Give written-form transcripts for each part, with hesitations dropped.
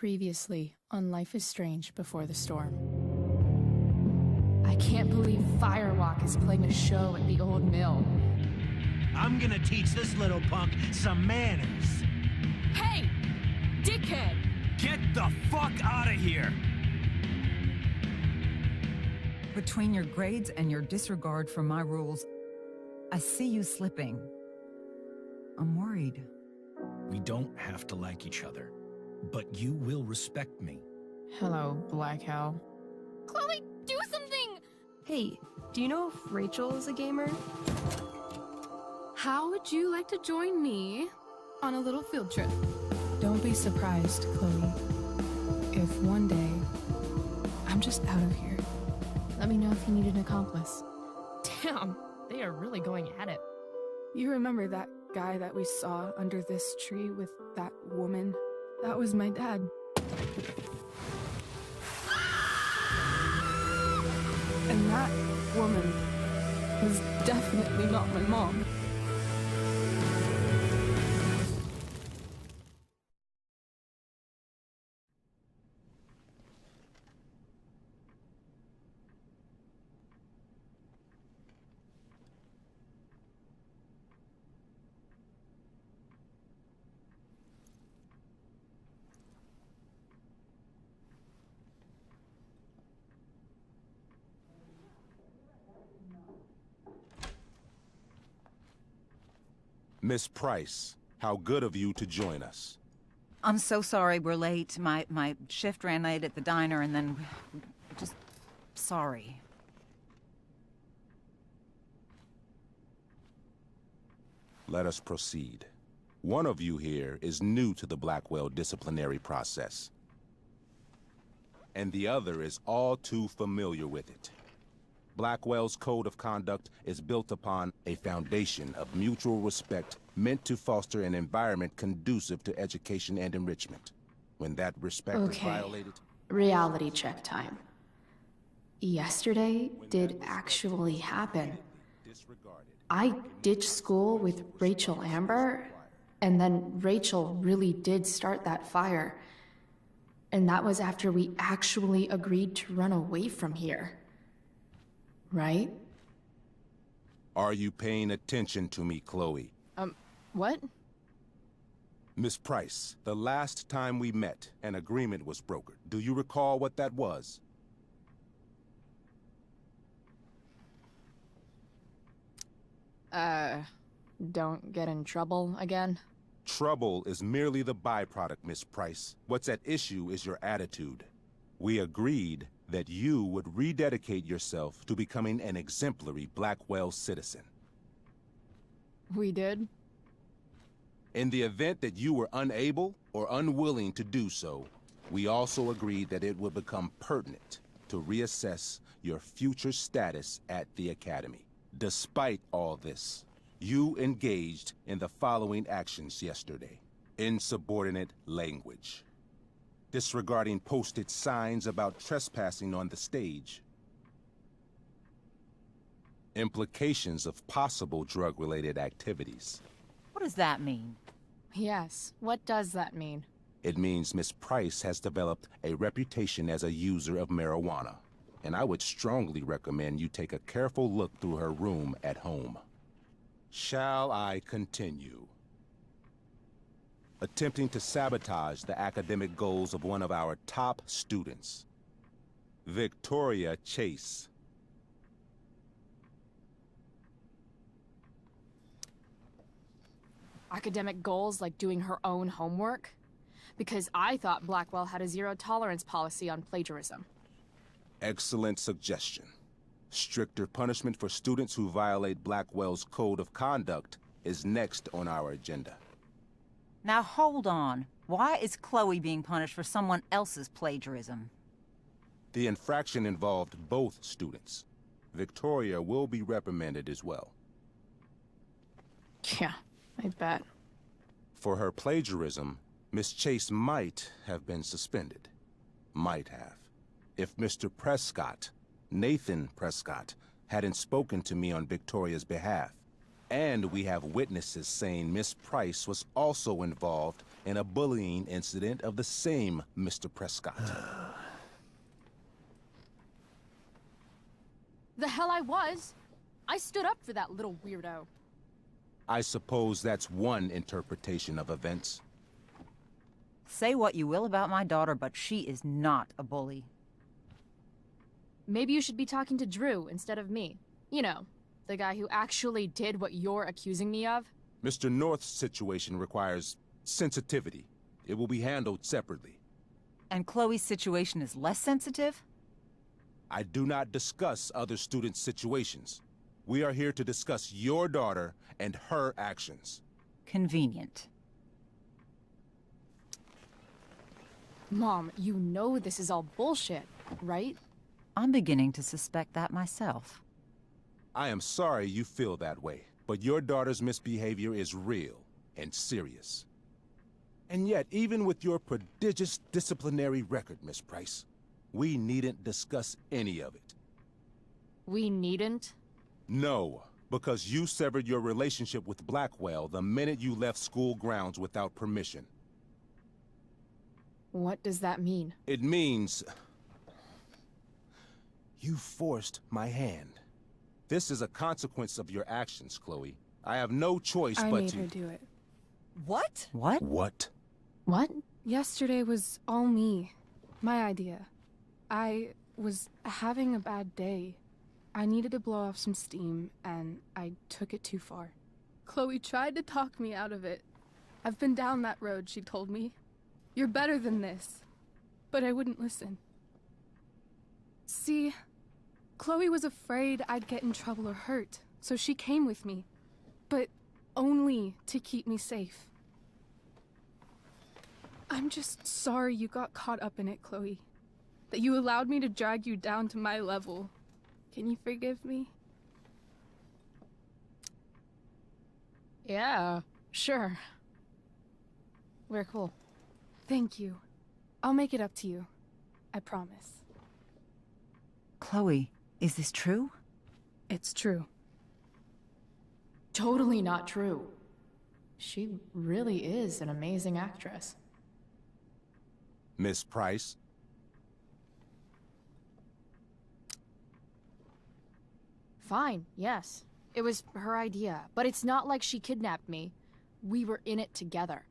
Previously on Life is Strange Before the Storm. I can't believe Firewalk is playing a show at the old mill. I'm gonna teach this little punk some manners. Hey! Dickhead! Get the fuck out of here! Between your grades and your disregard for my rules, I see you slipping. I'm worried. We don't have to like each other, but you will respect me. Hello, Black Owl. Chloe, do something! Hey, do you know if Rachel is a gamer? How would you like to join me on a little field trip? Don't be surprised, Chloe, if one day I'm just out of here. Let me know if you need an accomplice. Damn, they are really going at it. You remember that guy that we saw under this tree with that woman? That was my dad. And that woman was definitely not my mom. Miss Price, how good of you to join us. I'm so sorry we're late. My shift ran late at the diner and then... just... sorry. Let us proceed. One of you here is new to the Blackwell disciplinary process, and the other is all too familiar with it. Blackwell's code of conduct is built upon a foundation of mutual respect meant to foster an environment conducive to education and enrichment. When that respect is violated... Reality check time. Yesterday did actually happen. I ditched school with Rachel Amber, and then Rachel really did start that fire. And that was after we actually agreed to run away from here. Right? Are you paying attention to me, Chloe? What? Miss Price, the last time we met, an agreement was brokered. Do you recall what that was? Don't get in trouble again? Trouble is merely the byproduct, Miss Price. What's at issue is your attitude. We agreed that you would rededicate yourself to becoming an exemplary Blackwell citizen. We did? In the event that you were unable or unwilling to do so, we also agreed that it would become pertinent to reassess your future status at the Academy. Despite all this, you engaged in the following actions yesterday. Insubordinate language. Disregarding posted signs about trespassing on the stage. Implications of possible drug-related activities. What does that mean? Yes. What does that mean? It means Miss Price has developed a reputation as a user of marijuana, and I would strongly recommend you take a careful look through her room at home. Shall I continue? Attempting to sabotage the academic goals of one of our top students, Victoria Chase. Academic goals like doing her own homework? Because I thought Blackwell had a zero-tolerance policy on plagiarism. Excellent suggestion. Stricter punishment for students who violate Blackwell's code of conduct is next on our agenda. Now hold on. Why is Chloe being punished for someone else's plagiarism? The infraction involved both students. Victoria will be reprimanded as well. Yeah, I bet. For her plagiarism, Miss Chase might have been suspended. Might have. If Mr. Prescott, Nathan Prescott, hadn't spoken to me on Victoria's behalf. And we have witnesses saying Miss Price was also involved in a bullying incident of the same Mr. Prescott. The hell I was. I stood up for that little weirdo. I suppose that's one interpretation of events. Say what you will about my daughter, but she is not a bully. Maybe you should be talking to Drew instead of me. You know, the guy who actually did what you're accusing me of. Mr. North's situation requires sensitivity. It will be handled separately. And Chloe's situation is less sensitive? I do not discuss other students' situations. We are here to discuss your daughter and her actions. Convenient. Mom, you know this is all bullshit, right? I'm beginning to suspect that myself. I am sorry you feel that way, but your daughter's misbehavior is real and serious. And yet, even with your prodigious disciplinary record, Miss Price, we needn't discuss any of it. We needn't? No, because you severed your relationship with Blackwell the minute you left school grounds without permission. What does that mean? It means... you forced my hand. This is a consequence of your actions, Chloe. I have no choice I but made to... her do it. What? What? What? What? Yesterday was all me. My idea. I was having a bad day. I needed to blow off some steam, and I took it too far. Chloe tried to talk me out of it. I've been down that road, she told me. You're better than this. But I wouldn't listen. See, Chloe was afraid I'd get in trouble or hurt, so she came with me. But only to keep me safe. I'm just sorry you got caught up in it, Chloe. That you allowed me to drag you down to my level. Can you forgive me? Yeah, sure. We're cool. Thank you. I'll make it up to you. I promise. Chloe, is this true? It's true. Totally not true. She really is an amazing actress. Miss Price? Fine, yes. It was her idea, but it's not like she kidnapped me. We were in it together.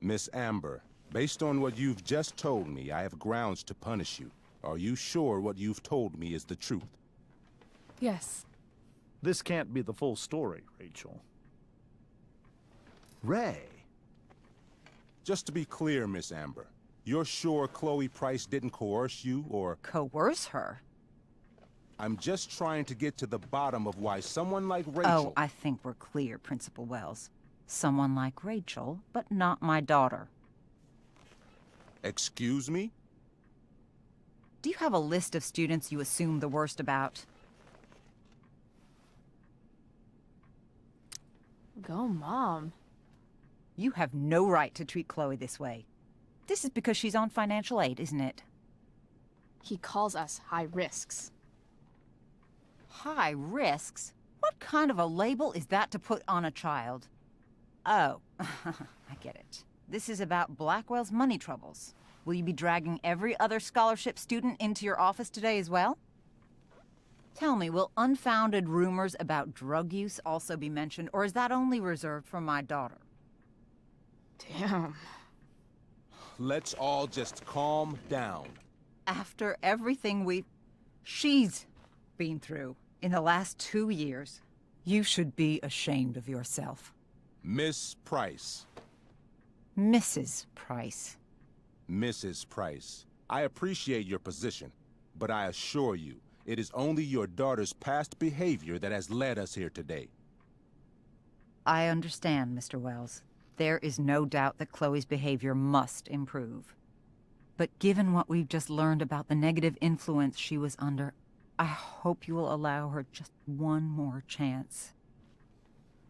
Miss Amber, based on what you've just told me, I have grounds to punish you. Are you sure what you've told me is the truth? Yes. This can't be the full story, Rachel. Ray. Just to be clear, Miss Amber, you're sure Chloe Price didn't coerce you, or... Coerce her? I'm just trying to get to the bottom of why someone like Rachel... Oh, I think we're clear, Principal Wells. Someone like Rachel, but not my daughter. Excuse me? Do you have a list of students you assume the worst about? Go, Mom. You have no right to treat Chloe this way. This is because she's on financial aid, isn't it? He calls us high risks. High risks? What kind of a label is that to put on a child? Oh, I get it. This is about Blackwell's money troubles. Will you be dragging every other scholarship student into your office today as well? Tell me, will unfounded rumors about drug use also be mentioned, or is that only reserved for my daughter? Damn. Let's all just calm down. After everything she's been through in the last 2 years, you should be ashamed of yourself. Miss Price. Mrs. Price. Mrs. Price, I appreciate your position, but I assure you, it is only your daughter's past behavior that has led us here today. I understand, Mr. Wells. There is no doubt that Chloe's behavior must improve. But given what we've just learned about the negative influence she was under, I hope you will allow her just one more chance.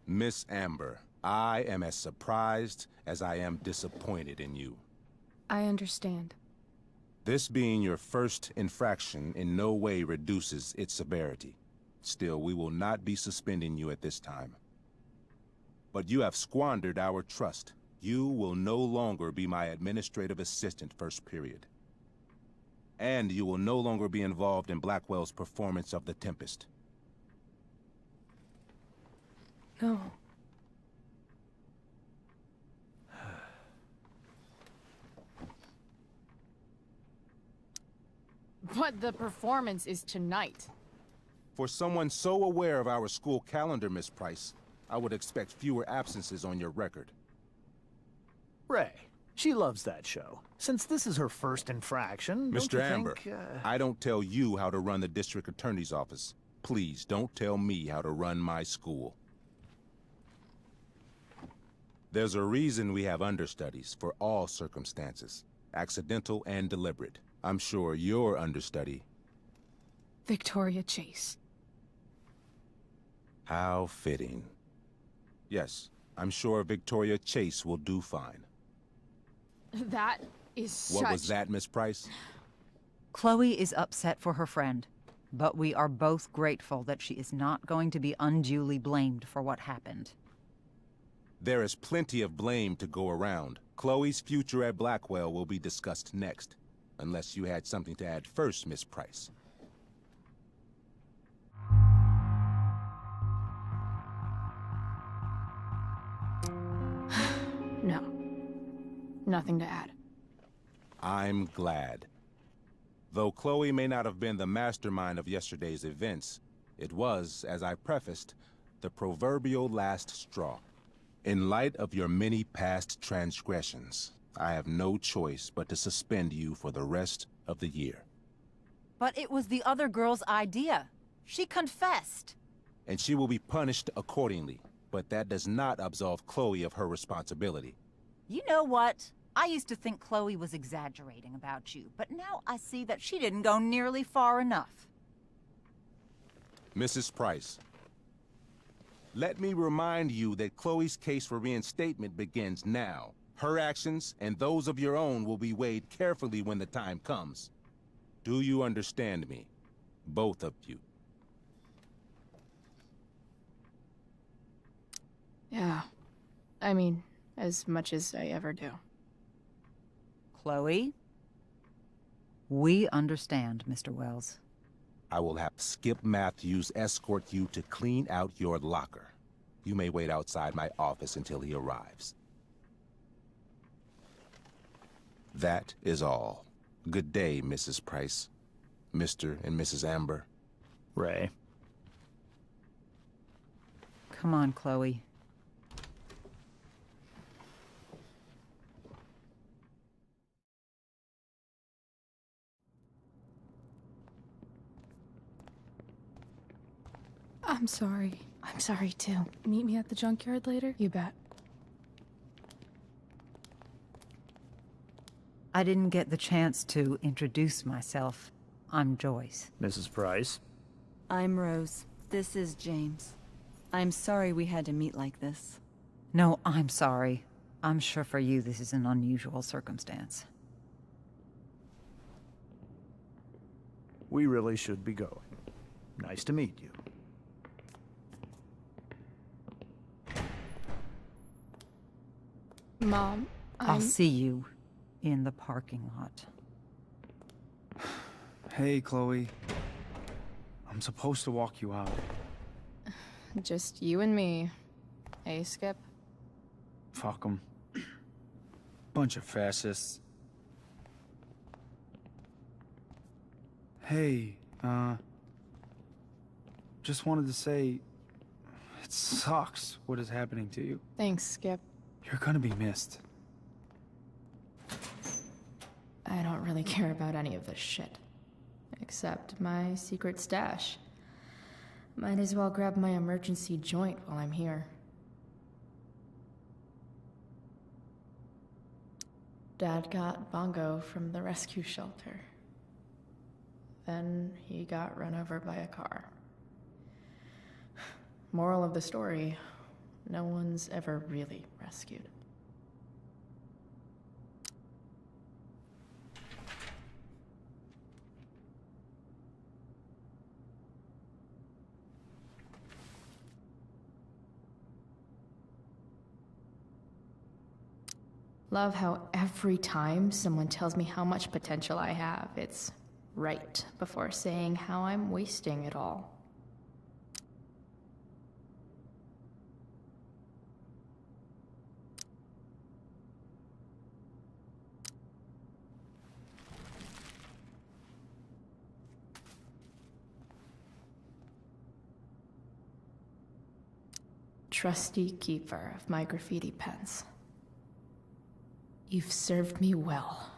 Miss Amber, I am as surprised as I am disappointed in you. I understand. This being your first infraction in no way reduces its severity. Still, we will not be suspending you at this time. But you have squandered our trust. You will no longer be my administrative assistant first period. And you will no longer be involved in Blackwell's performance of The Tempest. No. But the performance is tonight. For someone so aware of our school calendar, Miss Price, I would expect fewer absences on your record. Ray, she loves that show. Since this is her first infraction, don't Mr. you Amber, think, I don't tell you how to run the district attorney's office. Please don't tell me how to run my school. There's a reason we have understudies for all circumstances, accidental and deliberate. I'm sure your understudy. Victoria Chase. How fitting. Yes, I'm sure Victoria Chase will do fine. That is such... What was that, Miss Price? Chloe is upset for her friend, but we are both grateful that she is not going to be unduly blamed for what happened. There is plenty of blame to go around. Chloe's future at Blackwell will be discussed next. Unless you had something to add first, Miss Price. No. Nothing to add. I'm glad. Though Chloe may not have been the mastermind of yesterday's events, it was, as I prefaced, the proverbial last straw. In light of your many past transgressions, I have no choice but to suspend you for the rest of the year. But it was the other girl's idea. She confessed. And she will be punished accordingly, but that does not absolve Chloe of her responsibility. You know what? I used to think Chloe was exaggerating about you, but now I see that she didn't go nearly far enough. Mrs. Price, let me remind you that Chloe's case for reinstatement begins now. Her actions and those of your own will be weighed carefully when the time comes. Do you understand me? Both of you. Yeah. I mean, as much as I ever do. Chloe? We understand, Mr. Wells. I will have Skip Matthews escort you to clean out your locker. You may wait outside my office until he arrives. That is all. Good day, Mrs. Price. Mr. and Mrs. Amber. Ray? Come on, Chloe. I'm sorry. I'm sorry too. Meet me at the junkyard later? You bet. I didn't get the chance to introduce myself. I'm Joyce. Mrs. Price? I'm Rose. This is James. I'm sorry we had to meet like this. No, I'm sorry. I'm sure for you this is an unusual circumstance. We really should be going. Nice to meet you. Mom, I'll see you in the parking lot. Hey, Chloe. I'm supposed to walk you out. Just you and me. Hey, Skip. Fuck 'em. Bunch of fascists. Hey, just wanted to say, it sucks what is happening to you. Thanks, Skip. You're gonna be missed. I don't really care about any of this shit. Except my secret stash. Might as well grab my emergency joint while I'm here. Dad got Bongo from the rescue shelter. Then he got run over by a car. Moral of the story, no one's ever really rescued. Love how every time someone tells me how much potential I have, it's right before saying how I'm wasting it all. Trusty keeper of my graffiti pens. You've served me well.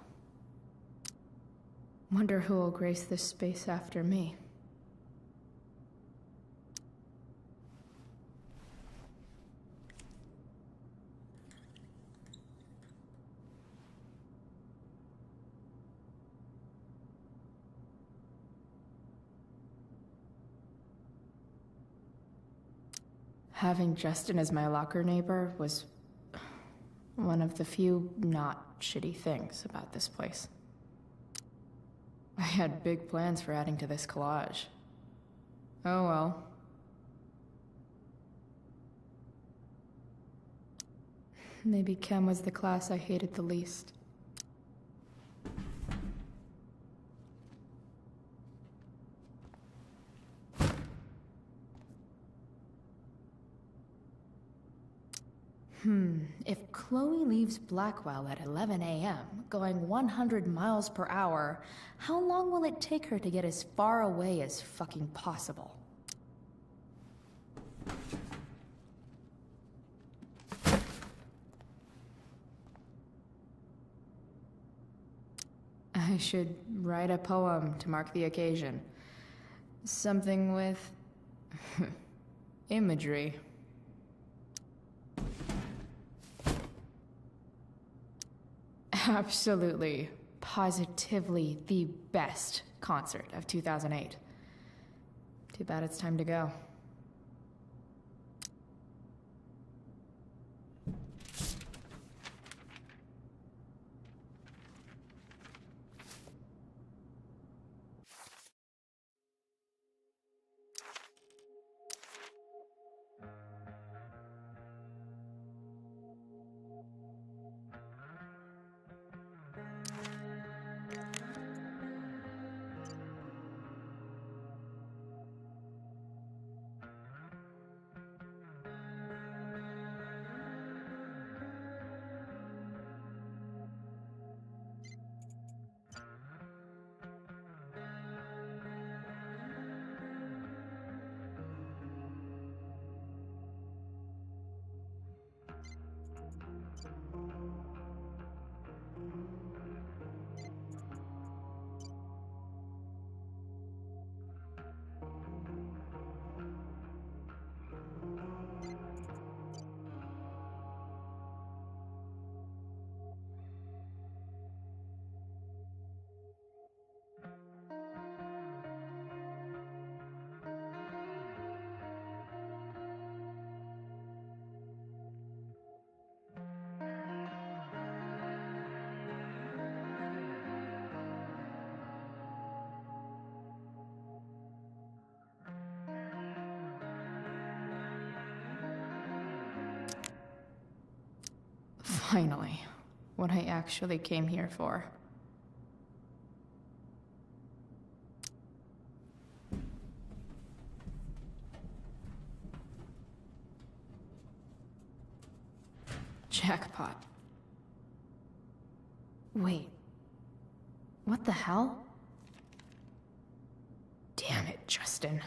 Wonder who will grace this space after me. Having Justin as my locker neighbor was one of the few not shitty things about this place. I had big plans for adding to this collage. Oh well. Maybe Chem was the class I hated the least. If Chloe leaves Blackwell at 11 a.m., going 100 miles per hour, how long will it take her to get as far away as fucking possible? I should write a poem to mark the occasion. Something with imagery. Absolutely, positively the best concert of 2008. Too bad it's time to go. Finally, what I actually came here for. Jackpot. Wait. What the hell? Damn it, Justin.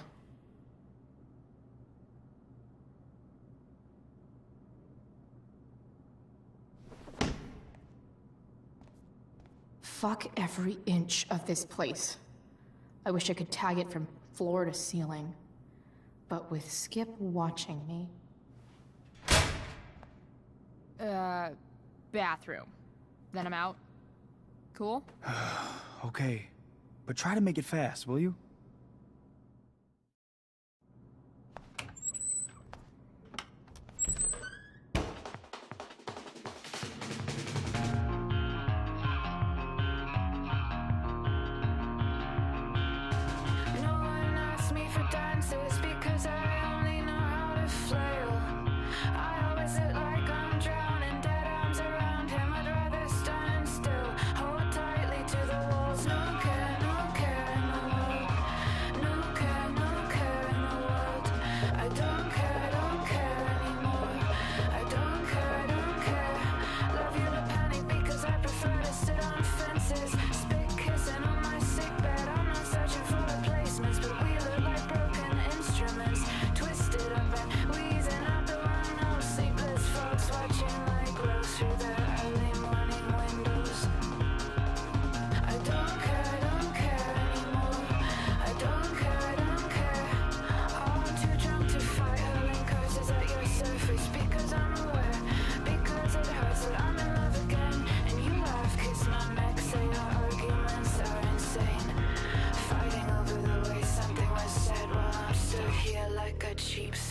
Fuck every inch of this place. I wish I could tag it from floor to ceiling. But with Skip watching me... Bathroom. Then I'm out. Cool? Okay, but try to make it fast, will you? I always look like I'm drowning, dead arms around him. I'd rather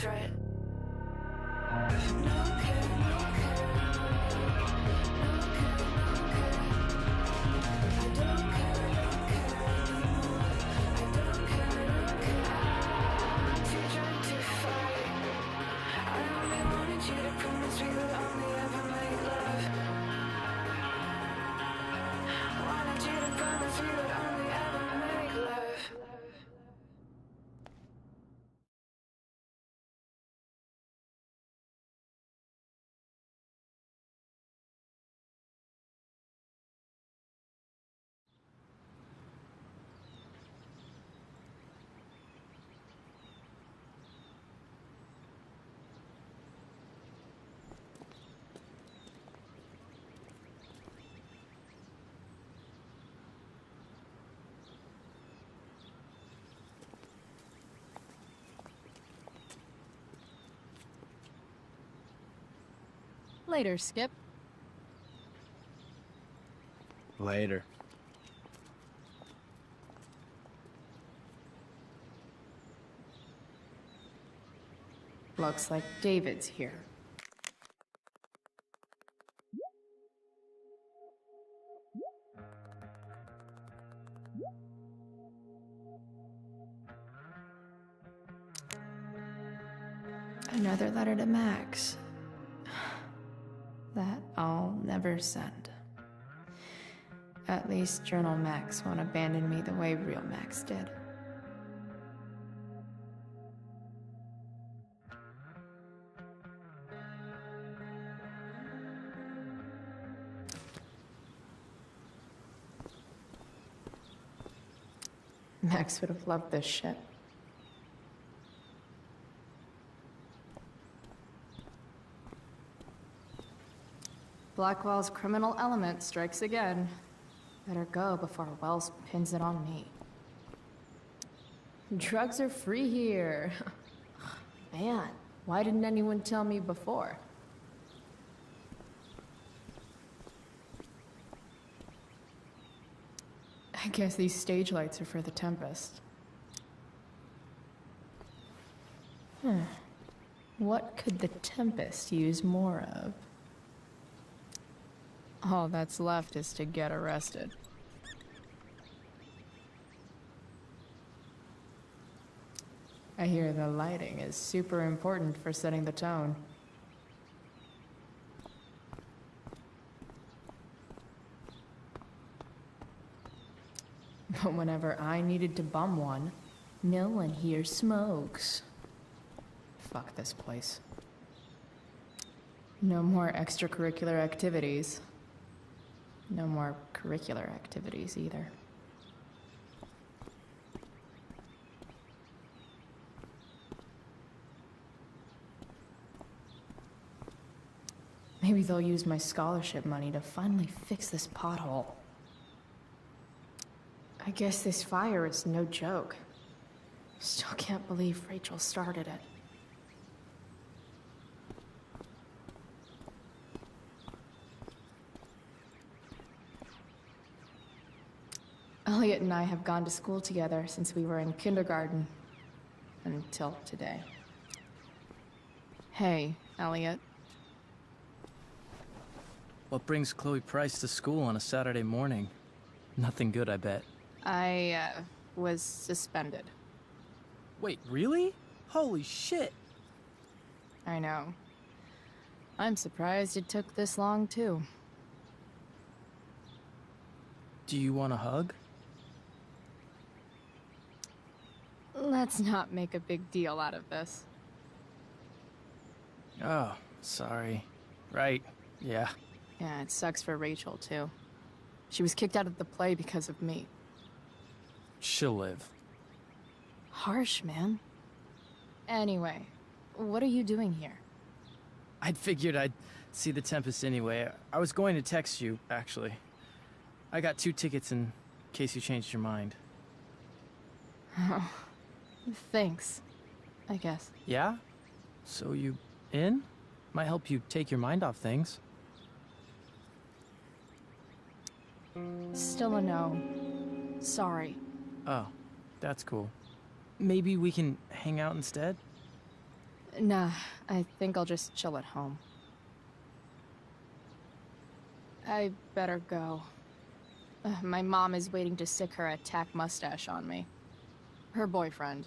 threat. No care, no care. No care, no care. I don't care, don't care anymore. I don't care, don't care. Too drunk to fight. I only wanted you to promise we would only ever make love. Wanted you to promise we would only ever make love. Later, Skip. Later. Looks like David's here. Another letter to Max. That I'll never send. At least Journal Max won't abandon me the way real Max did. Max would have loved this shit. Blackwell's criminal element strikes again. Better go before Wells pins it on me. Drugs are free here. Man, why didn't anyone tell me before? I guess these stage lights are for the Tempest. What could the Tempest use more of? All that's left is to get arrested. I hear the lighting is super important for setting the tone. But whenever I needed to bum one, no one here smokes. Fuck this place. No more extracurricular activities. No more curricular activities either. Maybe they'll use my scholarship money to finally fix this pothole. I guess this fire is no joke. Still can't believe Rachel started it. Elliot and I have gone to school together since we were in kindergarten. Until today. Hey, Elliot. What brings Chloe Price to school on a Saturday morning? Nothing good, I bet. I, was suspended. Wait, really? Holy shit! I know. I'm surprised it took this long, too. Do you want a hug? Let's not make a big deal out of this. Oh, sorry. Right, yeah. Yeah, it sucks for Rachel, too. She was kicked out of the play because of me. She'll live. Harsh, man. Anyway, what are you doing here? I'd figured I'd see the Tempest anyway. I was going to text you, actually. I got 2 tickets in case you changed your mind. Oh, thanks, I guess. Yeah? So you in? Might help you take your mind off things. Still a no. Sorry. Oh, that's cool. Maybe we can hang out instead? Nah, I think I'll just chill at home. I better go. My mom is waiting to sick her attack mustache on me. Her boyfriend.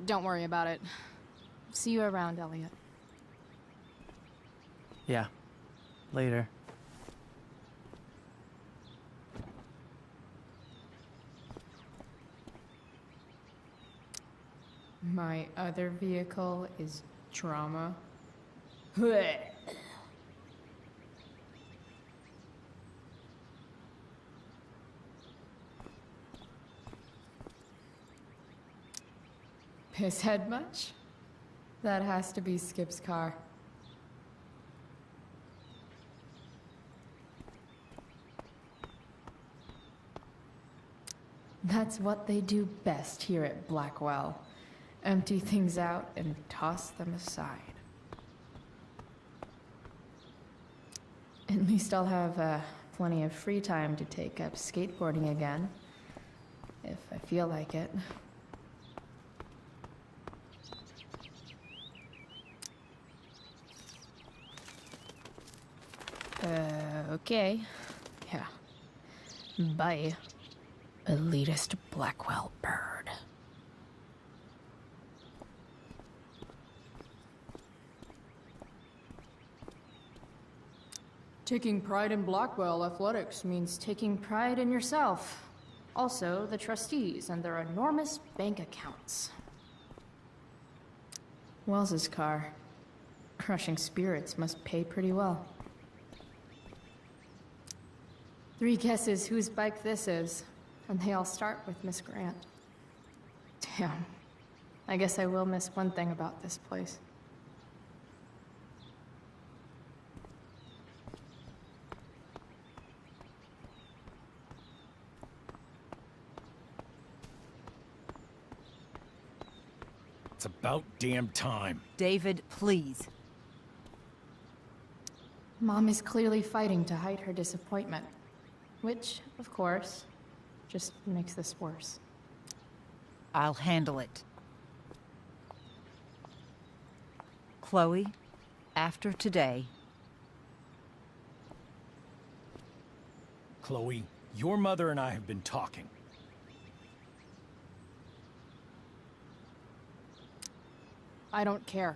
Don't worry about it. See you around, Elliot. Yeah. Later. My other vehicle is trauma. Pisshead much? That has to be Skip's car. That's what they do best here at Blackwell. Empty things out and toss them aside. At least I'll have plenty of free time to take up skateboarding again. If I feel like it. Okay. Yeah. Bye. Elitist Blackwell bird. Taking pride in Blackwell athletics means taking pride in yourself. Also, the trustees and their enormous bank accounts. Wells's car. Crushing spirits must pay pretty well. 3 guesses whose bike this is, and they all start with Miss Grant. Damn. I guess I will miss one thing about this place. It's about damn time. David, please. Mom is clearly fighting to hide her disappointment. Which, of course, just makes this worse. I'll handle it. Chloe, after today... Chloe, your mother and I have been talking. I don't care.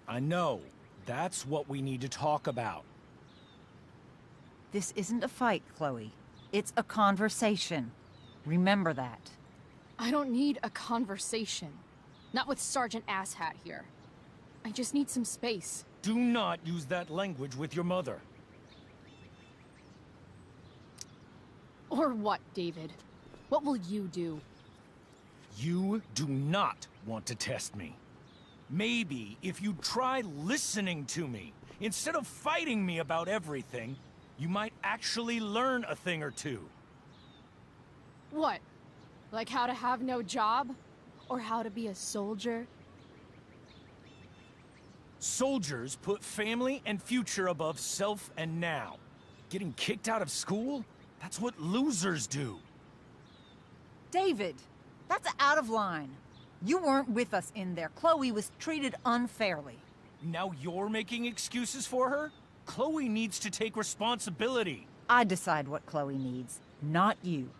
I know. That's what we need to talk about. This isn't a fight, Chloe. It's a conversation. Remember that. I don't need a conversation. Not with Sergeant Asshat here. I just need some space. Do not use that language with your mother. Or what, David? What will you do? You do not want to test me. Maybe if you try listening to me, instead of fighting me about everything, you might actually learn a thing or two. What? Like how to have no job? Or how to be a soldier? Soldiers put family and future above self and now. Getting kicked out of school? That's what losers do. David, that's out of line. You weren't with us in there. Chloe was treated unfairly. Now you're making excuses for her? Chloe needs to take responsibility. I decide what Chloe needs, not you.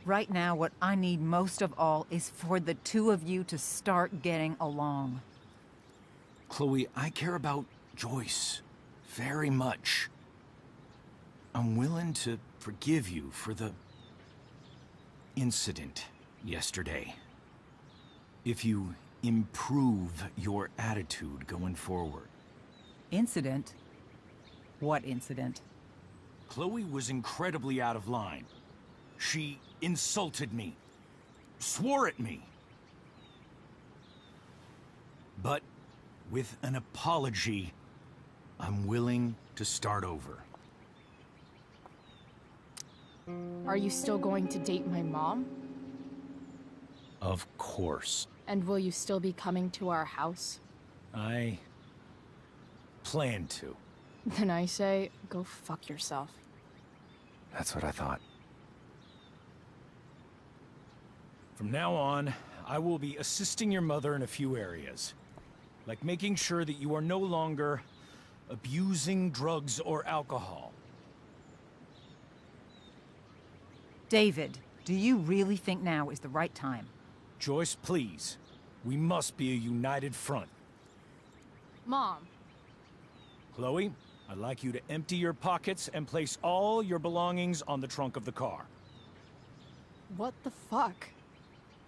Right now, what I need most of all is for the two of you to start getting along. Chloe, I care about Joyce very much. I'm willing to forgive you for the incident yesterday. If you improve your attitude going forward. Incident? What incident? Chloe was incredibly out of line. She insulted me, swore at me. But with an apology, I'm willing to start over. Are you still going to date my mom? Of course. And will you still be coming to our house? I plan to. Then I say, go fuck yourself. That's what I thought. From now on, I will be assisting your mother in a few areas. Like making sure that you are no longer abusing drugs or alcohol. David, do you really think now is the right time? Joyce, please. We must be a united front. Mom, Chloe, I'd like you to empty your pockets and place all your belongings on the trunk of the car. what the fuck?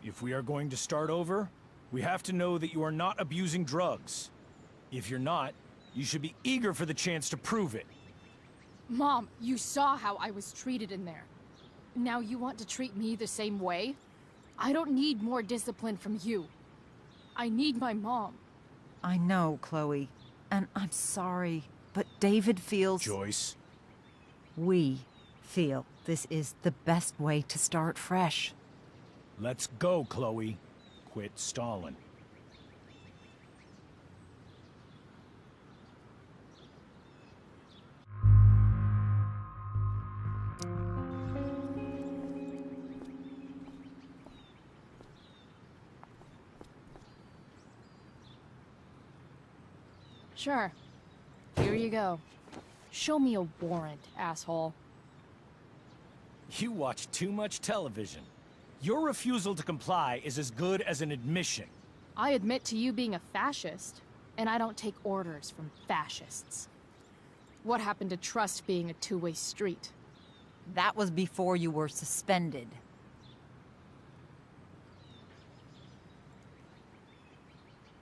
If we are going to start over, we have to know that you are not abusing drugs. If you're not, you should be eager for the chance to prove it. Mom, you saw how I was treated in there. Now you want to treat me the same way? I don't need more discipline from you. I need my mom. I know, Chloe, and I'm sorry, but David feels... Joyce. We feel this is the best way to start fresh. Let's go, Chloe. Quit stalling. Sure. Here you go. Show me a warrant, asshole. You watch too much television. Your refusal to comply is as good as an admission. I admit to you being a fascist, and I don't take orders from fascists. What happened to trust being a two-way street? That was before you were suspended.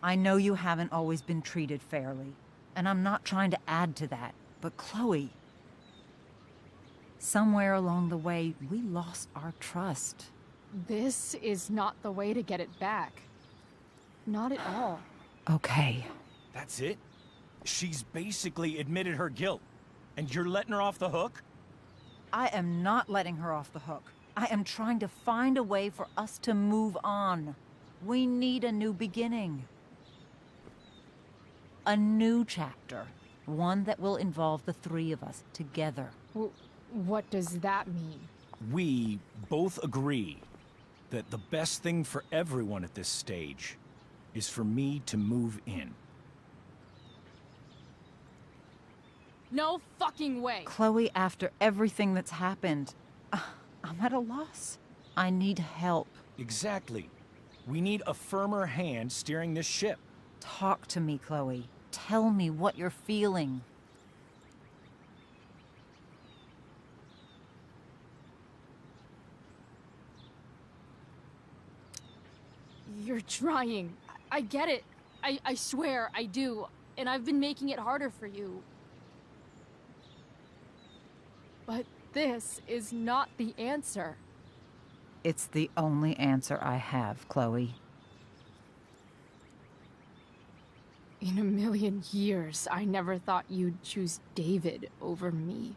I know you haven't always been treated fairly, and I'm not trying to add to that, but Chloe... Somewhere along the way, we lost our trust. This is not the way to get it back. Not at all. Okay. That's it? She's basically admitted her guilt, and you're letting her off the hook? I am not letting her off the hook. I am trying to find a way for us to move on. We need a new beginning. A new chapter. One that will involve the three of us together. What does that mean? We both agree that the best thing for everyone at this stage is for me to move in. No fucking way! Chloe, after everything that's happened, I'm at a loss. I need help. Exactly. We need a firmer hand steering this ship. Talk to me, Chloe. Tell me what you're feeling. You're trying. I get it. I swear, I do. And I've been making it harder for you. But this is not the answer. It's the only answer I have, Chloe. In a million years, I never thought you'd choose David over me.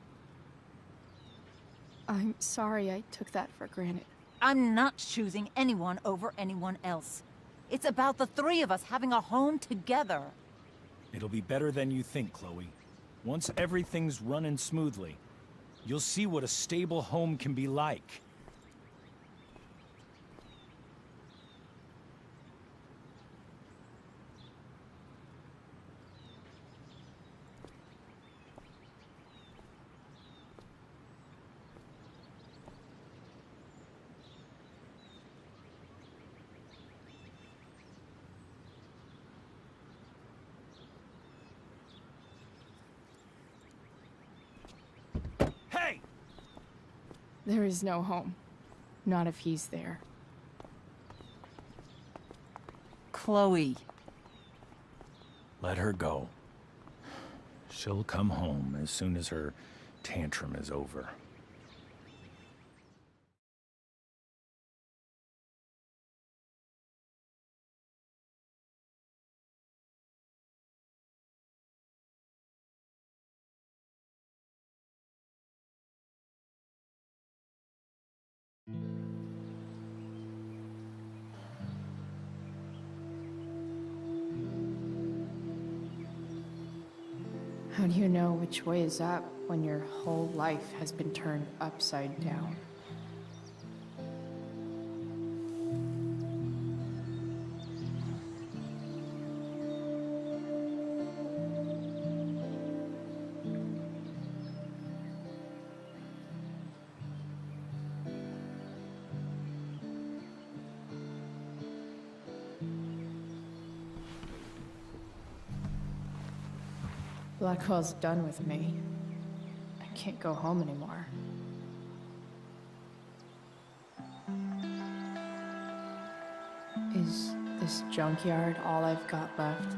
I'm sorry I took that for granted. I'm not choosing anyone over anyone else. It's about the three of us having a home together. It'll be better than you think, Chloe. Once everything's running smoothly, you'll see what a stable home can be like. Hey! There is no home. Not if he's there. Chloe. Let her go. She'll come home as soon as her tantrum is over. How do you know which way is up when your whole life has been turned upside down? Blackwell's done with me. I can't go home anymore. Is this junkyard all I've got left?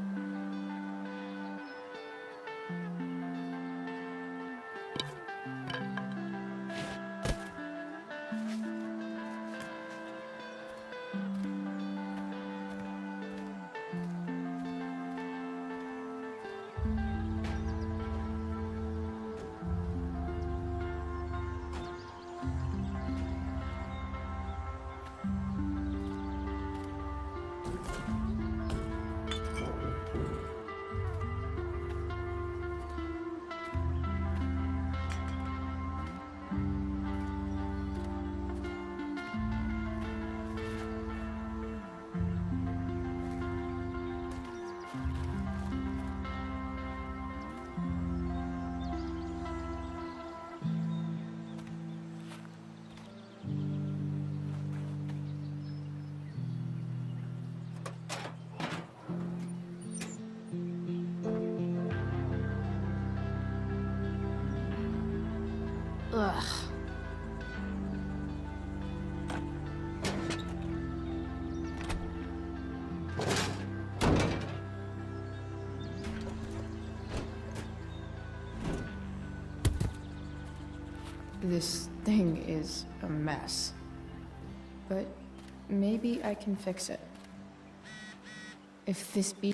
Ugh. This thing is a mess. But maybe I can fix it. If this be...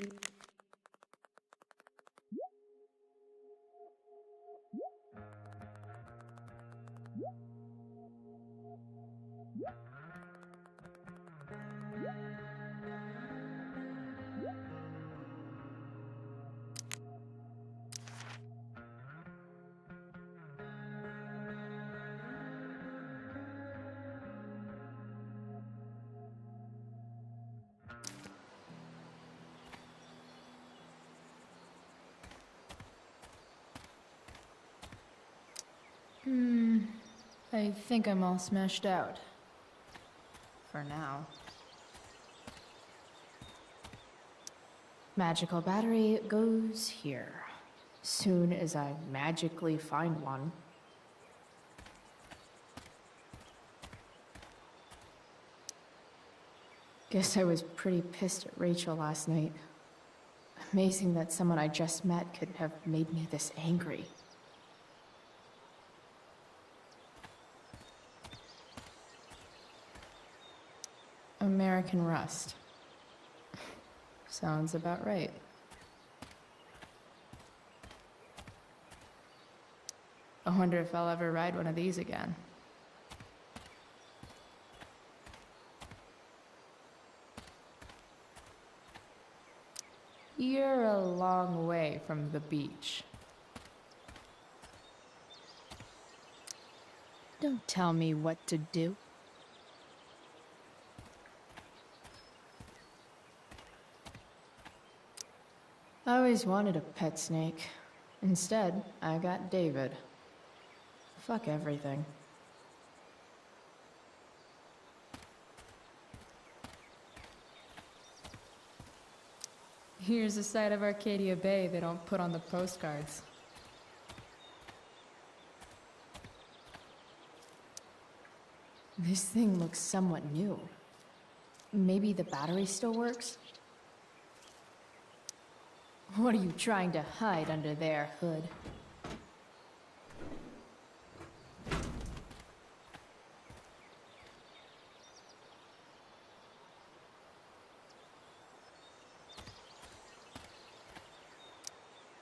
I think I'm all smashed out. For now. Magical battery goes here. Soon as I magically find one. Guess I was pretty pissed at Rachel last night. Amazing that someone I just met could have made me this angry. American Rust. Sounds about right. I wonder if I'll ever ride one of these again. You're a long way from the beach. Don't tell me what to do. I always wanted a pet snake. Instead, I got David. Fuck everything. Here's a side of Arcadia Bay they don't put on the postcards. This thing looks somewhat new. Maybe the battery still works? What are you trying to hide under there, Hood?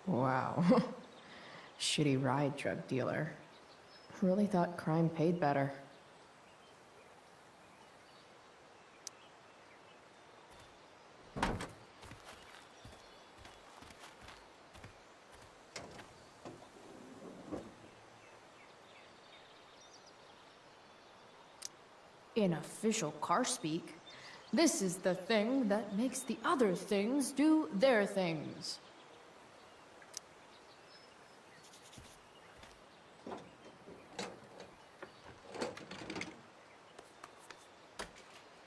Wow. Shitty ride drug dealer. Really thought crime paid better. In official car speak, this is the thing that makes the other things do their things.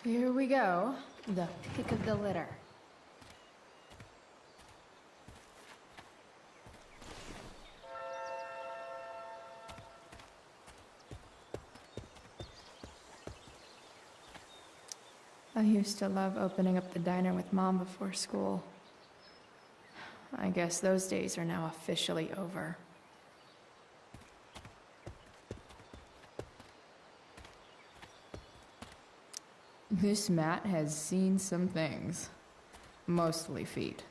Here we go, the pick of the litter. I used to love opening up the diner with Mom before school. I guess those days are now officially over. This mat has seen some things. Mostly feet.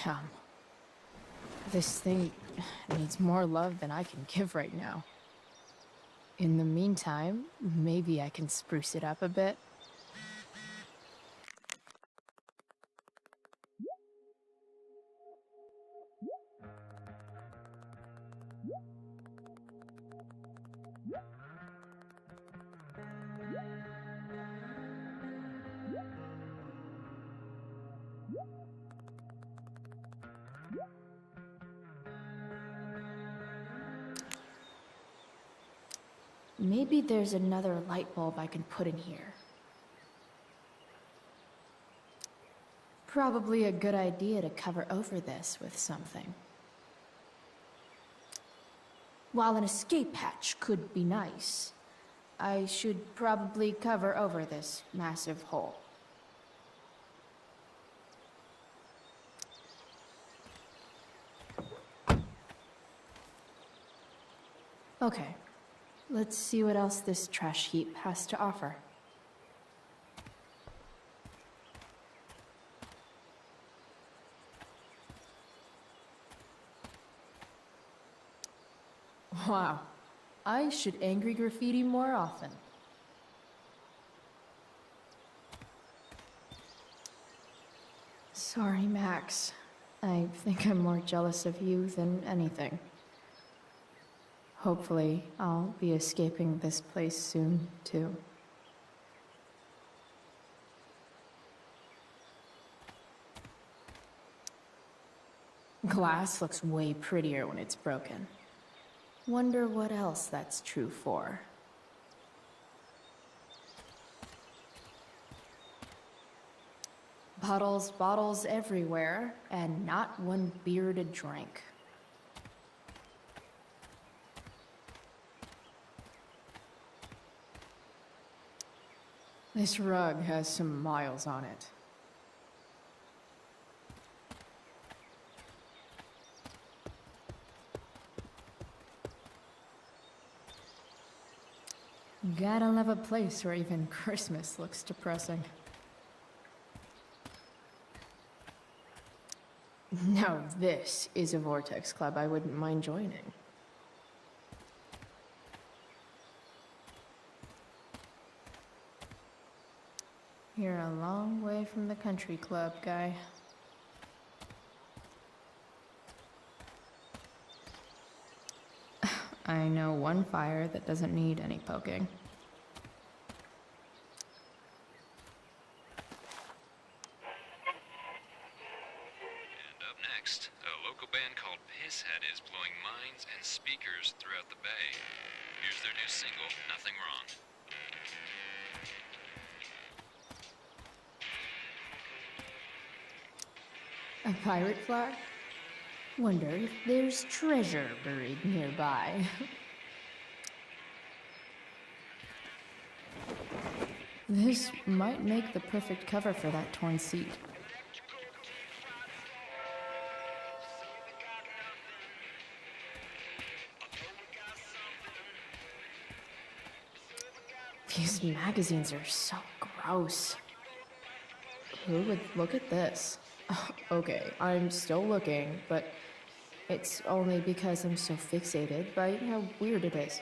Damn. This thing needs more love than I can give right now. In the meantime, maybe I can spruce it up a bit. Maybe there's another light bulb I can put in here. Probably a good idea to cover over this with something. While an escape hatch could be nice, I should probably cover over this massive hole. Okay. Let's see what else this trash heap has to offer. Wow. I should angry graffiti more often. Sorry, Max. I think I'm more jealous of you than anything. Hopefully, I'll be escaping this place soon, too. Glass looks way prettier when it's broken. Wonder what else that's true for. Bottles everywhere, and not one beer to drink. This rug has some miles on it. Gotta love a place where even Christmas looks depressing. Now this is a Vortex Club I wouldn't mind joining. You're a long way from the country club, guy. I know one fire that doesn't need any poking. And up next, a local band called Pisshead is blowing minds and speakers throughout the bay. Here's their new single, Nothing Wrong. A pirate flag? Wonder if there's treasure buried nearby. This might make the perfect cover for that torn seat. These magazines are so gross. Who would look at this? Okay, I'm still looking, but it's only because I'm so fixated by how weird it is.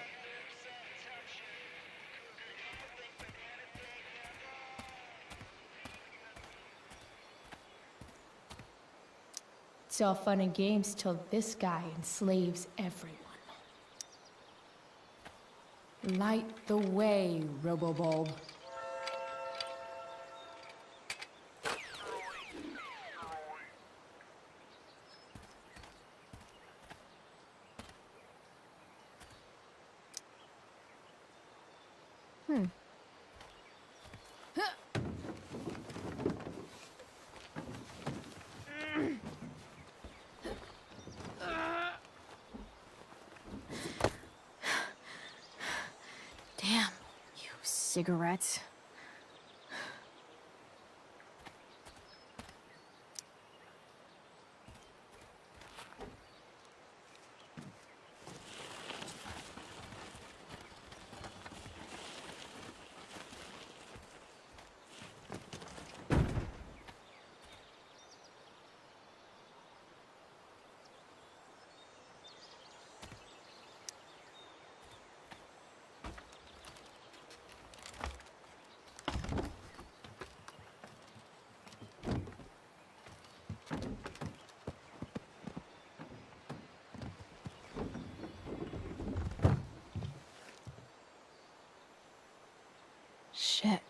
It's all fun and games till this guy enslaves everyone. Light the way, Robobulb. Damn, you cigarettes. Shit.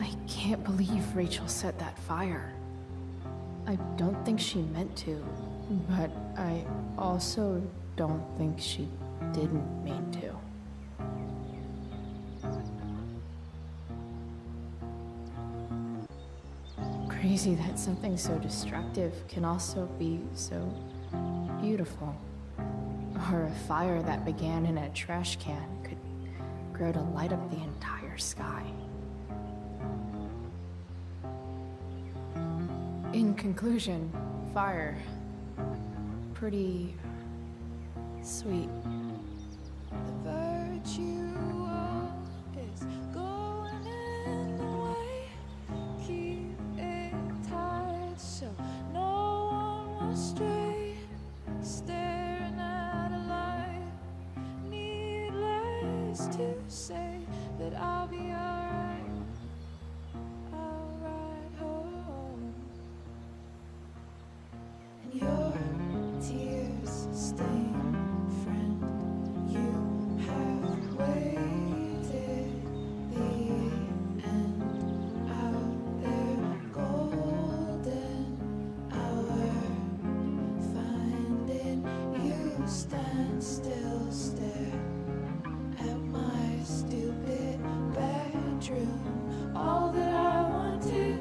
I can't believe Rachel set that fire. I don't think she meant to, but I also don't think she didn't mean to. Crazy that something so destructive can also be so beautiful. Or a fire that began in a trash can could grow to light up the entire sky. In conclusion, fire. Pretty sweet. The virtue is going in the way. Keep it tight so no one will stray. Staring at a light. Needless to say that I'll be alright. I'll ride home. And your tears stain, friend. You have waited the end out there, golden hour. Finding you stand still, stare at my stupid bedroom. All that I wanted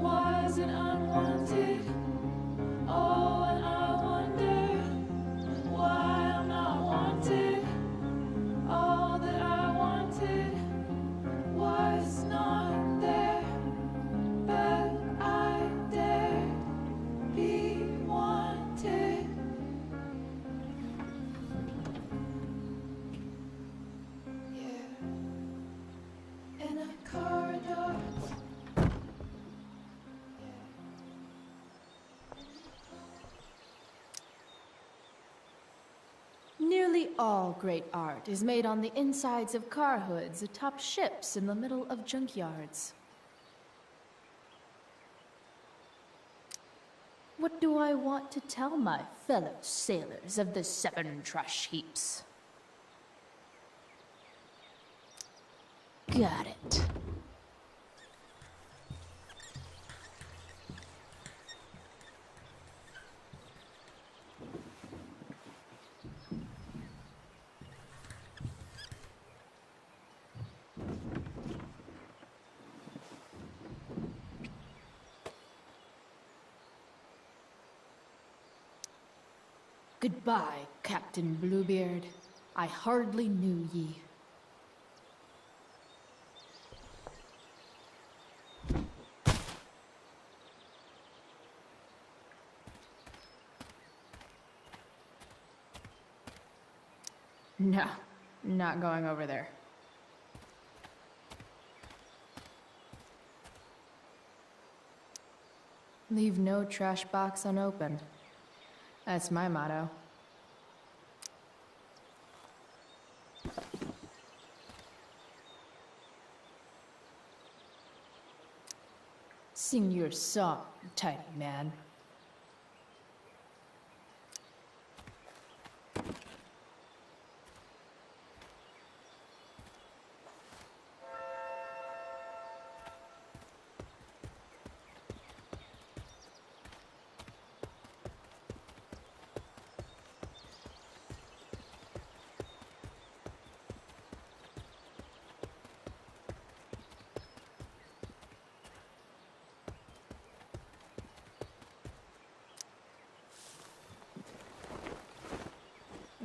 wasn't unwanted. Oh, and I wonder why I'm not wanted. All that I wanted was not there, but I dare be wanted. Yeah, in a corridor. Nearly all great art is made on the insides of car hoods atop ships in the middle of junkyards. What do I want to tell my fellow sailors of the 7 trash heaps? Got it. Goodbye, Captain Bluebeard. I hardly knew ye. No, not going over there. Leave no trash box unopened. That's my motto. Sing your song, tiny man.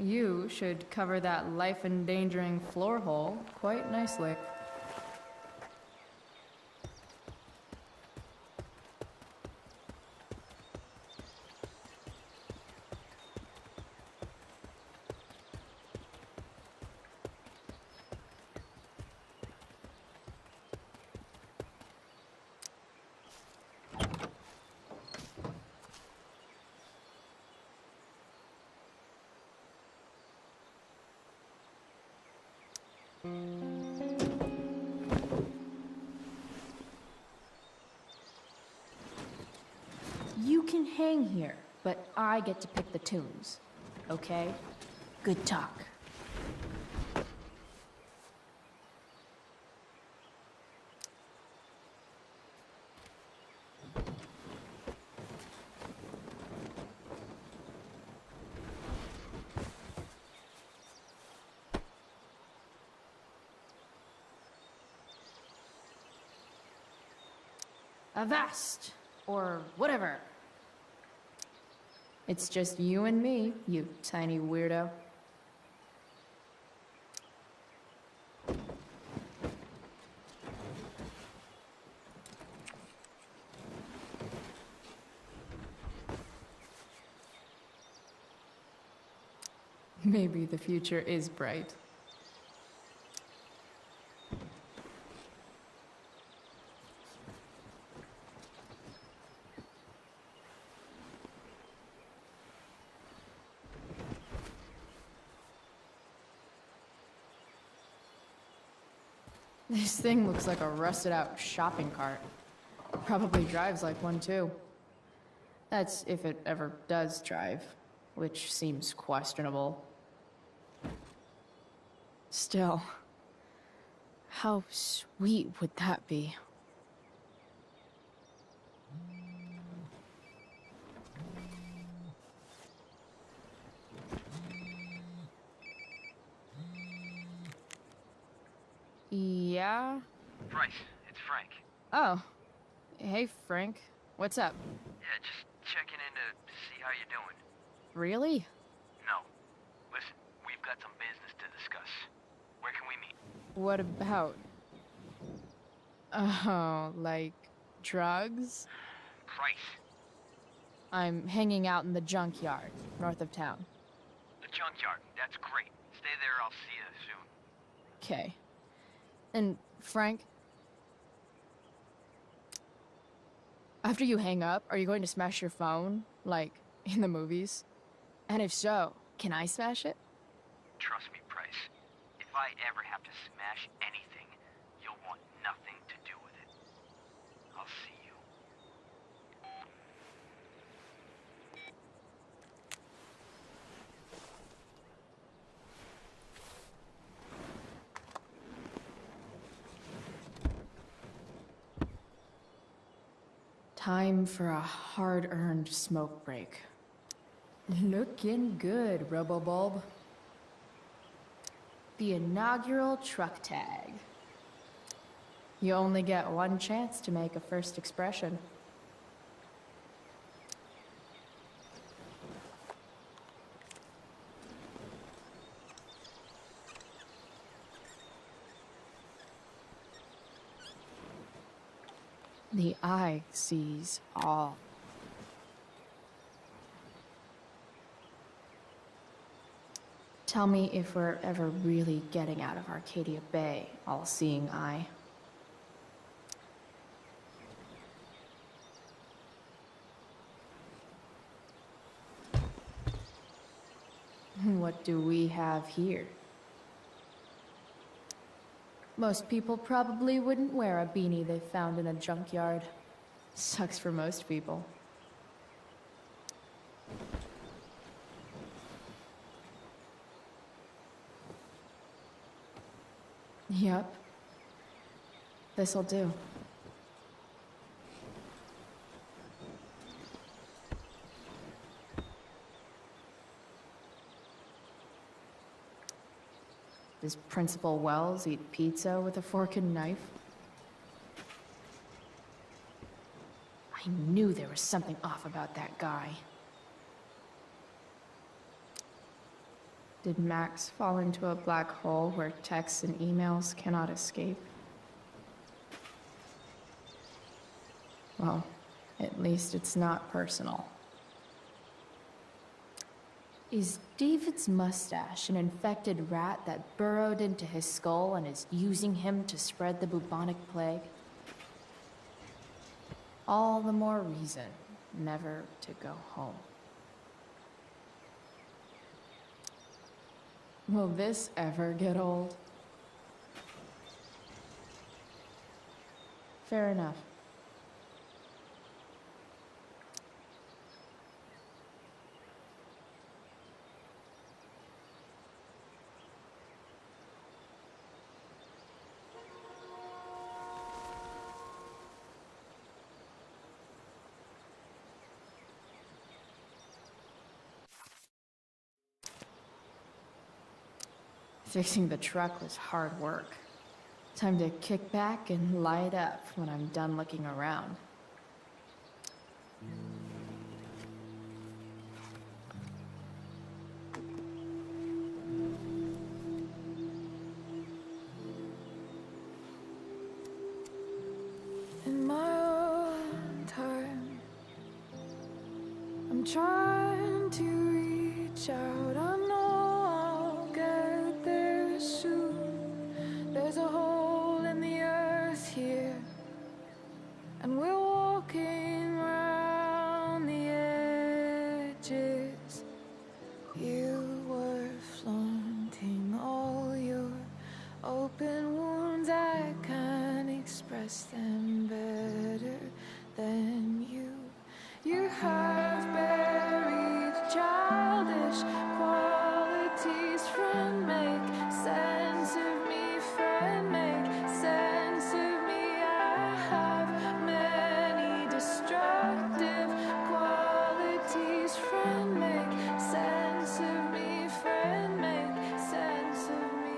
You should cover that life-endangering floor hole quite nicely. You can hang here, but I get to pick the tunes. Okay? Good talk. Avast! Or whatever. It's just you and me, you tiny weirdo. Maybe the future is bright. This thing looks like a rusted out shopping cart. Probably drives like one too. That's if it ever does drive, which seems questionable. Still, how sweet would that be? Yeah? Bryce, it's Frank. Oh. Hey, Frank. What's up? Yeah, just checking in to see how you're doing. Really? No. Listen, we've got some business to discuss. Where can we meet? What about? Oh, like drugs? Price. I'm hanging out in the junkyard, north of town. The junkyard. That's great. Stay there, I'll see you soon. Okay. And, Frank? After you hang up, are you going to smash your phone? Like, in the movies? And if so, can I smash it? Trust me, Price. If I ever have to smash anything, you'll want nothing to do with it. I'll see you. Time for a hard-earned smoke break. Looking good, Robobulb. The inaugural truck tag. You only get one chance to make a first expression. The eye sees all. Tell me if we're ever really getting out of Arcadia Bay, all-seeing eye. What do we have here? Most people probably wouldn't wear a beanie they found in a junkyard. Sucks for most people. Yep. This'll do. Does Principal Wells eat pizza with a fork and knife? I knew there was something off about that guy. Did Max fall into a black hole where texts and emails cannot escape? Well, at least it's not personal. Is David's mustache an infected rat that burrowed into his skull and is using him to spread the bubonic plague? All the more reason never to go home. Will this ever get old? Fair enough. Fixing the truck was hard work. Time to kick back and light up when I'm done looking around. In my own time, I'm trying to reach out. I know I'll get there soon. There's a hole in the earth here, and we're walking around the edges. You were flaunting all your open wounds. I can't express them better than you. You have buried childish qualities. Friend, make sense of me. Friend, make sense of me. I have many destructive qualities. Friend, make sense of me. Friend, make sense of me.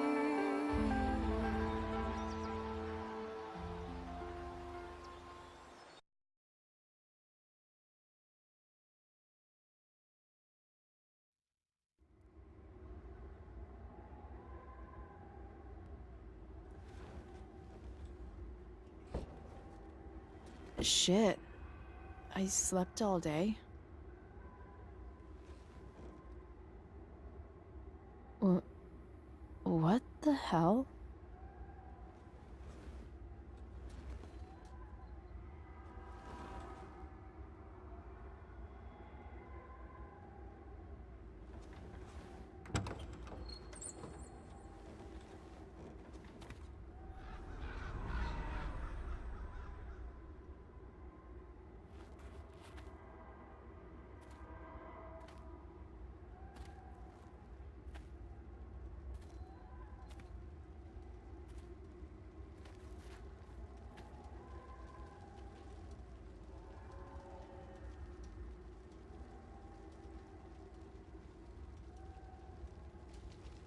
Shit. I slept all day. What the hell?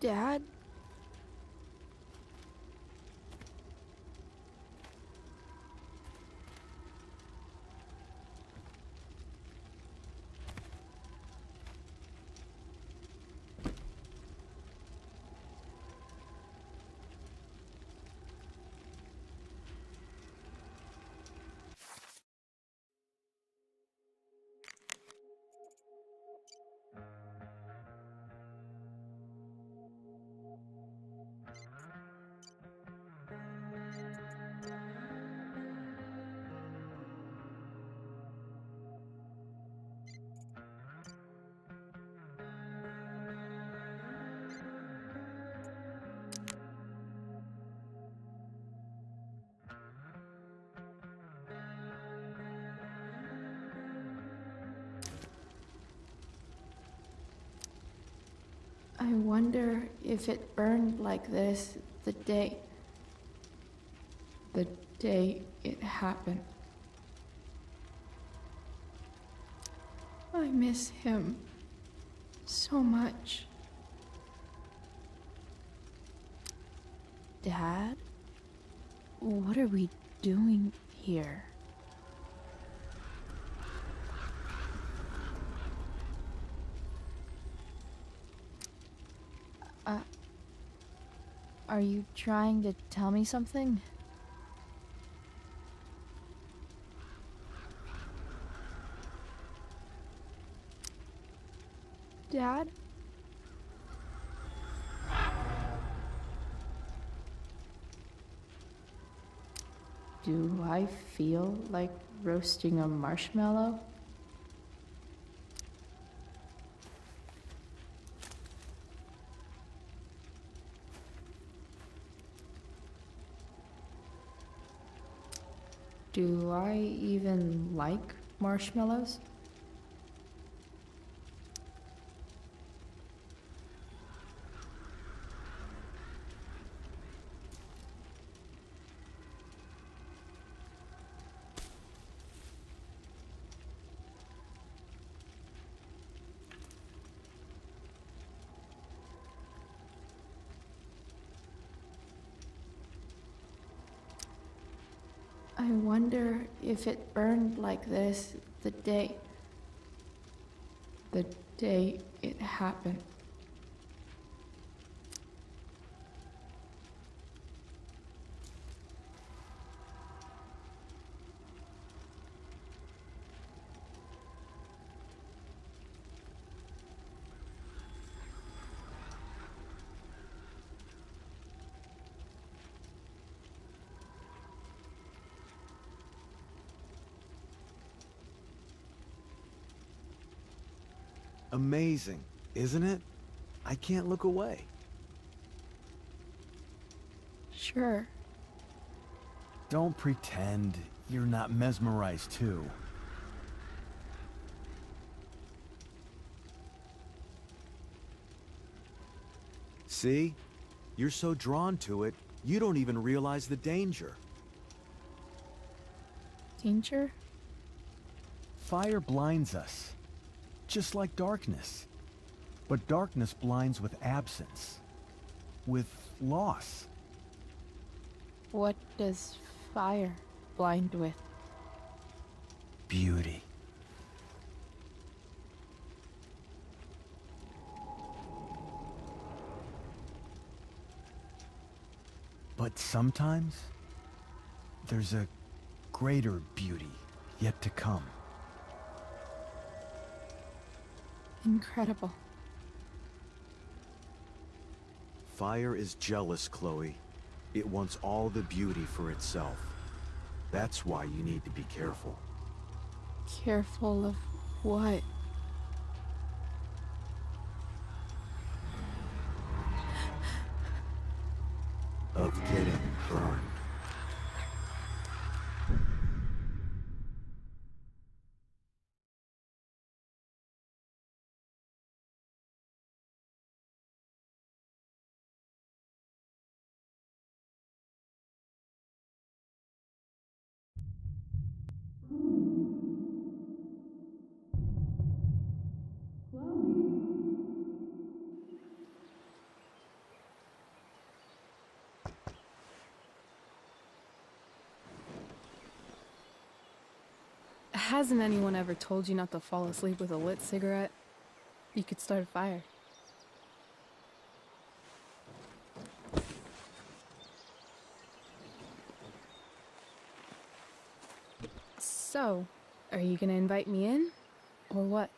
Dad? I wonder if it burned like this the day it happened. I miss him so much. Dad? What are we doing here? Are you trying to tell me something? Dad? Do I feel like roasting a marshmallow? Do I even like marshmallows? I wonder if it burned like this the day it happened. Amazing, isn't it? I can't look away. Sure. Don't pretend you're not mesmerized too. See? You're so drawn to it, you don't even realize the danger. Danger? Fire blinds us, just like darkness. But darkness blinds with absence, with loss. What does fire blind with? Beauty. But sometimes, there's a greater beauty yet to come. Incredible. Fire is jealous, Chloe. It wants all the beauty for itself. That's why you need to be careful. Careful of what? Of getting burned. Hasn't anyone ever told you not to fall asleep with a lit cigarette? You could start a fire. So, are you gonna invite me in? Or what?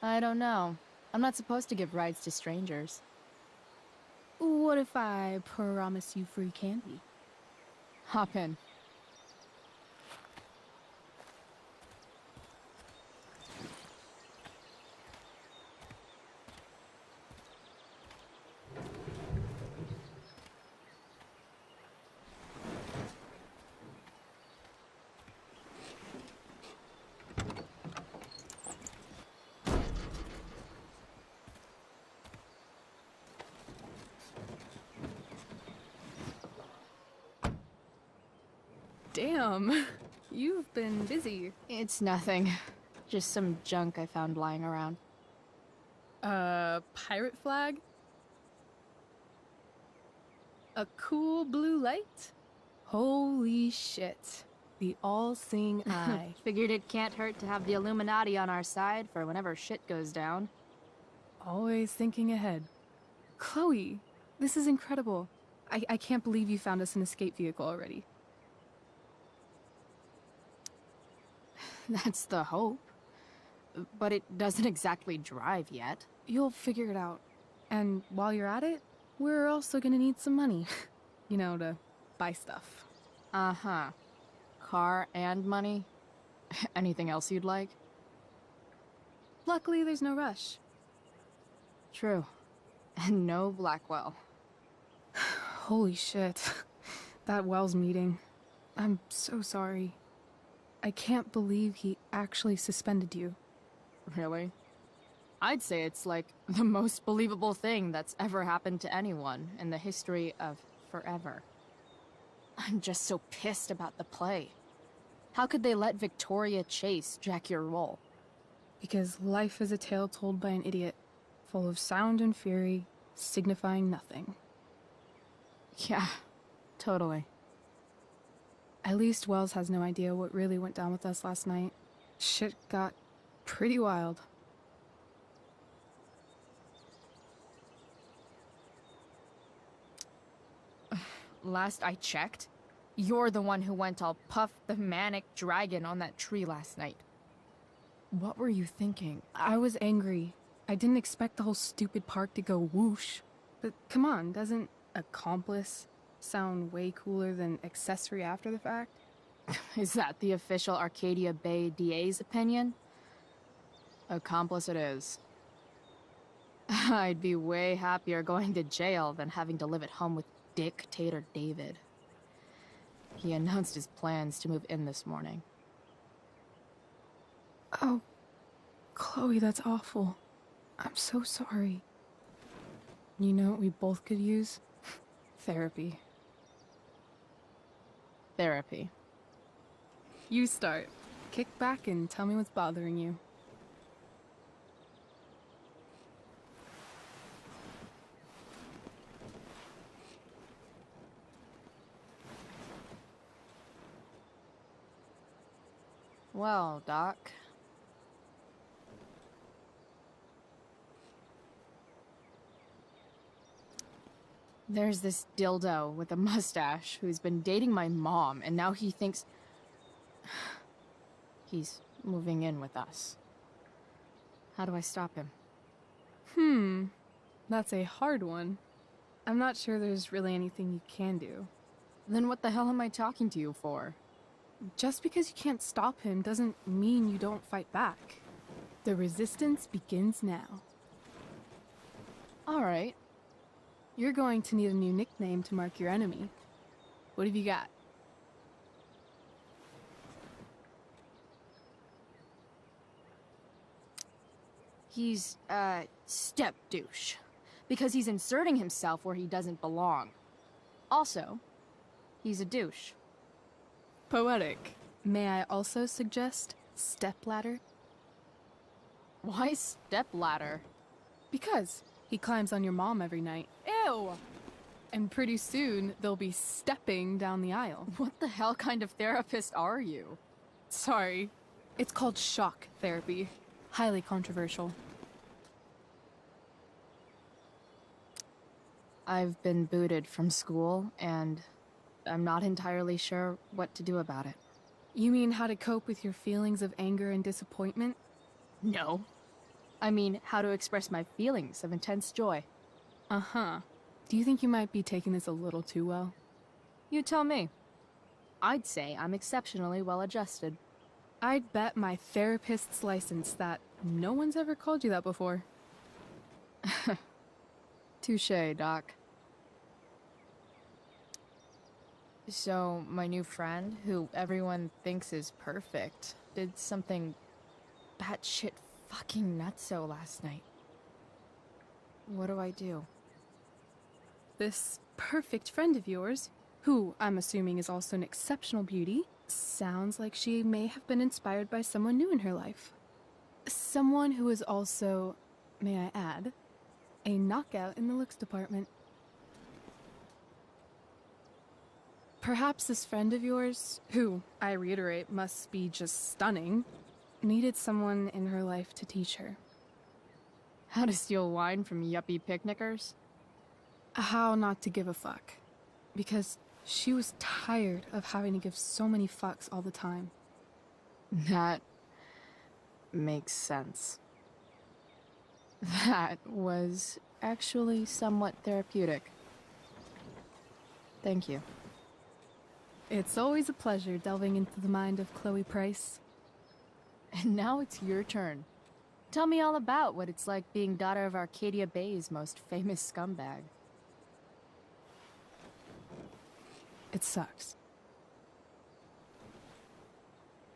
I don't know. I'm not supposed to give rides to strangers. What if I promise you free candy? Hop in. Damn, you've been busy. It's nothing. Just some junk I found lying around. Pirate flag? A cool blue light? Holy shit. The all-seeing eye. Figured it can't hurt to have the Illuminati on our side for whenever shit goes down. Always thinking ahead. Chloe, this is incredible. I can't believe you found us an escape vehicle already. That's the hope. But it doesn't exactly drive yet. You'll figure it out. And while you're at it, we're also gonna need some money. You know, to buy stuff. Uh-huh. Car and money? Anything else you'd like? Luckily, there's no rush. True. And no Blackwell. Holy shit. That Wells meeting. I'm so sorry. I can't believe he actually suspended you. Really? I'd say it's like the most believable thing that's ever happened to anyone in the history of forever. I'm just so pissed about the play. How could they let Victoria Chase jack your role? Because life is a tale told by an idiot, full of sound and fury, signifying nothing. Yeah, totally. At least Wells has no idea what really went down with us last night. Shit got pretty wild. Last I checked, you're the one who went all Puff the Manic Dragon on that tree last night. What were you thinking? I was angry. I didn't expect the whole stupid park to go whoosh. But come on, doesn't accomplice sound way cooler than accessory after the fact? Is that the official Arcadia Bay DA's opinion? Accomplice it is. I'd be way happier going to jail than having to live at home with Dictator David. He announced his plans to move in this morning. Oh, Chloe, that's awful. I'm so sorry. You know what we both could use? Therapy. Therapy. You start. Kick back and tell me what's bothering you. Well, Doc. There's this dildo with a mustache who's been dating my mom, and now he thinks he's moving in with us. How do I stop him? That's a hard one. I'm not sure there's really anything you can do. Then what the hell am I talking to you for? Just because you can't stop him doesn't mean you don't fight back. The resistance begins now. All right. You're going to need a new nickname to mark your enemy. What have you got? He's a step douche. Because he's inserting himself where he doesn't belong. Also, he's a douche. Poetic. May I also suggest stepladder? Why stepladder? Because he climbs on your mom every night. Ew! And pretty soon, they'll be stepping down the aisle. What the hell kind of therapist are you? Sorry. It's called shock therapy. Highly controversial. I've been booted from school, and I'm not entirely sure what to do about it. You mean how to cope with your feelings of anger and disappointment? No. I mean, how to express my feelings of intense joy. Uh-huh. Do you think you might be taking this a little too well? You tell me. I'd say I'm exceptionally well adjusted. I'd bet my therapist's license that no one's ever called you that before. Touché, Doc. So, my new friend, who everyone thinks is perfect, did something batshit fucking nutso last night. What do I do? This perfect friend of yours, who I'm assuming is also an exceptional beauty, sounds like she may have been inspired by someone new in her life. Someone who is also, may I add, a knockout in the looks department. Perhaps this friend of yours, who, I reiterate, must be just stunning, needed someone in her life to teach her. How to steal wine from yuppie picnickers? How not to give a fuck. Because she was tired of having to give so many fucks all the time. That makes sense. That was actually somewhat therapeutic. Thank you. It's always a pleasure delving into the mind of Chloe Price. And now it's your turn. Tell me all about what it's like being daughter of Arcadia Bay's most famous scumbag. It sucks.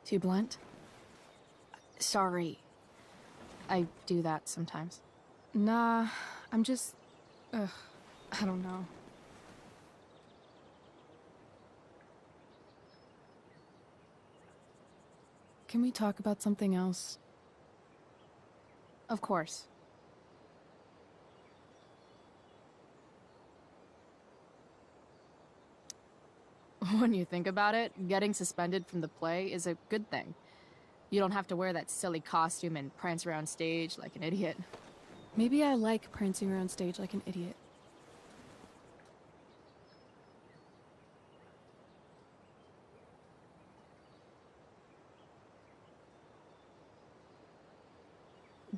Too blunt? Sorry. I do that sometimes. Nah, I'm just... I don't know. Can we talk about something else? Of course. When you think about it, getting suspended from the play is a good thing. You don't have to wear that silly costume and prance around stage like an idiot. Maybe I like prancing around stage like an idiot.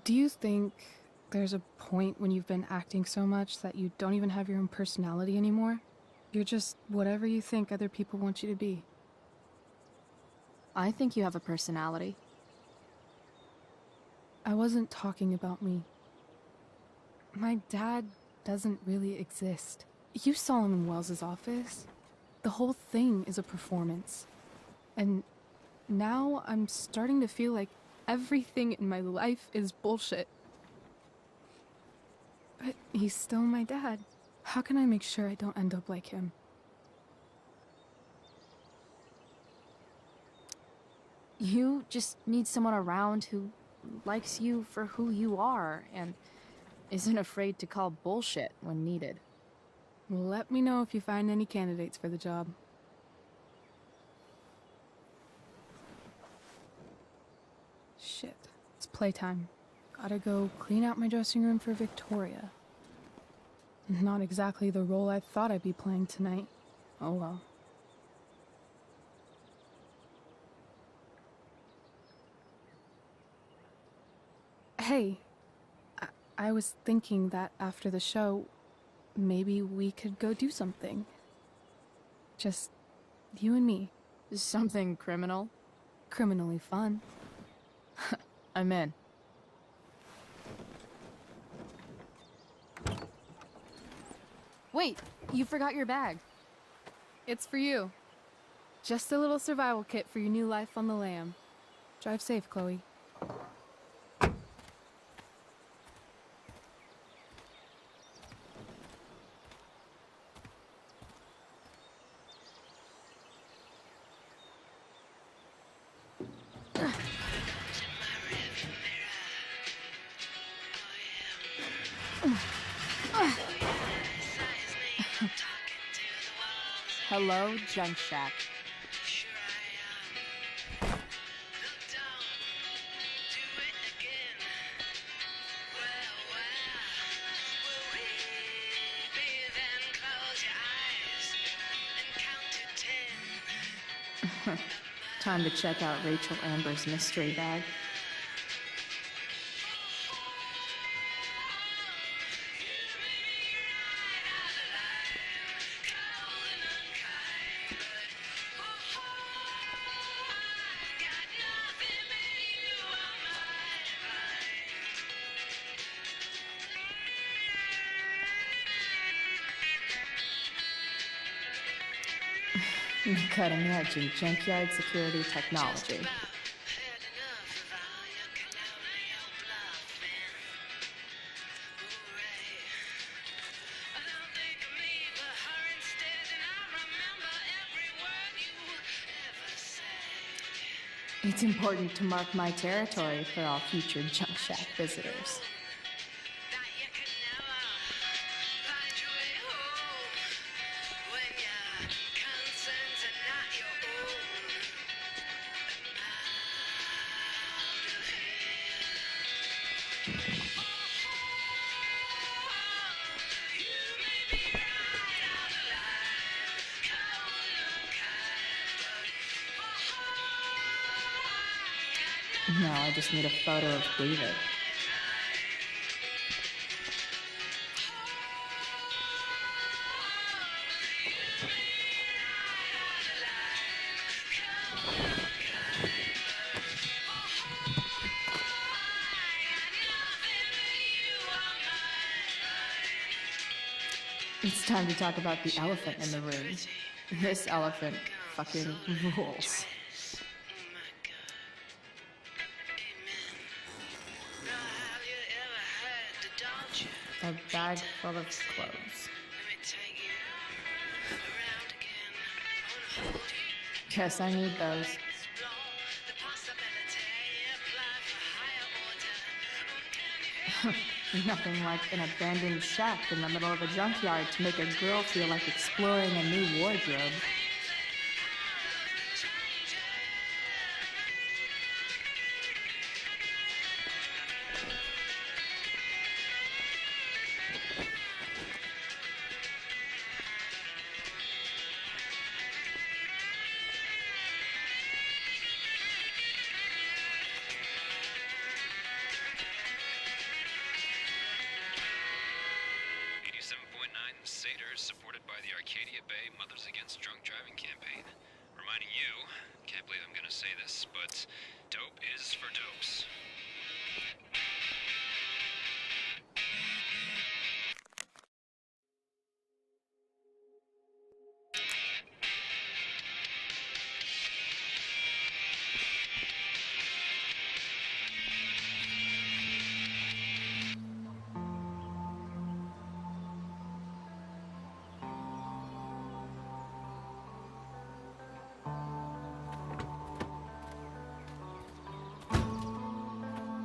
Do you think there's a point when you've been acting so much that you don't even have your own personality anymore? You're just whatever you think other people want you to be. I think you have a personality. I wasn't talking about me. My dad doesn't really exist. You saw him in Wells's office. The whole thing is a performance. And now I'm starting to feel like everything in my life is bullshit. But he's still my dad. How can I make sure I don't end up like him? You just need someone around who likes you for who you are and isn't afraid to call bullshit when needed. Let me know if you find any candidates for the job. Shit, it's playtime. Gotta go clean out my dressing room for Victoria. Not exactly the role I thought I'd be playing tonight. Oh well. Hey, I was thinking that after the show, maybe we could go do something. Just you and me. Something criminal? Criminally fun. I'm in. Wait, you forgot your bag. It's for you. Just a little survival kit for your new life on the lam. Drive safe, Chloe. Hello, Junk Shack. Time to check out Rachel Amber's mystery bag. Cutting edge in junkyard security technology. It's important to mark my territory for all future Junk Shack visitors. Now I just need a photo of David. It's time to talk about the elephant in the room. This elephant fucking rules. A bag full of clothes. Guess I need those. Nothing like an abandoned shack in the middle of a junkyard to make a girl feel like exploring a new wardrobe. Satyrs, supported by the Arcadia Bay Mothers Against Drunk Driving campaign. Reminding you, can't believe I'm gonna say this, but dope is for dopes.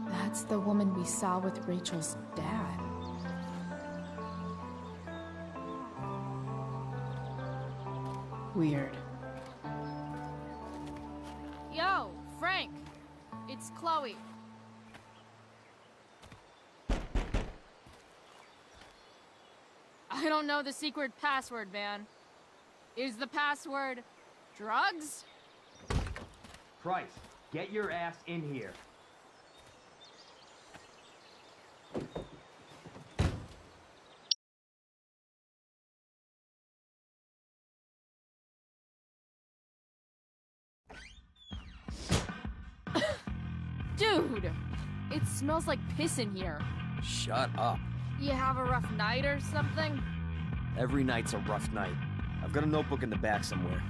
That's the woman we saw with Rachel's dad. Weird. Yo, Frank! It's Chloe. I don't know the secret password, man. Is the password drugs? Price, get your ass in here. Dude! It smells like piss in here. Shut up. You have a rough night or something? Every night's a rough night. I've got a notebook in the back somewhere.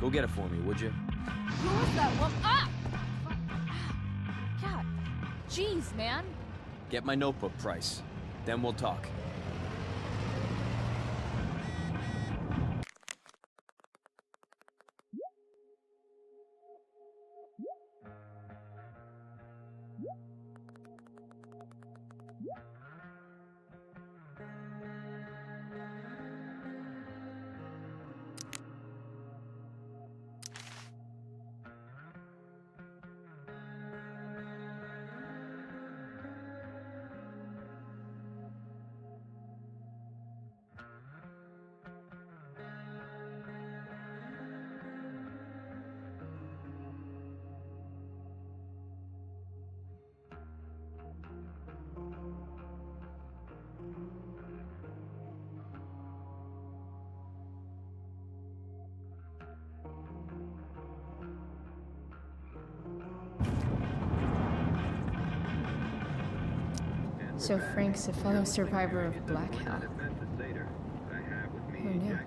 Go get it for me, would you? Who is that woman? Ah! God. Jeez, man. Get my notebook, Price. Then we'll talk. So Frank's a fellow survivor of Black Hell. Who knew?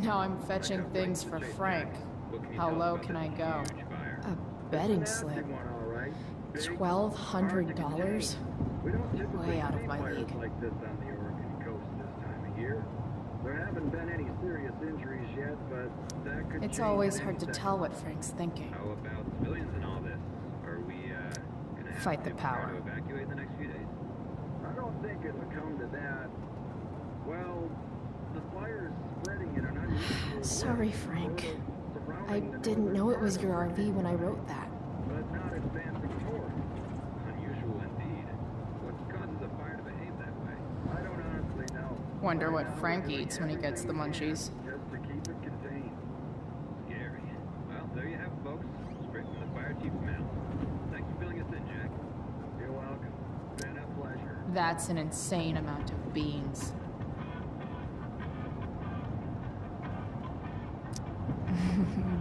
Now I'm fetching things for Frank. How low can I go? A betting slip. $1,200? Way out of my league. It's always hard to tell what Frank's thinking. Fight the power. I don't think it'll come to that. Well, the fire's spreading in an unusual Sorry, Frank. I didn't know it was your RV when I wrote that. but not advancing toward. Unusual indeed. What causes a fire to behave that way? I don't honestly know. Wonder what Frank eats when he gets the munchies. Just to keep it contained. Scary. Well, there you have it, folks. Straight from the fire chief's mouth. Thanks for filling us in, Jack. You're welcome. Been a pleasure. That's an insane amount of beans.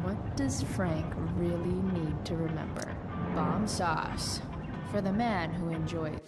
What does Frank really need to remember? Bomb sauce. For the man who enjoys...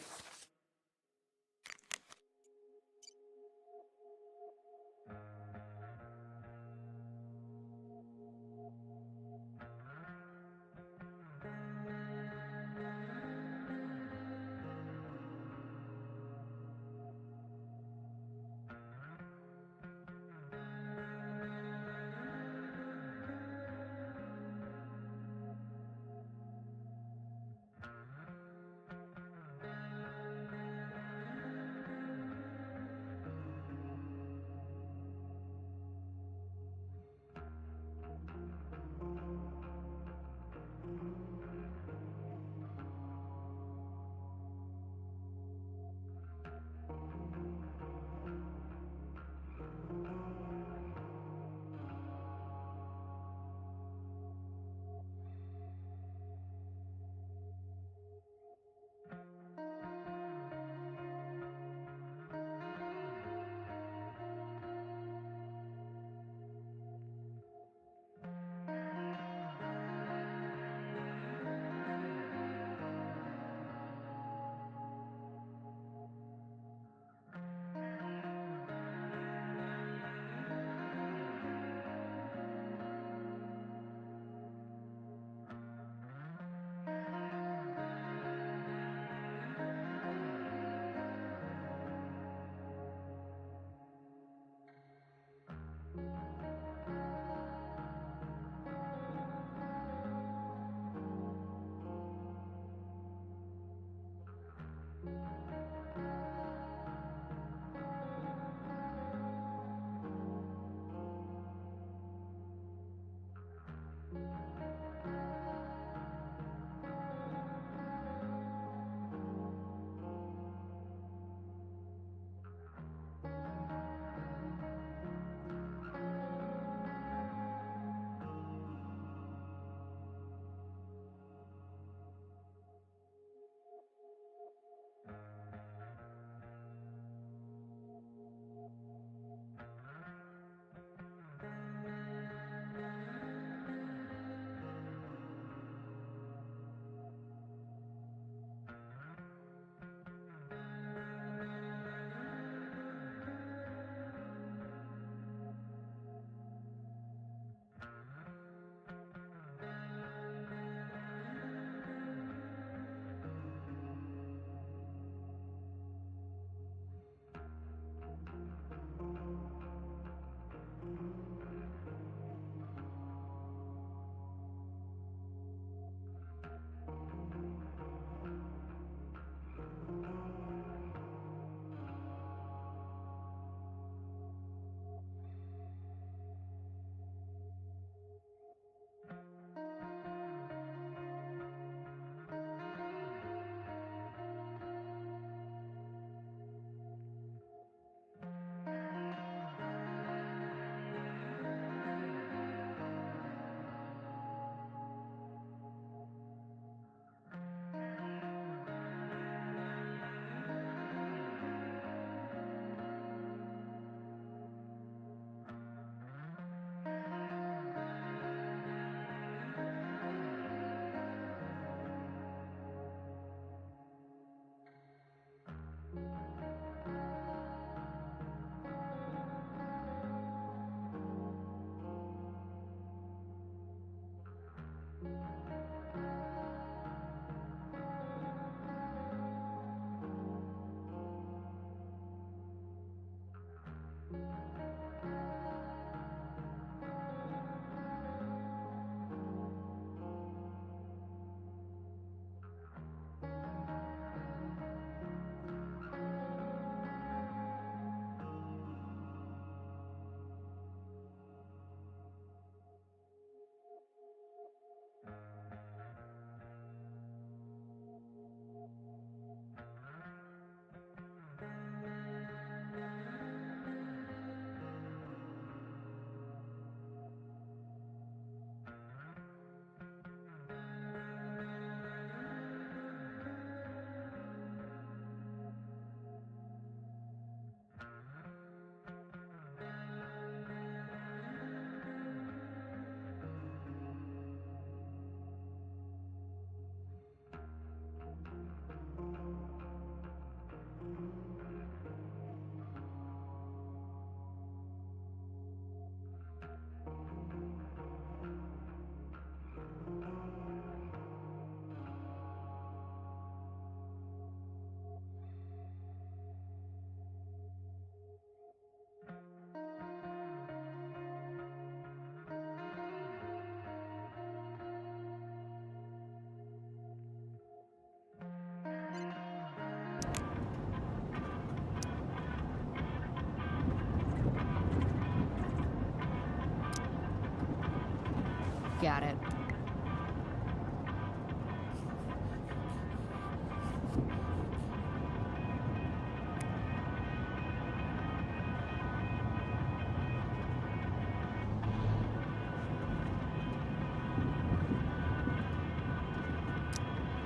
Got it.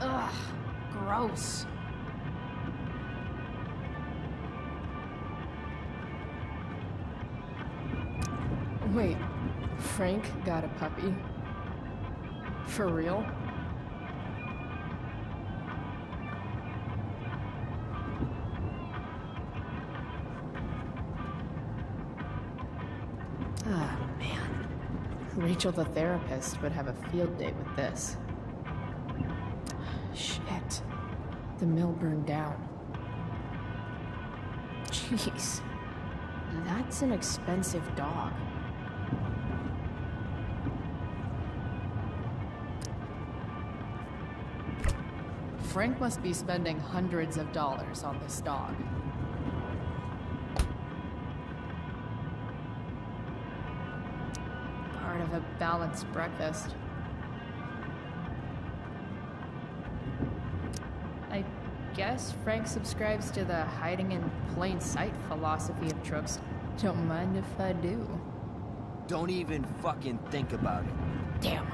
Ugh, gross. Wait, Frank got a puppy? For real? Ah, man. Rachel the therapist would have a field day with this. Shit. The mill burned down. Jeez. That's an expensive dog. Frank must be spending hundreds of dollars on this dog. Part of a balanced breakfast. I guess Frank subscribes to the hiding in plain sight philosophy of trucks. Don't mind if I do. Don't even fucking think about it. Damn.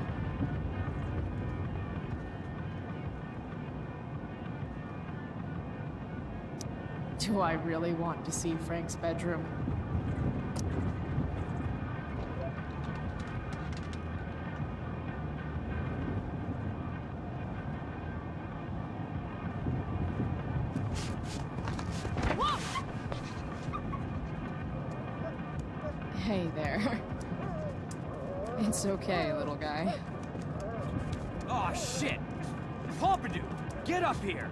Do I really want to see Frank's bedroom? Hey there. It's okay, little guy. Oh shit! Pompidou, get up here!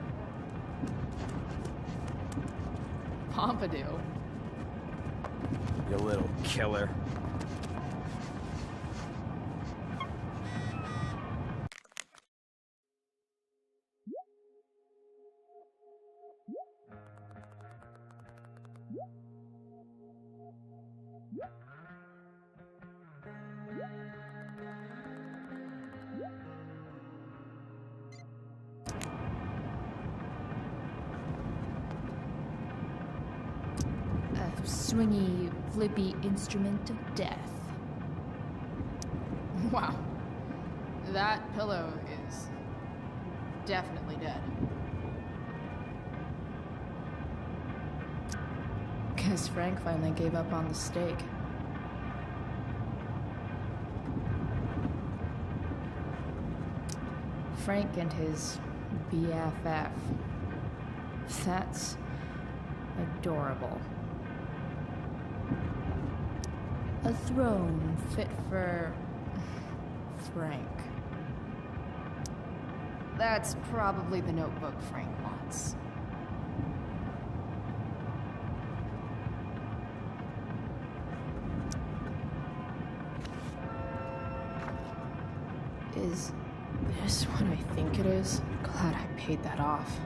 Pompidou? You little killer. Swingy, flippy instrument of death. Wow. That pillow is definitely dead. Guess Frank finally gave up on the steak. Frank and his BFF. That's adorable. A throne fit for Frank. That's probably the notebook Frank wants. Is this what I think it is? Glad I paid that off.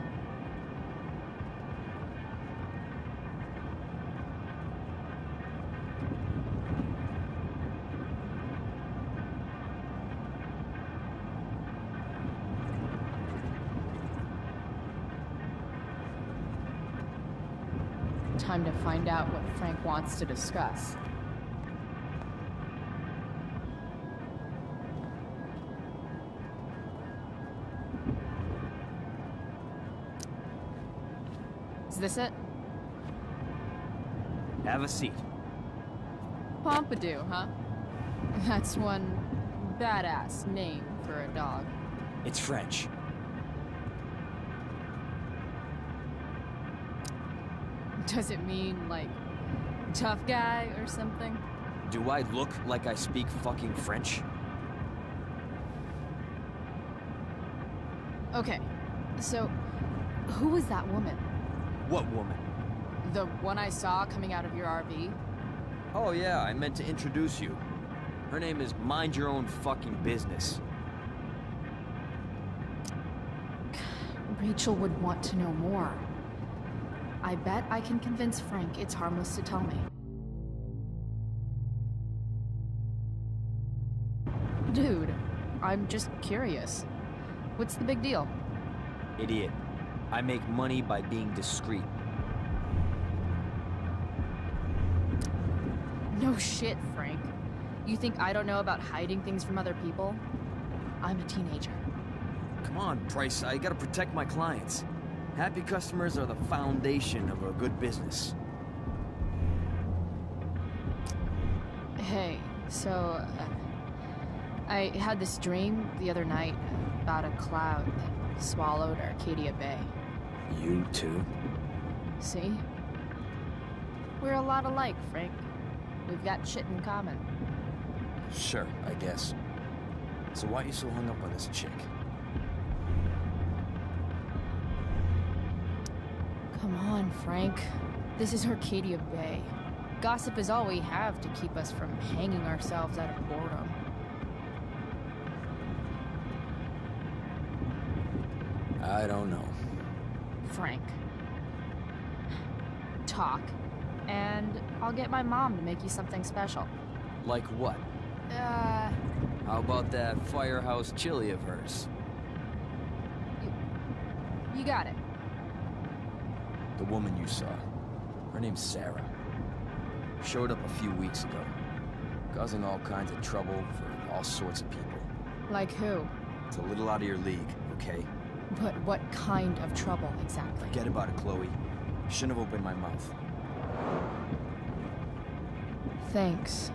Time to find out what Frank wants to discuss. Is this it? Have a seat. Pompidou, huh? That's one badass name for a dog. It's French. Does it mean, like, tough guy or something? Do I look like I speak fucking French? Okay, so who was that woman? What woman? The one I saw coming out of your RV? Oh yeah, I meant to introduce you. Her name is Mind Your Own Fucking Business. Rachel would want to know more. I bet I can convince Frank it's harmless to tell me. Dude, I'm just curious. What's the big deal? Idiot. I make money by being discreet. No shit, Frank. You think I don't know about hiding things from other people? I'm a teenager. Come on, Price, I gotta protect my clients. Happy customers are the foundation of a good business. Hey, so... I had this dream the other night about a cloud that swallowed Arcadia Bay. You too? See? We're a lot alike, Frank. We've got shit in common. Sure, I guess. So why are you so hung up on this chick? Come on, Frank. This is Arcadia Bay. Gossip is all we have to keep us from hanging ourselves out of boredom. I don't know. Frank. Talk, and I'll get my mom to make you something special. Like what? How about that firehouse chili of hers? You got it. The woman you saw. Her name's Sarah. Showed up a few weeks ago. Causing all kinds of trouble for all sorts of people. Like who? It's a little out of your league, okay? But what kind of trouble, exactly? Forget about it, Chloe. Shouldn't have opened my mouth. Thanks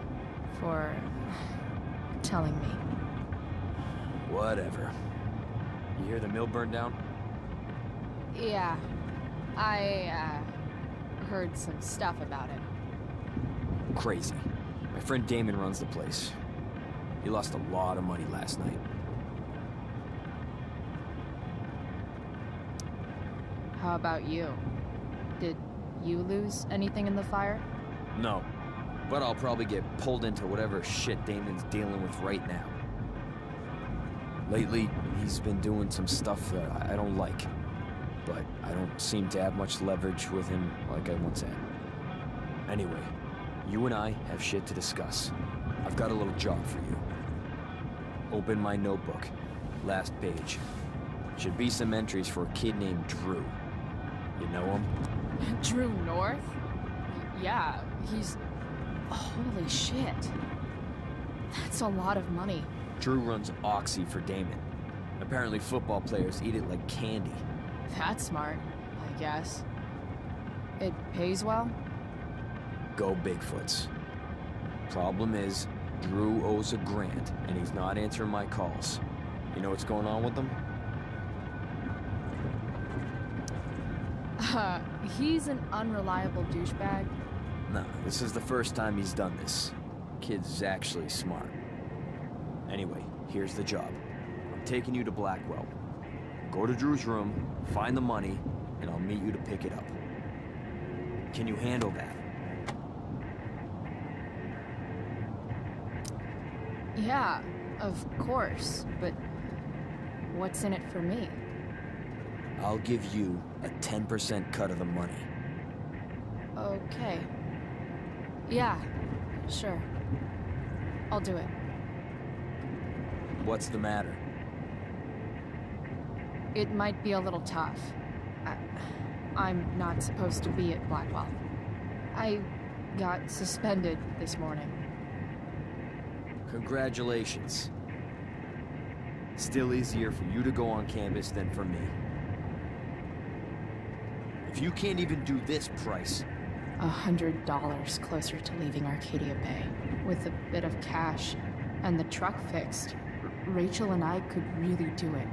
for telling me. Whatever. You hear the mill burned down? Yeah. I, heard some stuff about it. Crazy. My friend Damon runs the place. He lost a lot of money last night. How about you? Did you lose anything in the fire? No. But I'll probably get pulled into whatever shit Damon's dealing with right now. Lately, he's been doing some stuff that I don't like. But I don't seem to have much leverage with him like I once had. Anyway, you and I have shit to discuss. I've got a little job for you. Open my notebook. Last page. Should be some entries for a kid named Drew. You know him? Drew North? Yeah, he's... Holy shit. That's a lot of money. Drew runs Oxy for Damon. Apparently football players eat it like candy. That's smart, I guess. It pays well? Go Bigfoots. Problem is, Drew owes a grant, and he's not answering my calls. You know what's going on with him? He's an unreliable douchebag. No, this is the first time he's done this. Kid's actually smart. Anyway, here's the job. I'm taking you to Blackwell. Go to Drew's room, find the money, and I'll meet you to pick it up. Can you handle that? Yeah, of course, but what's in it for me? I'll give you a 10% cut of the money. Okay. Yeah, sure. I'll do it. What's the matter? It might be a little tough. I'm not supposed to be at Blackwell. I got suspended this morning. Congratulations. Still easier for you to go on campus than for me. If you can't even do this, Price... $100 closer to leaving Arcadia Bay. With a bit of cash and the truck fixed, Rachel and I could really do it.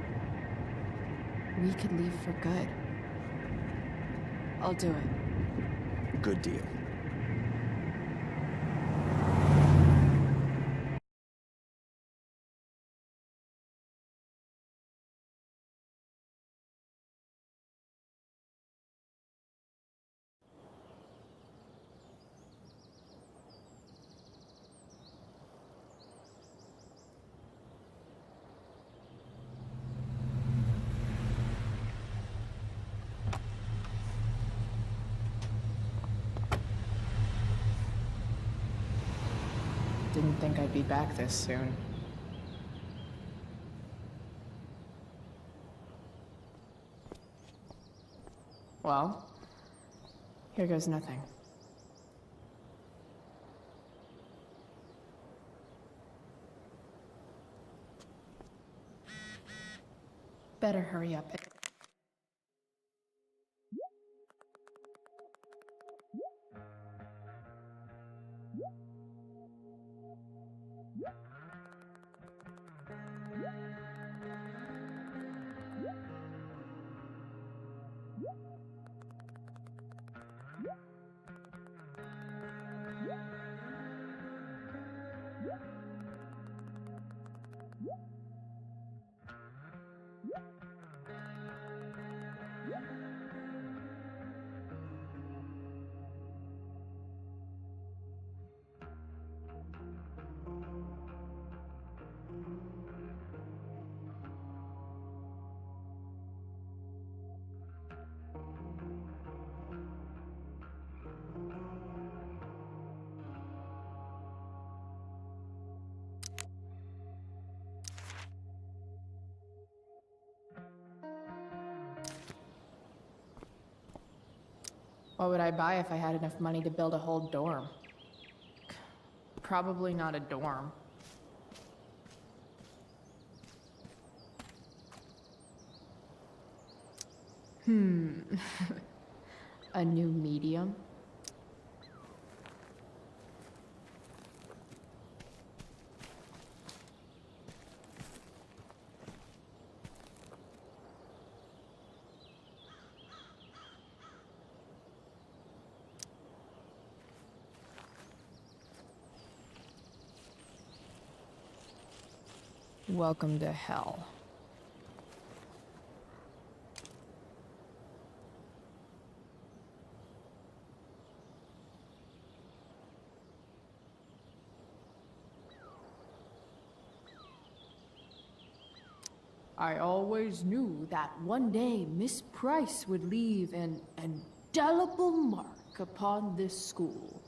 We could leave for good. I'll do it. Good deal. Didn't think I'd be back this soon. Well, here goes nothing. Better hurry up. What would I buy if I had enough money to build a whole dorm? Probably not a dorm. A new medium? Welcome to hell. I always knew that one day Miss Price would leave an indelible mark upon this school.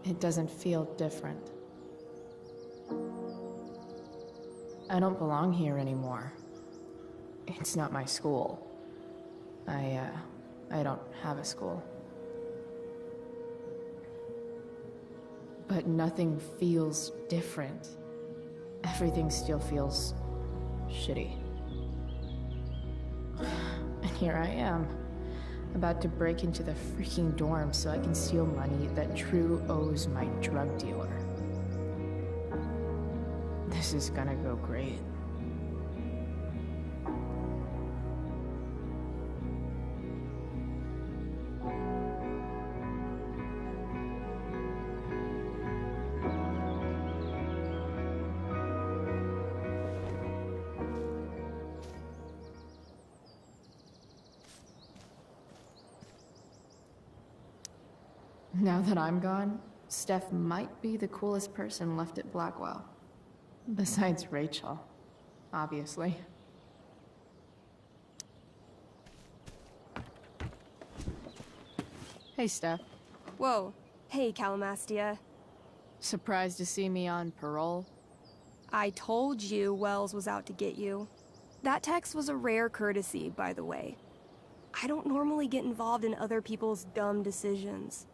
It doesn't feel different. I don't belong here anymore. It's not my school. I don't have a school. But nothing feels different. Everything still feels shitty. And here I am, about to break into the freaking dorm so I can steal money that Drew owes my drug dealer. This is gonna go great. Now that I'm gone, Steph might be the coolest person left at Blackwell. Besides Rachel, obviously. Hey, Steph. Whoa. Hey, Calamastia. Surprised to see me on parole? I told you Wells was out to get you. That text was a rare courtesy, by the way. I don't normally get involved in other people's dumb decisions.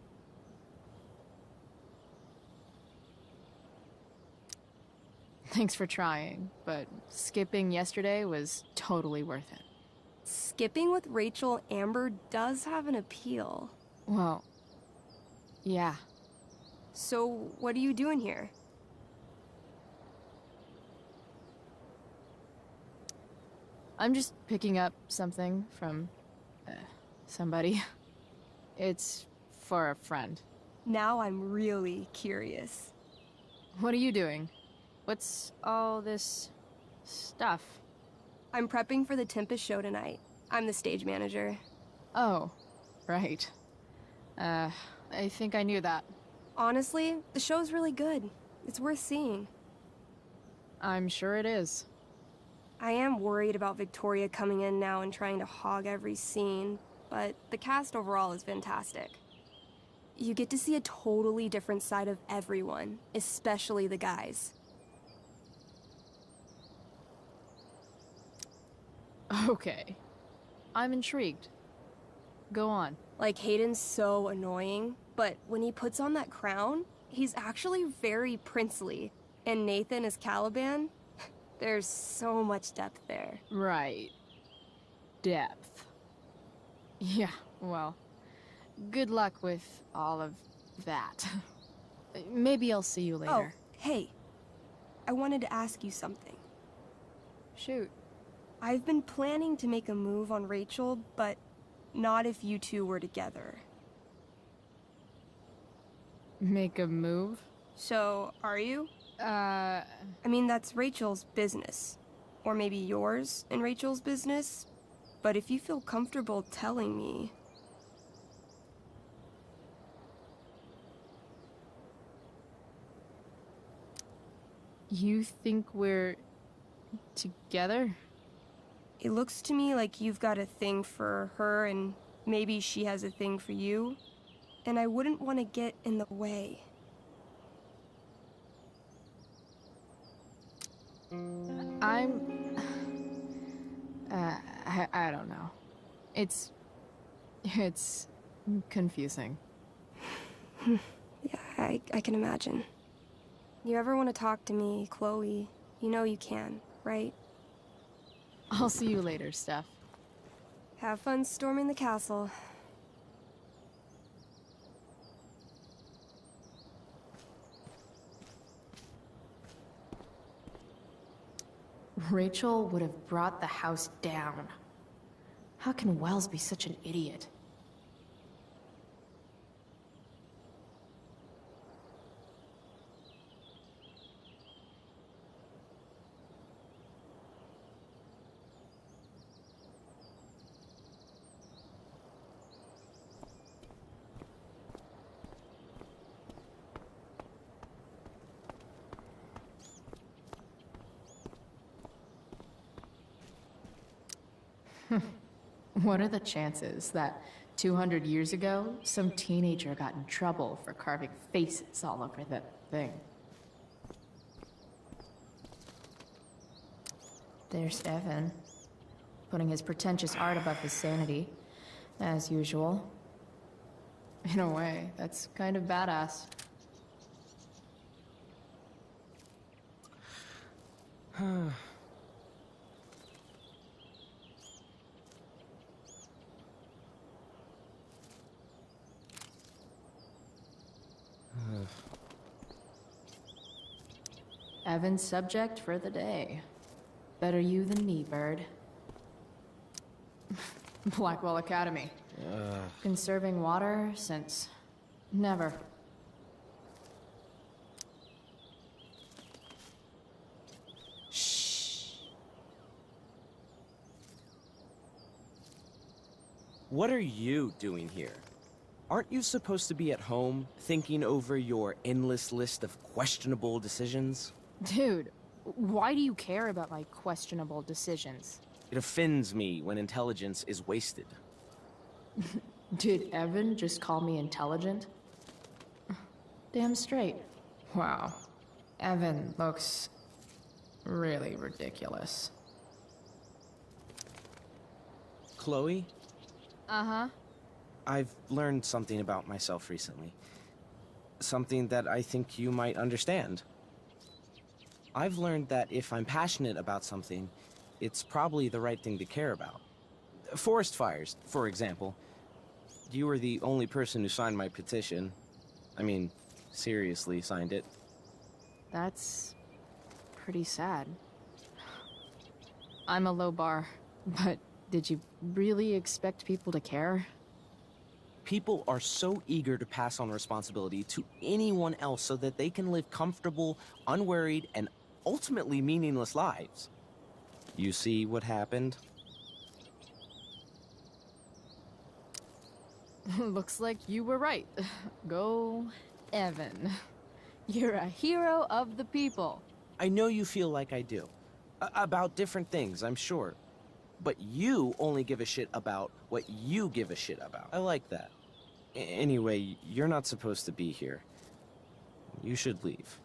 Thanks for trying, but skipping yesterday was totally worth it. Skipping with Rachel Amber does have an appeal. Well, yeah. So, what are you doing here? I'm just picking up something from somebody. It's for a friend. Now I'm really curious. What are you doing? What's all this stuff? I'm prepping for the Tempest show tonight. I'm the stage manager. Oh, right. I think I knew that. Honestly, the show's really good. It's worth seeing. I'm sure it is. I am worried about Victoria coming in now and trying to hog every scene, but the cast overall is fantastic. You get to see a totally different side of everyone, especially the guys. Okay. I'm intrigued. Go on. Like, Hayden's so annoying, but when he puts on that crown, he's actually very princely. And Nathan as Caliban, there's so much depth there. Right. Depth. Yeah, well, good luck with all of that. Maybe I'll see you later. Oh, hey. I wanted to ask you something. Shoot. I've been planning to make a move on Rachel, but not if you two were together. Make a move? So, are you? I mean, that's Rachel's business. Or maybe yours and Rachel's business. But if you feel comfortable telling me... You think we're together? It looks to me like you've got a thing for her and maybe she has a thing for you. And I wouldn't want to get in the way. I don't know. It's confusing. Yeah, I can imagine. You ever want to talk to me, Chloe, you know you can, right? I'll see you later, Steph. Have fun storming the castle. Rachel would have brought the house down. How can Wells be such an idiot? What are the chances that 200 years ago, some teenager got in trouble for carving faces all over that thing? There's Evan, putting his pretentious art above his sanity, as usual. In a way, that's kind of badass. Evan's subject for the day. Better you than me, Bird. Blackwell Academy. Conserving water since... never. What are you doing here? Aren't you supposed to be at home, thinking over your endless list of questionable decisions? Dude, why do you care about my questionable decisions? It offends me when intelligence is wasted. Did Evan just call me intelligent? Damn straight. Wow. Evan looks really ridiculous. Chloe? Uh-huh. I've learned something about myself recently. Something that I think you might understand. I've learned that if I'm passionate about something, it's probably the right thing to care about. Forest fires, for example. You were the only person who signed my petition. I mean, seriously signed it. That's pretty sad. I'm a low bar, but did you really expect people to care? People are so eager to pass on responsibility to anyone else so that they can live comfortable, unworried, and ultimately meaningless lives. You see what happened? Looks like you were right. Go, Evan. You're a hero of the people. I know you feel like I do. About different things, I'm sure. But you only give a shit about what you give a shit about. I like that. Anyway, you're not supposed to be here. You should leave.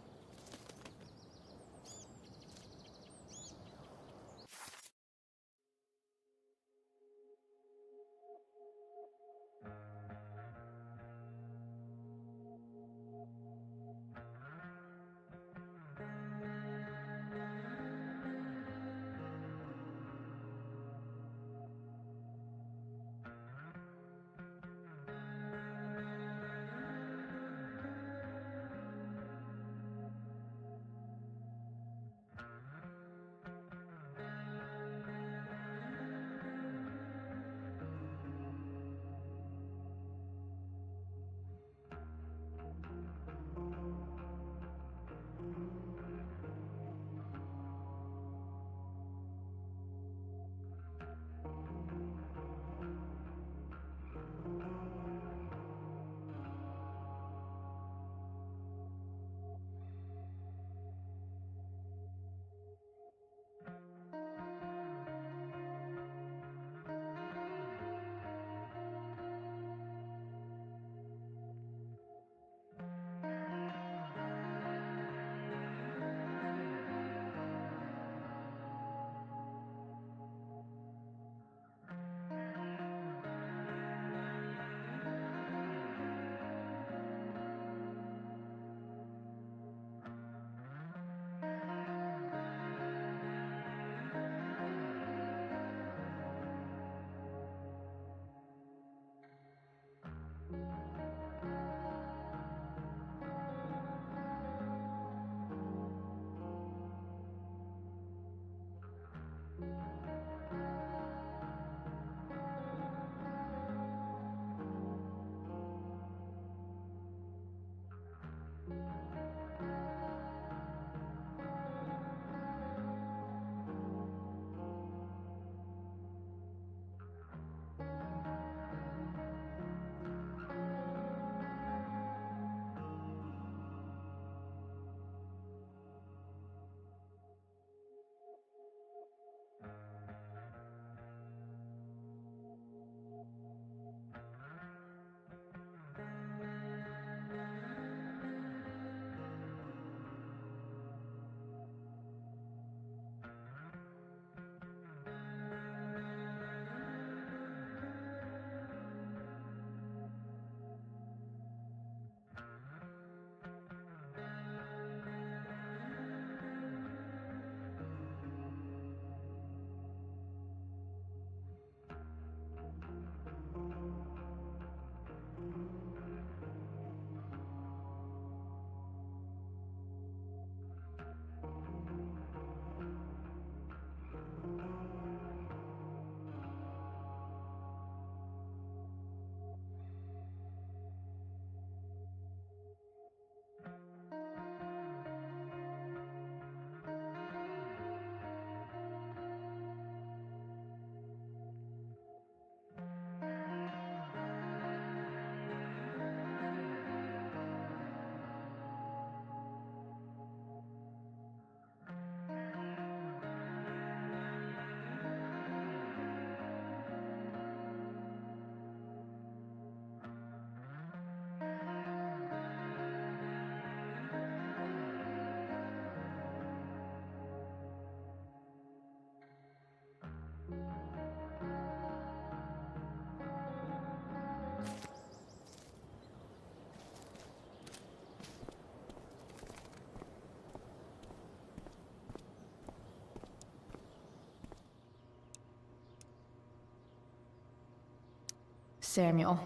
Samuel.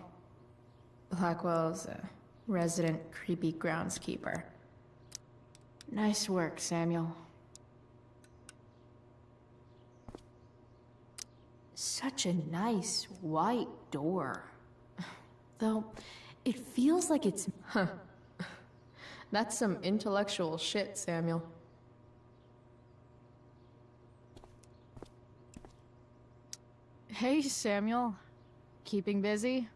Blackwell's a resident creepy groundskeeper. Nice work, Samuel. Such a nice white door. Though, it feels like it's... That's some intellectual shit, Samuel. Hey, Samuel. Keeping busy?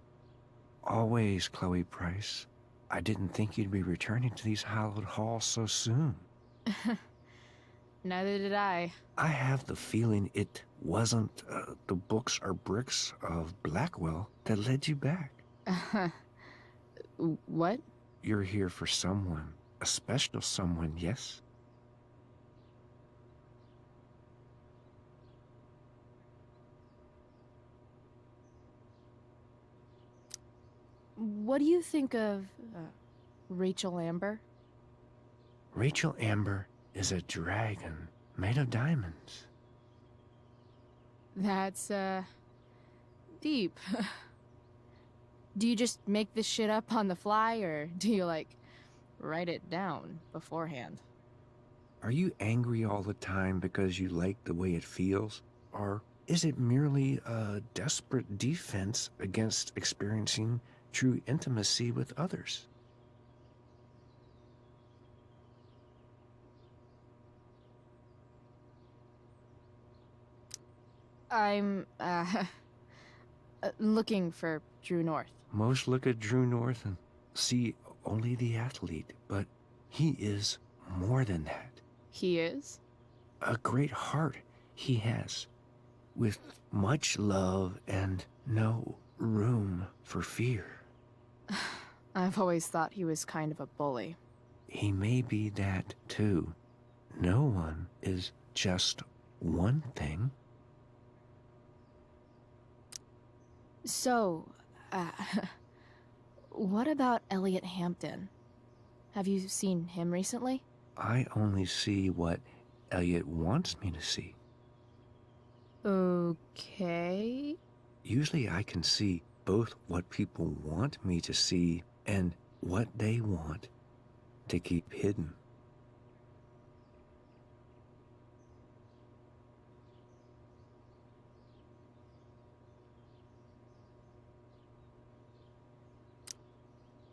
Always, Chloe Price. I didn't think you'd be returning to these hallowed halls so soon. neither did I. I have the feeling it wasn't the books or bricks of Blackwell that led you back. What? You're here for someone, a special someone, yes? What do you think of Rachel Amber? Rachel Amber is a dragon made of diamonds. That's, deep. Do you just make this shit up on the fly, or do you, like, write it down beforehand? Are you angry all the time because you like the way it feels? Or is it merely a desperate defense against experiencing true intimacy with others? I'm, looking for Drew North. Most look at Drew North and see only the athlete, but he is more than that. He is? A great heart he has, with much love and no room for fear. I've always thought he was kind of a bully. He may be that too. No one is just one thing. So, what about Elliot Hampton? Have you seen him recently? I only see what Elliot wants me to see. Okay. Usually I can see both what people want me to see and what they want to keep hidden.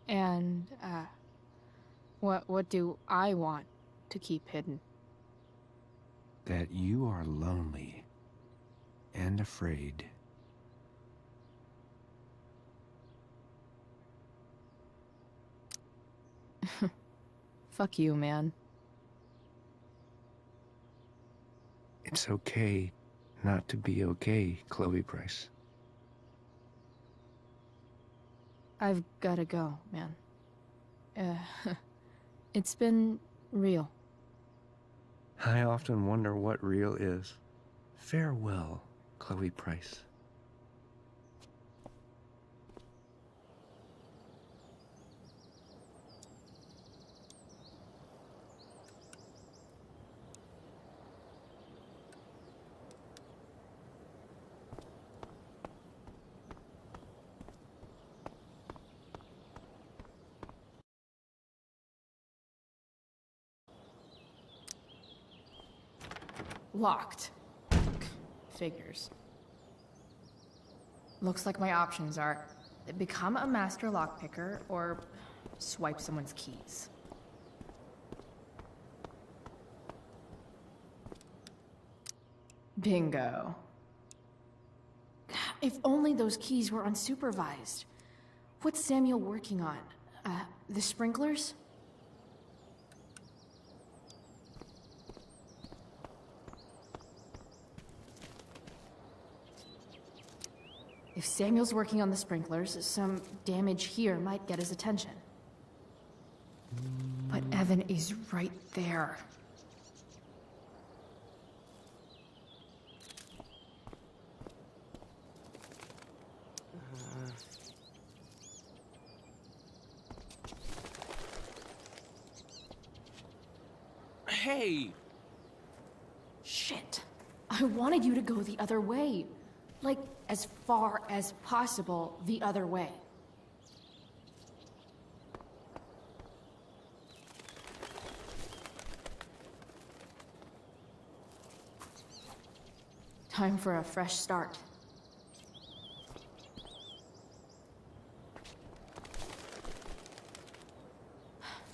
And, what do I want to keep hidden? That you are lonely and afraid. Fuck you, man. It's okay not to be okay, Chloe Price. I've gotta go, man. It's been real. I often wonder what real is. Farewell, Chloe Price. Locked. Figures. Looks like my options are become a master lockpicker or swipe someone's keys. Bingo. If only those keys were unsupervised. What's Samuel working on? The sprinklers? If Samuel's working on the sprinklers, some damage here might get his attention. But Evan is right there. Hey! Shit. I wanted you to go the other way. Like, as far as possible the other way. Time for a fresh start.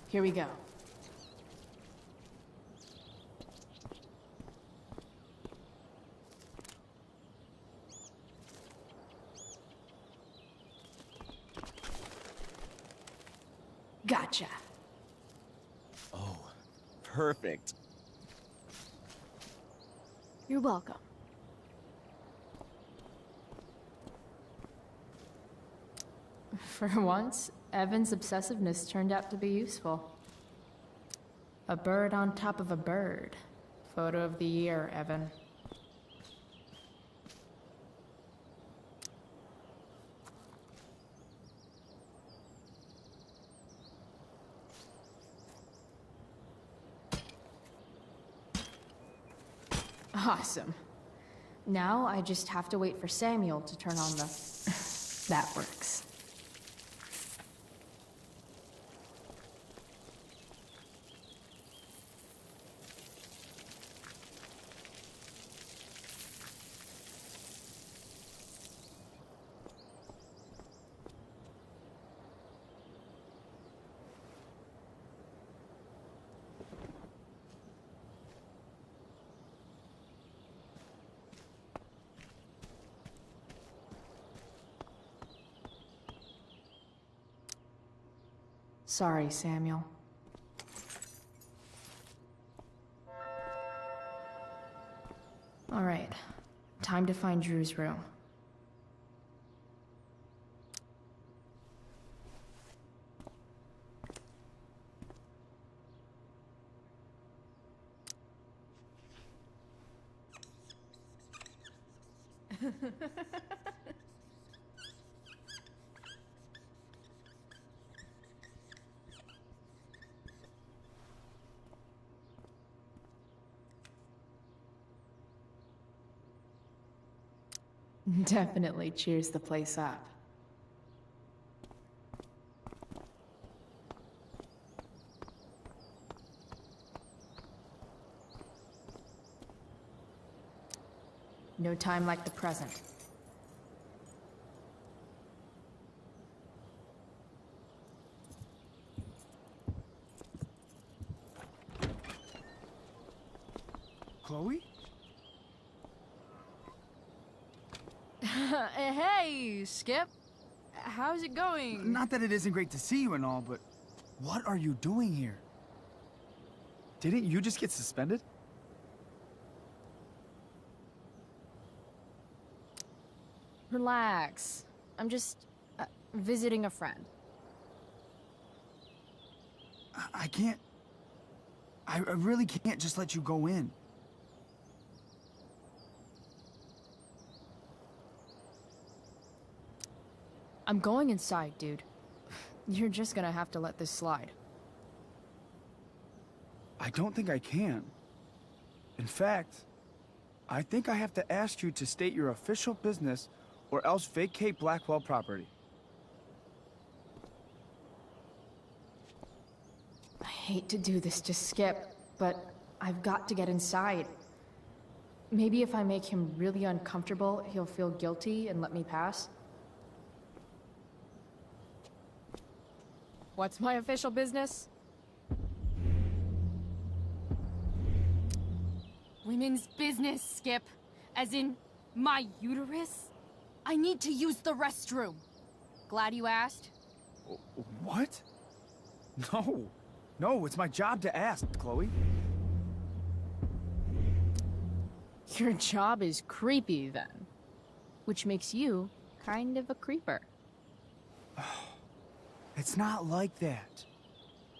Here we go. Gotcha. Oh, perfect. You're welcome. For once, Evan's obsessiveness turned out to be useful. A bird on top of a bird. Photo of the year, Evan. Awesome. Now I just have to wait for Samuel to turn on the... That works. Sorry, Samuel. All right, time to find Drew's room. Definitely cheers the place up. No time like the present. Chloe? Hey, Skip. How's it going? Not that it isn't great to see you and all, but what are you doing here? Didn't you just get suspended? Relax. I'm just visiting a friend. I can't... I really can't just let you go in. I'm going inside, dude. You're just gonna have to let this slide. I don't think I can. In fact, I think I have to ask you to state your official business or else vacate Blackwell property. I hate to do this to Skip, but I've got to get inside. Maybe if I make him really uncomfortable, he'll feel guilty and let me pass. What's my official business? Women's business, Skip. As in, my uterus? I need to use the restroom. Glad you asked. What? No. No, it's my job to ask, Chloe. Your job is creepy, then. Which makes you kind of a creeper. It's not like that.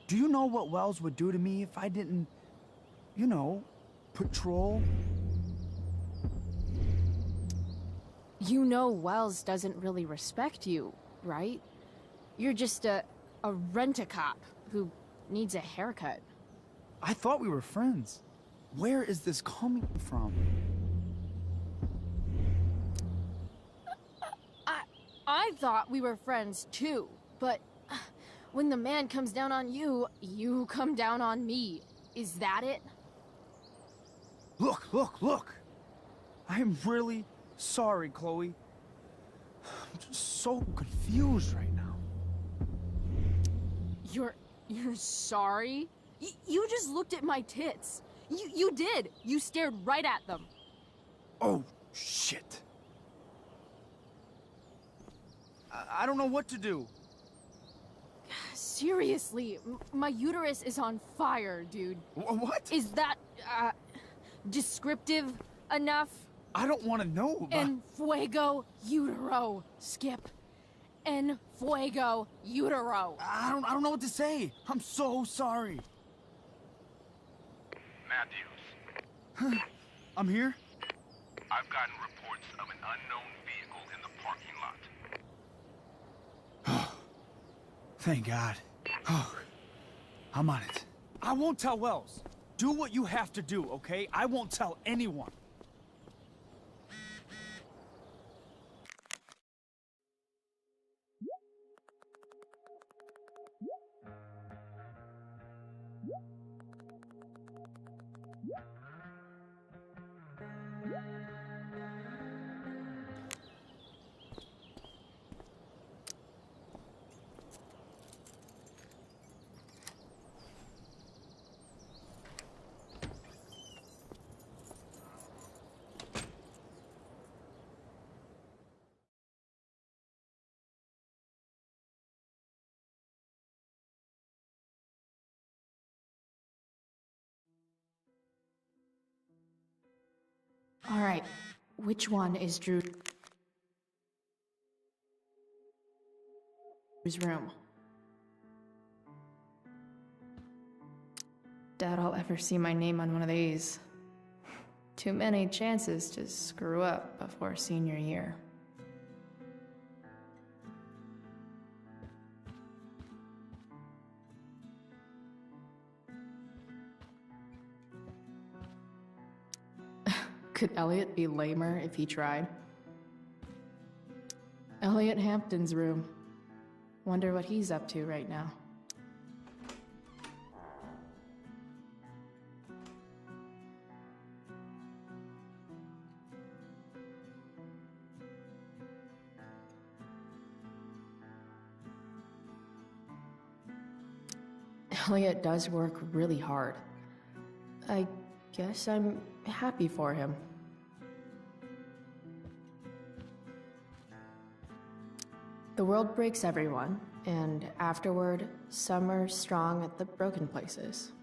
Do you know what Wells would do to me if I didn't, you know, patrol? You know Wells doesn't really respect you, right? You're just a rent-a-cop who needs a haircut. I thought we were friends. Where is this coming from? I thought we were friends too, but when the man comes down on you, you come down on me. Is that it? Look! I am really sorry, Chloe. I'm just so confused right now. You're sorry? You just looked at my tits. You did. You stared right at them. Oh, shit. I don't know what to do. Seriously, my uterus is on fire, dude. What? Is that, descriptive? Enough. I don't want to know about... En fuego utero, Skip. En fuego utero. I don't know what to say. I'm so sorry. Matthews. I'm here? I've gotten reports of an unknown vehicle in the parking lot. Thank God. Oh, I'm on it. I won't tell Wells. Do what you have to do, okay? I won't tell anyone. All right, which one is Drew's room? Doubt I'll ever see my name on one of these. Too many chances to screw up before senior year. Could Elliot be lamer if he tried? Elliot Hampton's room. Wonder what he's up to right now. Elliot does work really hard. I guess I'm happy for him. The world breaks everyone, and afterward, some are strong at the broken places.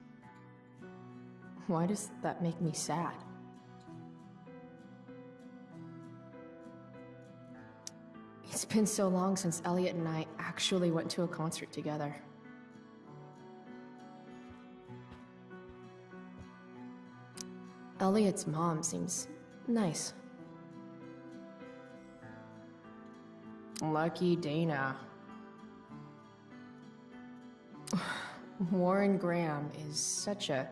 Why does that make me sad? It's been so long since Elliot and I actually went to a concert together. Elliot's mom seems nice. Lucky Dana. Warren Graham is such a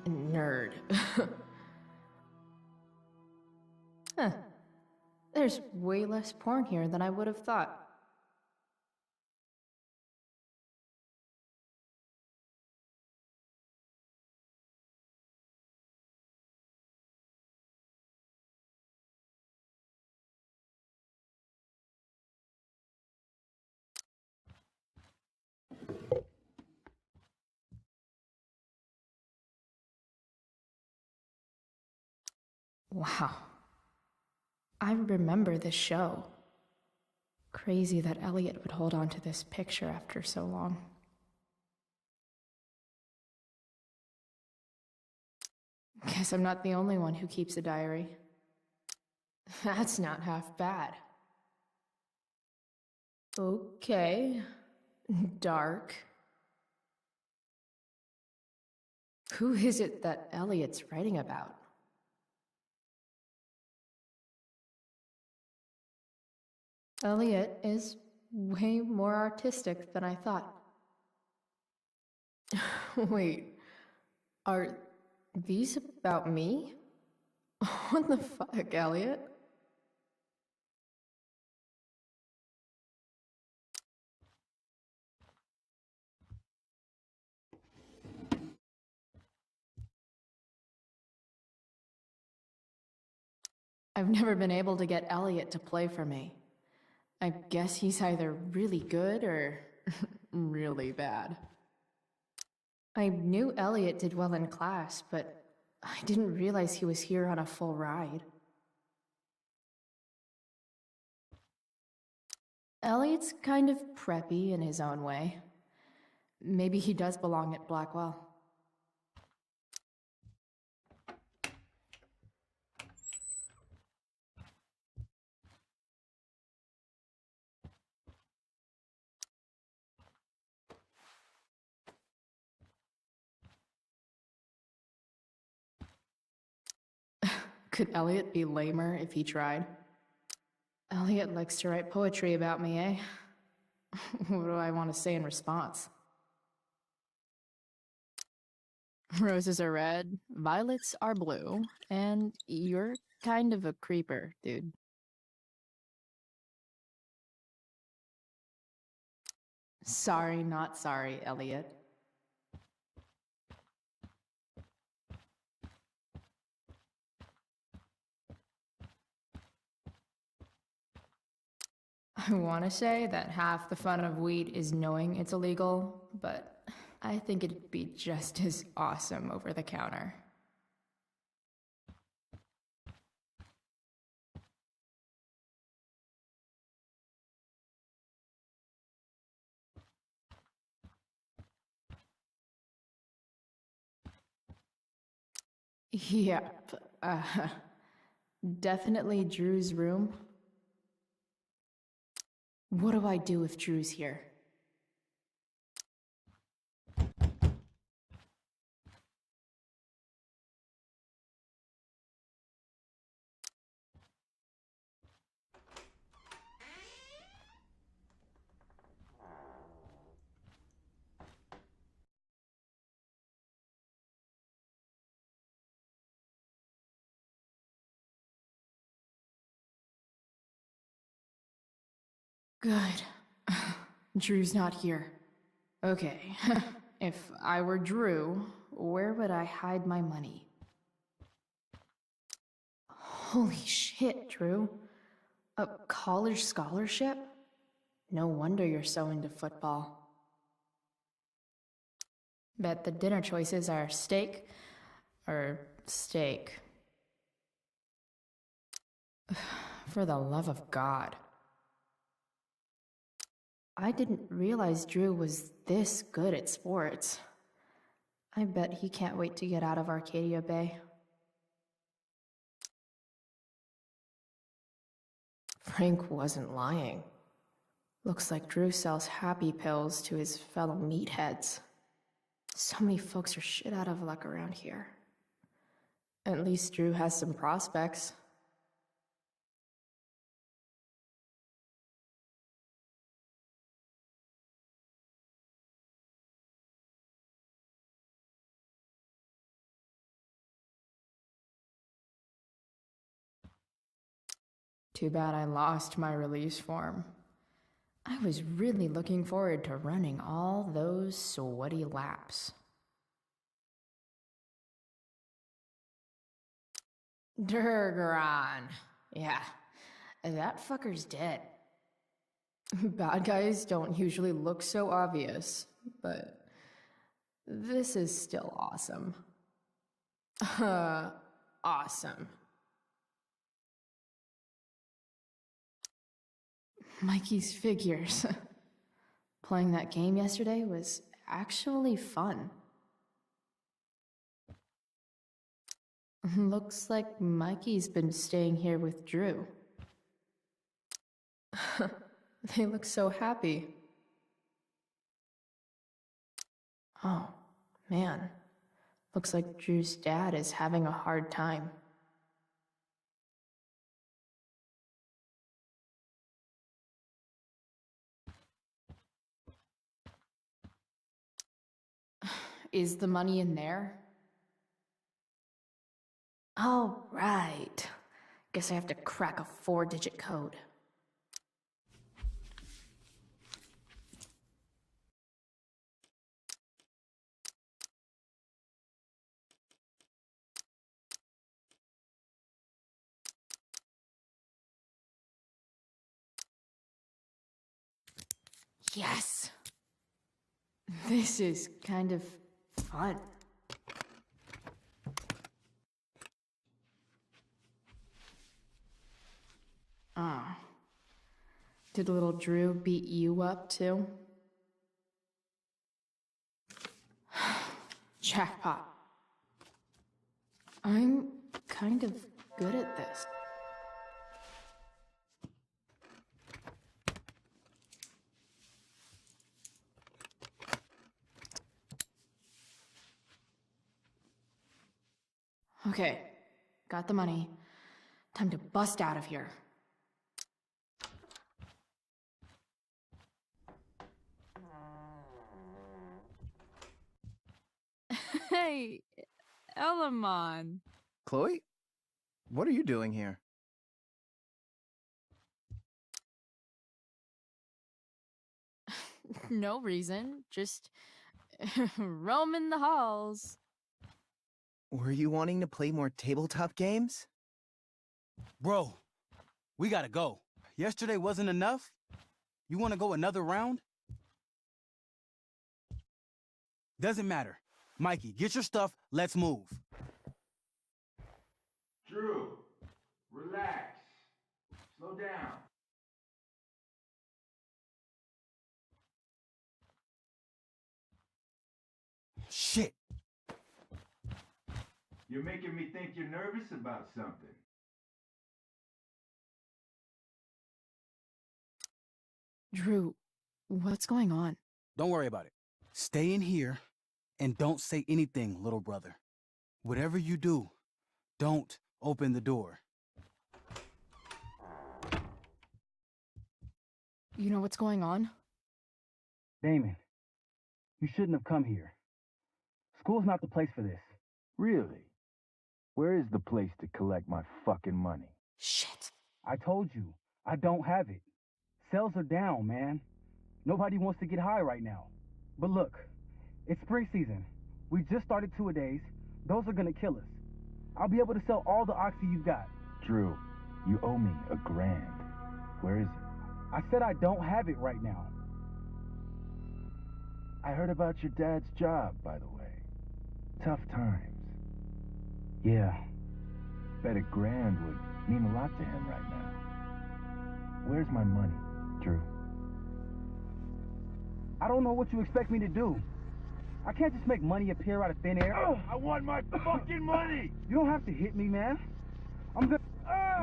nerd. Huh. There's way less porn here than I would have thought. Wow. I remember this show. Crazy that Elliot would hold on to this picture after so long. Guess I'm not the only one who keeps a diary. That's not half bad. Okay. Dark. Who is it that Elliot's writing about? Elliot is way more artistic than I thought. Wait, are these about me? What the fuck, Elliot? I've never been able to get Elliot to play for me. I guess he's either really good or really bad. I knew Elliot did well in class, but I didn't realize he was here on a full ride. Elliot's kind of preppy in his own way. Maybe he does belong at Blackwell. Could Elliot be lamer if he tried? Elliot likes to write poetry about me, eh? What do I want to say in response? Roses are red, violets are blue, and you're kind of a creeper, dude. Sorry, not sorry, Elliot. I want to say that half the fun of weed is knowing it's illegal, but I think it'd be just as awesome over the counter. Yep. Definitely Drew's room. What do I do if Drew's here? Good. Drew's not here. Okay. If I were Drew, where would I hide my money? Holy shit, Drew. A college scholarship? No wonder you're so into football. Bet the dinner choices are steak or steak. For the love of God. I didn't realize Drew was this good at sports. I bet he can't wait to get out of Arcadia Bay. Frank wasn't lying. Looks like Drew sells happy pills to his fellow meatheads. So many folks are shit out of luck around here. At least Drew has some prospects. Too bad I lost my release form. I was really looking forward to running all those sweaty laps. Durgaron. Yeah, that fucker's dead. Bad guys don't usually look so obvious, but this is still awesome. Awesome. Mikey's figures. Playing that game yesterday was actually fun. Looks like Mikey's been staying here with Drew. They look so happy. Oh, man. Looks like Drew's dad is having a hard time. Is the money in there? Oh, right. Guess I have to crack a 4-digit code. Yes! This is kind of fun. Oh. Did little Drew beat you up too? Jackpot. I'm kind of good at this. Okay, got the money. Time to bust out of here. Hey, Elamon. Chloe? What are you doing here? No reason, just roaming the halls. Were you wanting to play more tabletop games? Bro, we gotta go. Yesterday wasn't enough? You wanna go another round? Doesn't matter. Mikey, get your stuff, let's move. Drew, relax. Slow down. Shit. You're making me think you're nervous about something. Drew, what's going on? Don't worry about it. Stay in here and don't say anything, little brother. Whatever you do, don't open the door. You know what's going on? Damon, you shouldn't have come here. School's not the place for this. Really? Where is the place to collect my fucking money? Shit. I told you, I don't have it. Sales are down, man. Nobody wants to get high right now. But look, it's spring season. We just started two-a-days. Those are gonna kill us. I'll be able to sell all the oxy you've got. Drew, you owe me $1,000. Where is it? I said I don't have it right now. I heard about your dad's job, by the way. Tough times. Yeah. Bet $1,000 would mean a lot to him right now. Where's my money, Drew? I don't know what you expect me to do. I can't just make money appear out of thin air. I want my fucking money! You don't have to hit me, man. I'm good.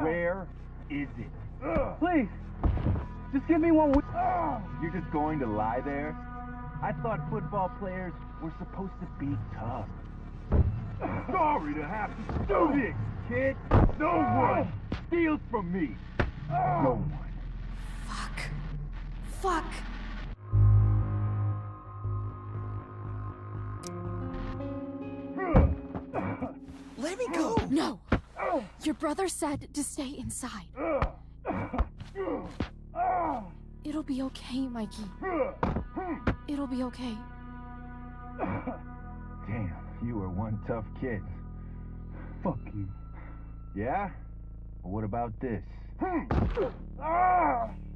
Where is it? Please, just give me one. You're just going to lie there? I thought football players were supposed to be tough. Sorry to have to do this, kid. No one steals from me. No one. Fuck. Let me go! No! Your brother said to stay inside. It'll be okay, Mikey. It'll be okay. Damn, you are one tough kid. Fuck you. Yeah? Well, what about this?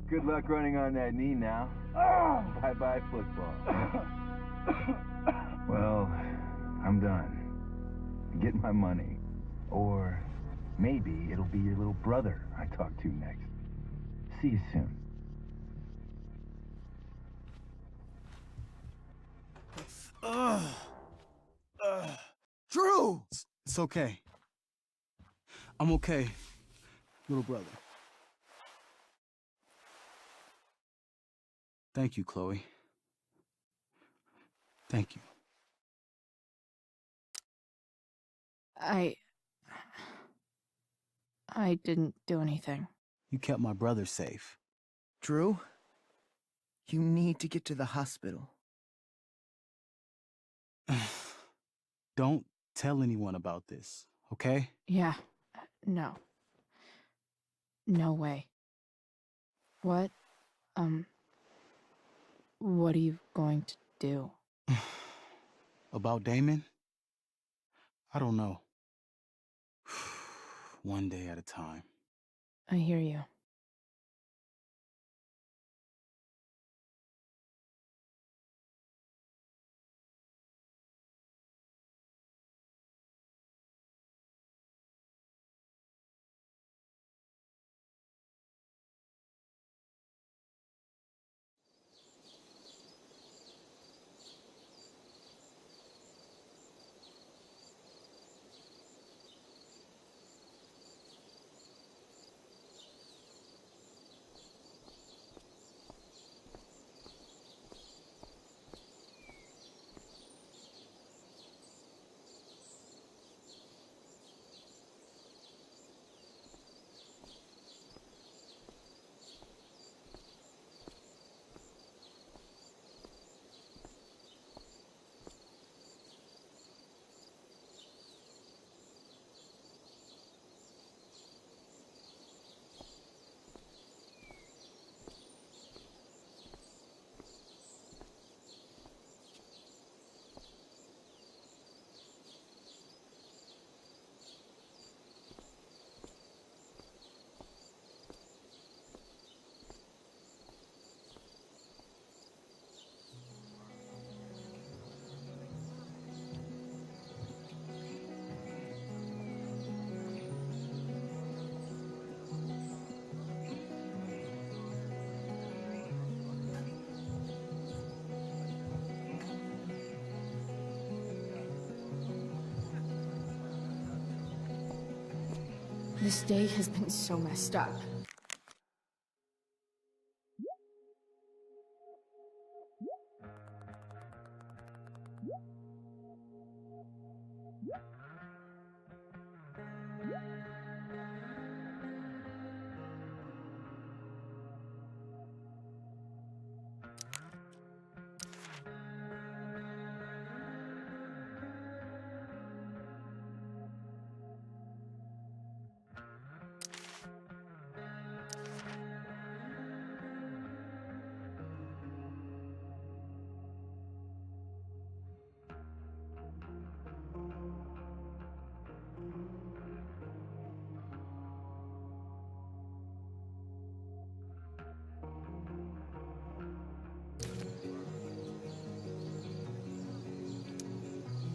Good luck running on that knee now. Bye-bye football. Well, I'm done. Get my money. Or maybe it'll be your little brother I talk to next. See you soon. Drew! It's okay. I'm okay, little brother. Thank you, Chloe. Thank you. I didn't do anything. You kept my brother safe. Drew, you need to get to the hospital. Don't tell anyone about this, okay? Yeah. No. No way. What are you going to do? About Damon? I don't know. One day at a time. I hear you. This day has been so messed up.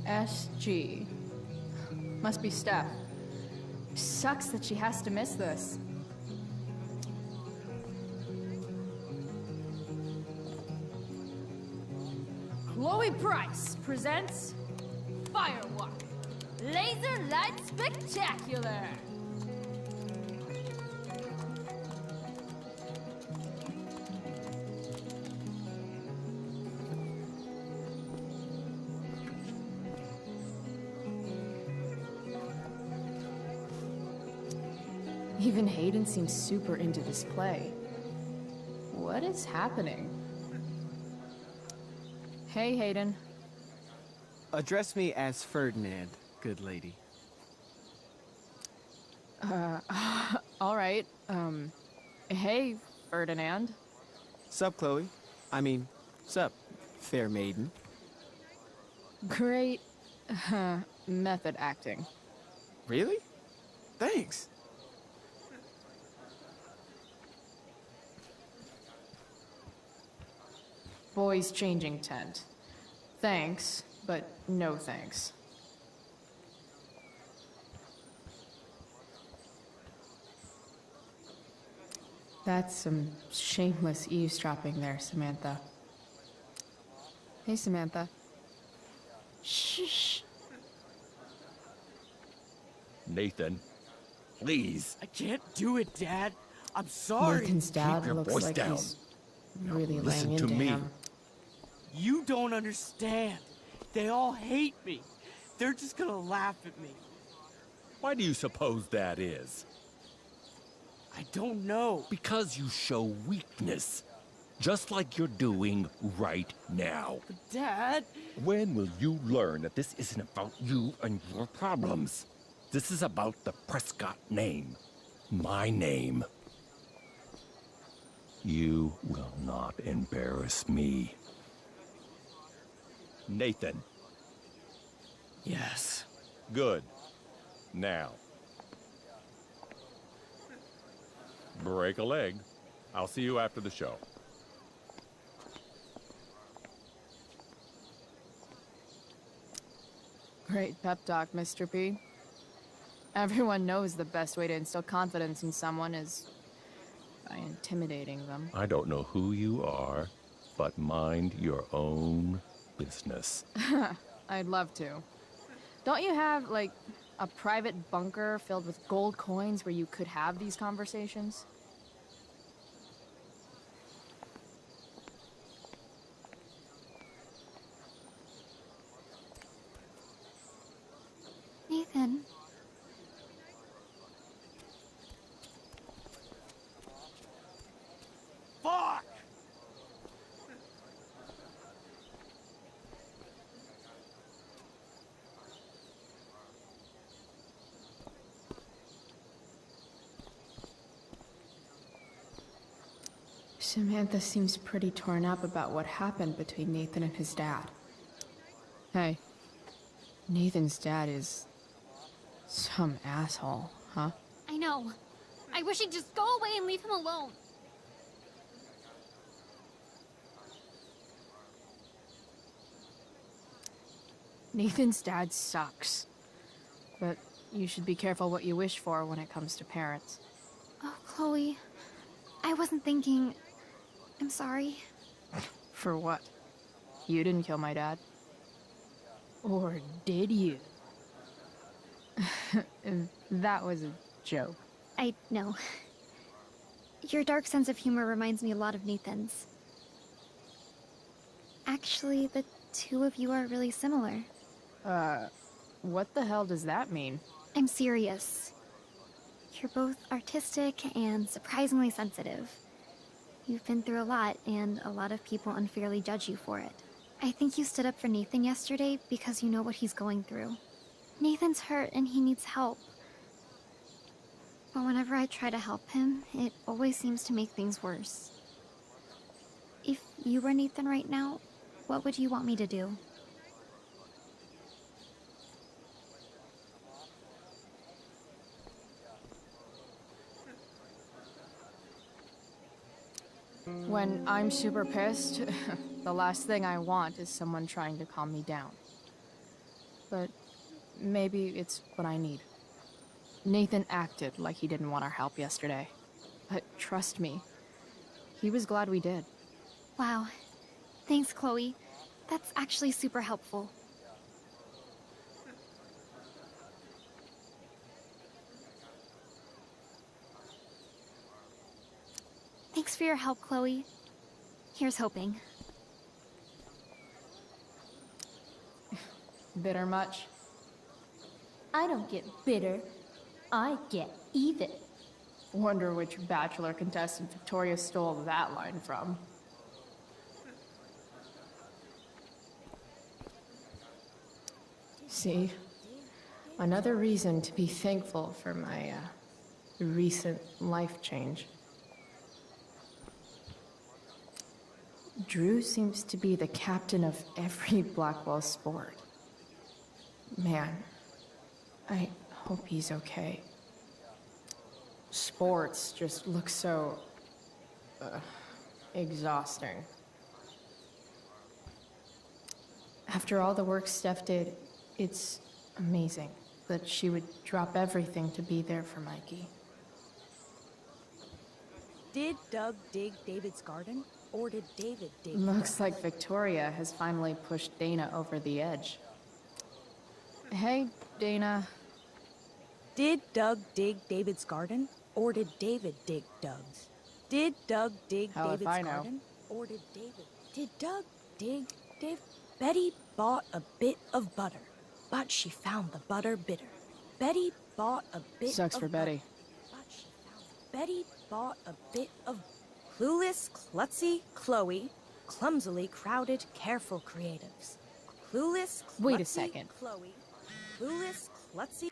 SG. Must be Steph. Sucks that she has to miss this. Chloe Price presents Firewalk Laser Light Spectacular. Even Hayden seems super into this play. What is happening? Hey, Hayden. Address me as Ferdinand, good lady. All right. Hey, Ferdinand. Sup, Chloe? I mean, sup, fair maiden. Great method acting. Really? Thanks. Boys changing tent. Thanks, but no thanks. That's some shameless eavesdropping there, Samantha. Hey, Samantha. Shh. Nathan, please. I can't do it, Dad. I'm sorry. Nathan's dad Keep your looks voice like down. he's really listen laying to into me. him. You don't understand. They all hate me. They're just gonna laugh at me. Why do you suppose that is? I don't know. Because you show weakness. Just like you're doing right now. But Dad... When will you learn that this isn't about you and your problems? This is about the Prescott name. My name. You will not embarrass me. Nathan. Yes. Good. Now. Break a leg. I'll see you after the show. Great pep talk, Mr. P. Everyone knows the best way to instill confidence in someone is by intimidating them. I don't know who you are, but mind your own business. I'd love to. Don't you have, like, a private bunker filled with gold coins where you could have these conversations? Nathan. Fuck! Samantha seems pretty torn up about what happened between Nathan and his dad. Hey, Nathan's dad is some asshole, huh? I know. I wish he'd just go away and leave him alone. Nathan's dad sucks. But you should be careful what you wish for when it comes to parents. Oh, Chloe. I wasn't thinking... I'm sorry. For what? You didn't kill my dad. Or did you? That was a joke. I know. Your dark sense of humor reminds me a lot of Nathan's. Actually, the two of you are really similar. What the hell does that mean? I'm serious. You're both artistic and surprisingly sensitive. You've been through a lot, and a lot of people unfairly judge you for it. I think you stood up for Nathan yesterday because you know what he's going through. Nathan's hurt and he needs help. But whenever I try to help him, it always seems to make things worse. If you were Nathan right now, what would you want me to do? When I'm super pissed, the last thing I want is someone trying to calm me down. But maybe it's what I need. Nathan acted like he didn't want our help yesterday. But trust me, he was glad we did. Wow. Thanks, Chloe. That's actually super helpful. Thanks for your help, Chloe. Here's hoping. Bitter much? I don't get bitter. I get even. Wonder which Bachelor contestant Victoria stole that line from. See? Another reason to be thankful for my, recent life change. Drew seems to be the captain of every Blackwell sport. Man, I hope he's okay. Sports just look so... exhausting. After all the work Steph did, it's amazing that she would drop everything to be there for Mikey. Did Doug dig David's garden? Or did David dig? Looks like Victoria has finally pushed Dana over the edge. Hey, Dana. Did Doug dig David's garden? Or did David dig Doug's? Did Doug dig Hell if David's I know. garden? Or did David? Did Doug dig Dave? Betty bought a bit of butter, but she found the butter bitter. Betty bought a bit Sucks of for butter, Betty. but she found Betty bought a bit of clueless, klutzy Chloe, clumsily crowded, careful creatives. Clueless, klutzy Wait a second. Chloe, clueless, klutzy.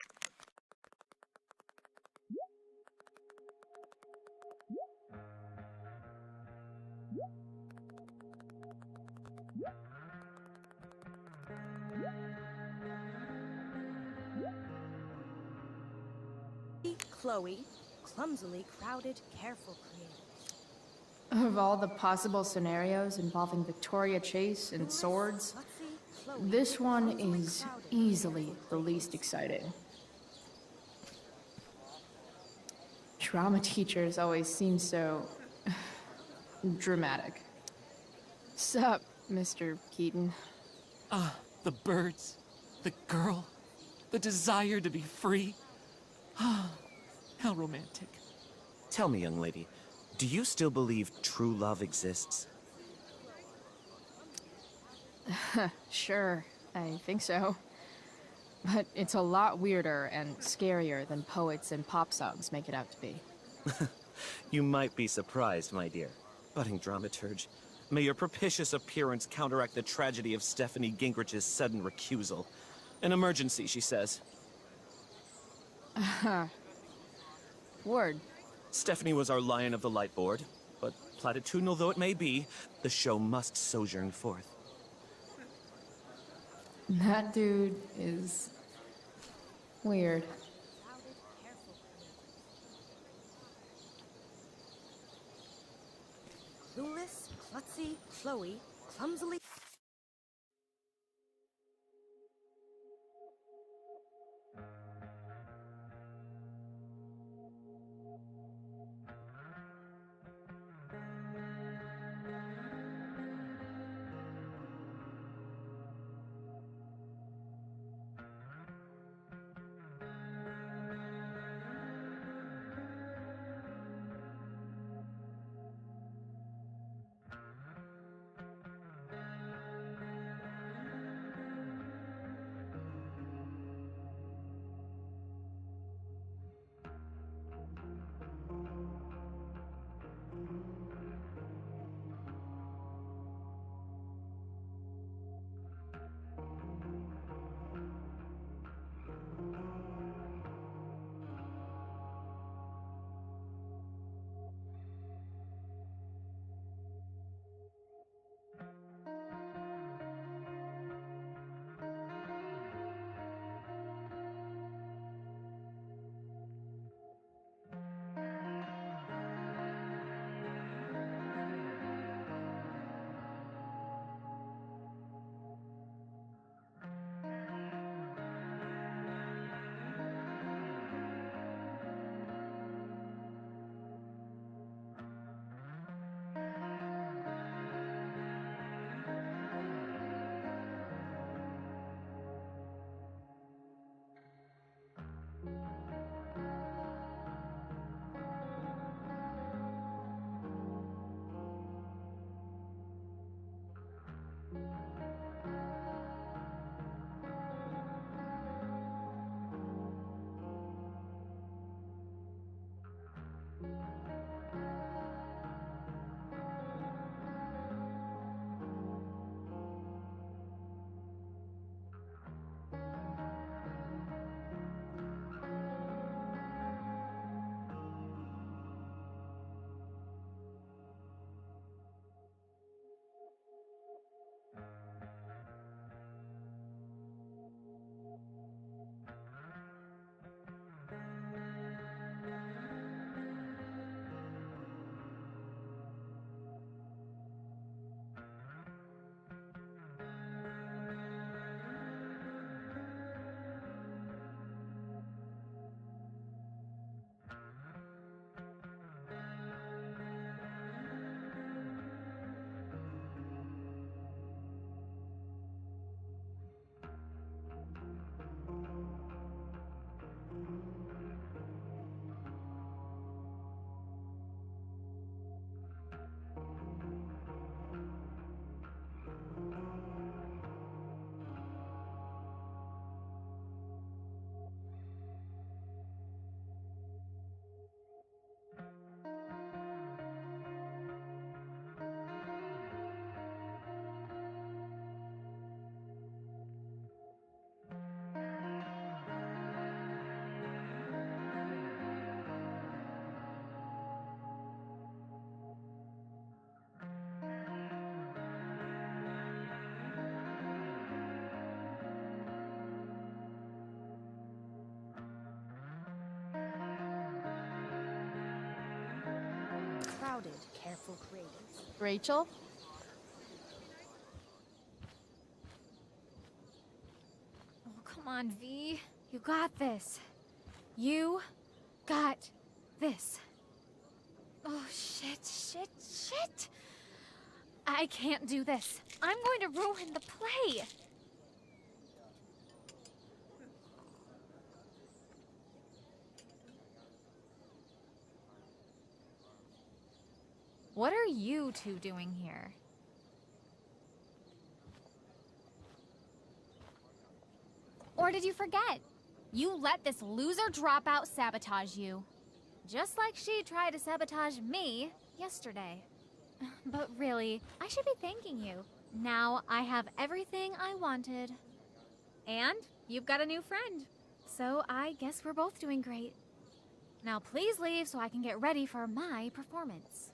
Chloe, clumsily crowded, careful creatives. Of all the possible scenarios involving Victoria Chase and swords, this one is easily the least exciting. Drama teachers always seem so... dramatic. Sup, Mr. Keaton? Ah, the birds, the girl, the desire to be free. Ah, how romantic. Tell me, young lady, do you still believe true love exists? Sure, I think so. But it's a lot weirder and scarier than poets and pop songs make it out to be. You might be surprised, my dear. Budding dramaturge, may your propitious appearance counteract the tragedy of Stephanie Gingrich's sudden recusal. An emergency, she says. Word. Stephanie was our lion of the light board, but platitudinal though it may be, the show must sojourn forth. That dude is... weird. Clueless, klutzy Chloe, clumsily... careful creatives. Rachel? Oh, come on, V. You got this. You got this. Oh, shit. I can't do this. I'm going to ruin the play. What are you two doing here? Or did you forget? You let this loser dropout sabotage you. Just like she tried to sabotage me yesterday. But really, I should be thanking you. Now I have everything I wanted. And you've got a new friend. So I guess we're both doing great. Now please leave so I can get ready for my performance.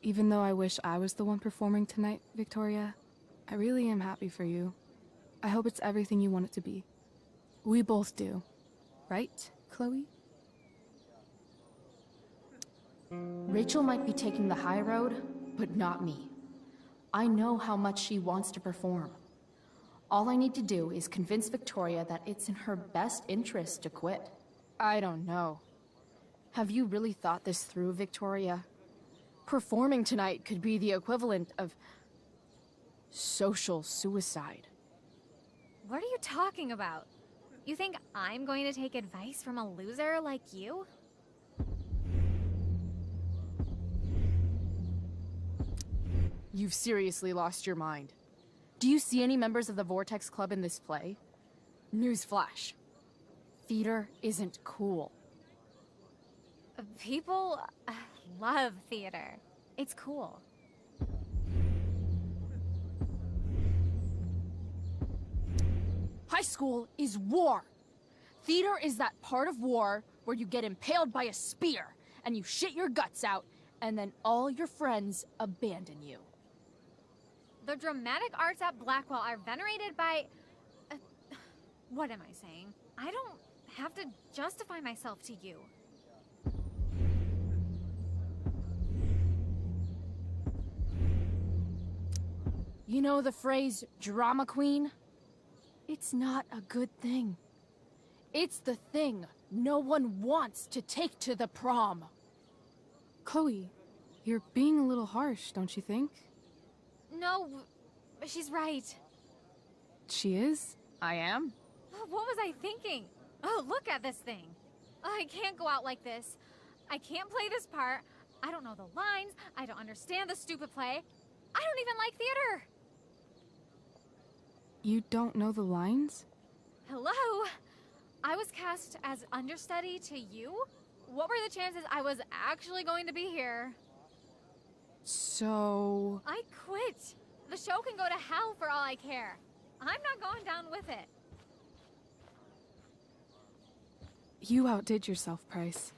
Even though I wish I was the one performing tonight, Victoria, I really am happy for you. I hope it's everything you want it to be. We both do. Right, Chloe? Rachel might be taking the high road, but not me. I know how much she wants to perform. All I need to do is convince Victoria that it's in her best interest to quit. I don't know. Have you really thought this through, Victoria? Performing tonight could be the equivalent of social suicide. What are you talking about? You think I'm going to take advice from a loser like you? You've seriously lost your mind. Do you see any members of the Vortex Club in this play? Newsflash. Theater isn't cool. People love theater. It's cool. High school is war. Theater is that part of war where you get impaled by a spear and you shit your guts out and then all your friends abandon you. The dramatic arts at Blackwell are venerated by... what am I saying? I don't have to justify myself to you. You know the phrase, drama queen? It's not a good thing. It's the thing no one wants to take to the prom. Chloe, you're being a little harsh, don't you think? No, she's right. She is? I am? What was I thinking? Oh, look at this thing. I can't go out like this. I can't play this part. I don't know the lines. I don't understand the stupid play. I don't even like theater. You don't know the lines? Hello? I was cast as understudy to you? What were the chances I was actually going to be here? So... I quit. The show can go to hell for all I care. I'm not going down with it. You outdid yourself, Price.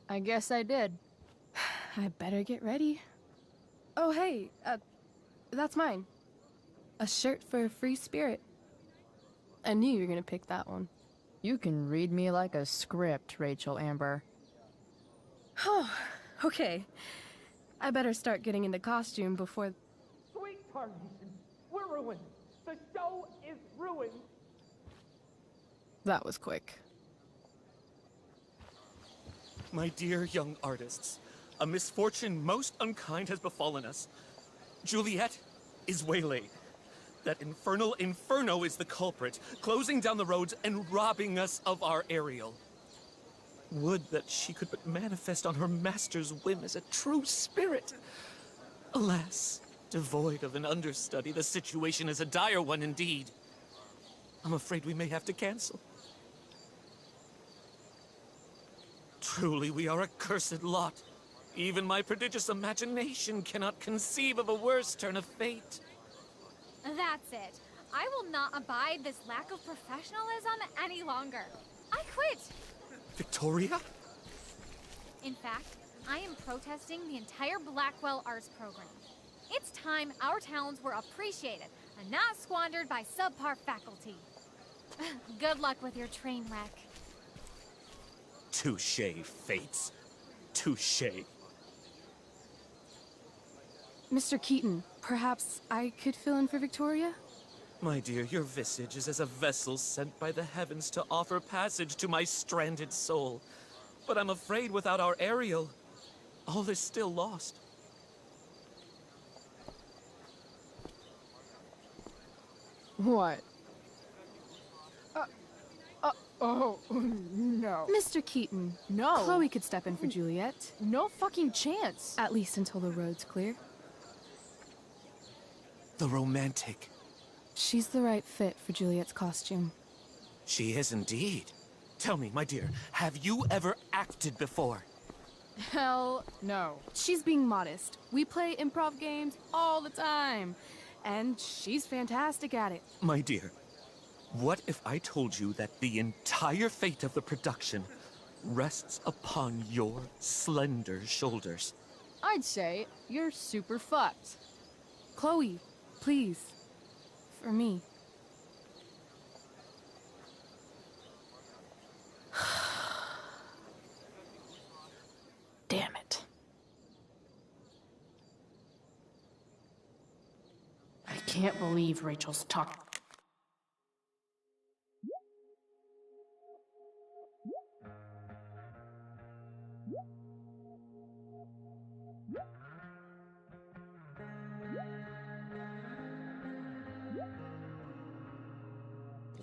I guess I did. I better get ready. Oh, hey, that's mine. A shirt for a free spirit. I knew you were gonna pick that one. You can read me like a script, Rachel Amber. Oh, okay. I better start getting into costume before... Sweet Tarnation, we're ruined. The show is ruined. That was quick. My dear young artists, a misfortune most unkind has befallen us. Juliet is waylaid. That infernal Inferno is the culprit, closing down the roads and robbing us of our Ariel. Would that she could but manifest on her master's whim as a true spirit. Alas, devoid of an understudy, the situation is a dire one indeed. I'm afraid we may have to cancel. Truly, we are a cursed lot. Even my prodigious imagination cannot conceive of a worse turn of fate. That's it. I will not abide this lack of professionalism any longer. I quit. Victoria? In fact, I am protesting the entire Blackwell Arts program. It's time our talents were appreciated and not squandered by subpar faculty. Good luck with your train wreck. Touché, Fates. Touché. Mr. Keaton, perhaps I could fill in for Victoria? My dear, your visage is as a vessel sent by the heavens to offer passage to my stranded soul. But I'm afraid without our Ariel, all is still lost. What? Oh, no. Mr. Keaton. No. Chloe could step in for Juliet. No fucking chance. At least until the road's clear. The romantic. She's the right fit for Juliet's costume. She is indeed. Tell me, my dear, have you ever acted before? Hell no. She's being modest. We play improv games all the time. And she's fantastic at it. My dear, what if I told you that the entire fate of the production rests upon your slender shoulders? I'd say you're super fucked. Chloe, please. For me. Damn it. I can't believe Rachel's talking.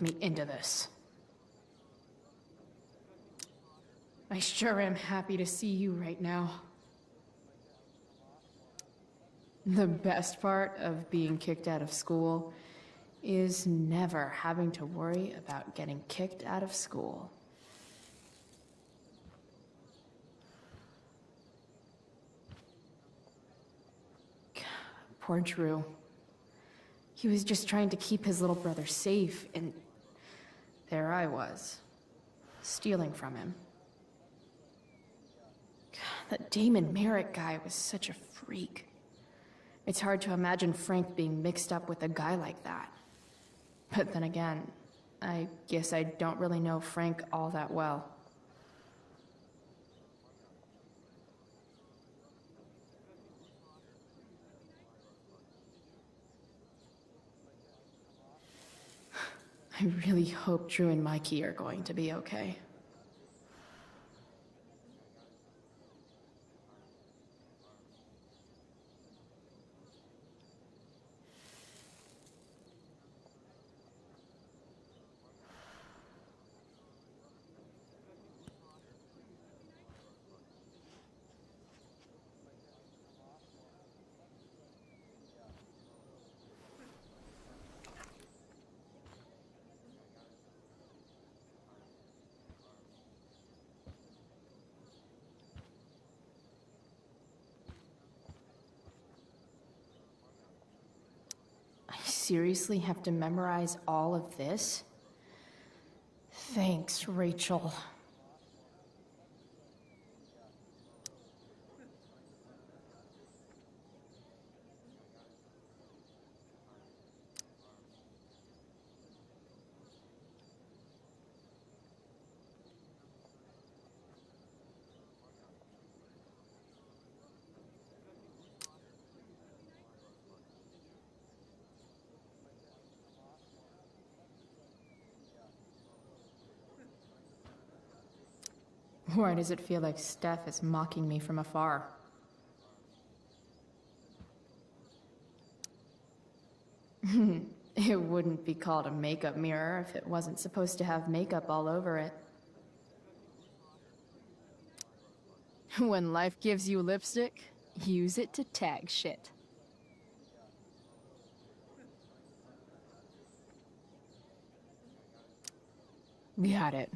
Me into this. I sure am happy to see you right now. The best part of being kicked out of school is never having to worry about getting kicked out of school. Poor Drew. He was just trying to keep his little brother safe, and there I was, stealing from him. That Damon Merritt guy was such a freak. It's hard to imagine Frank being mixed up with a guy like that. But then again, I guess I don't really know Frank all that well. I really hope Drew and Mikey are going to be okay. Seriously have to memorize all of this? Thanks, Rachel. Why does it feel like Steph is mocking me from afar? It wouldn't be called a makeup mirror if it wasn't supposed to have makeup all over it. When life gives you lipstick, use it to tag shit. Got it.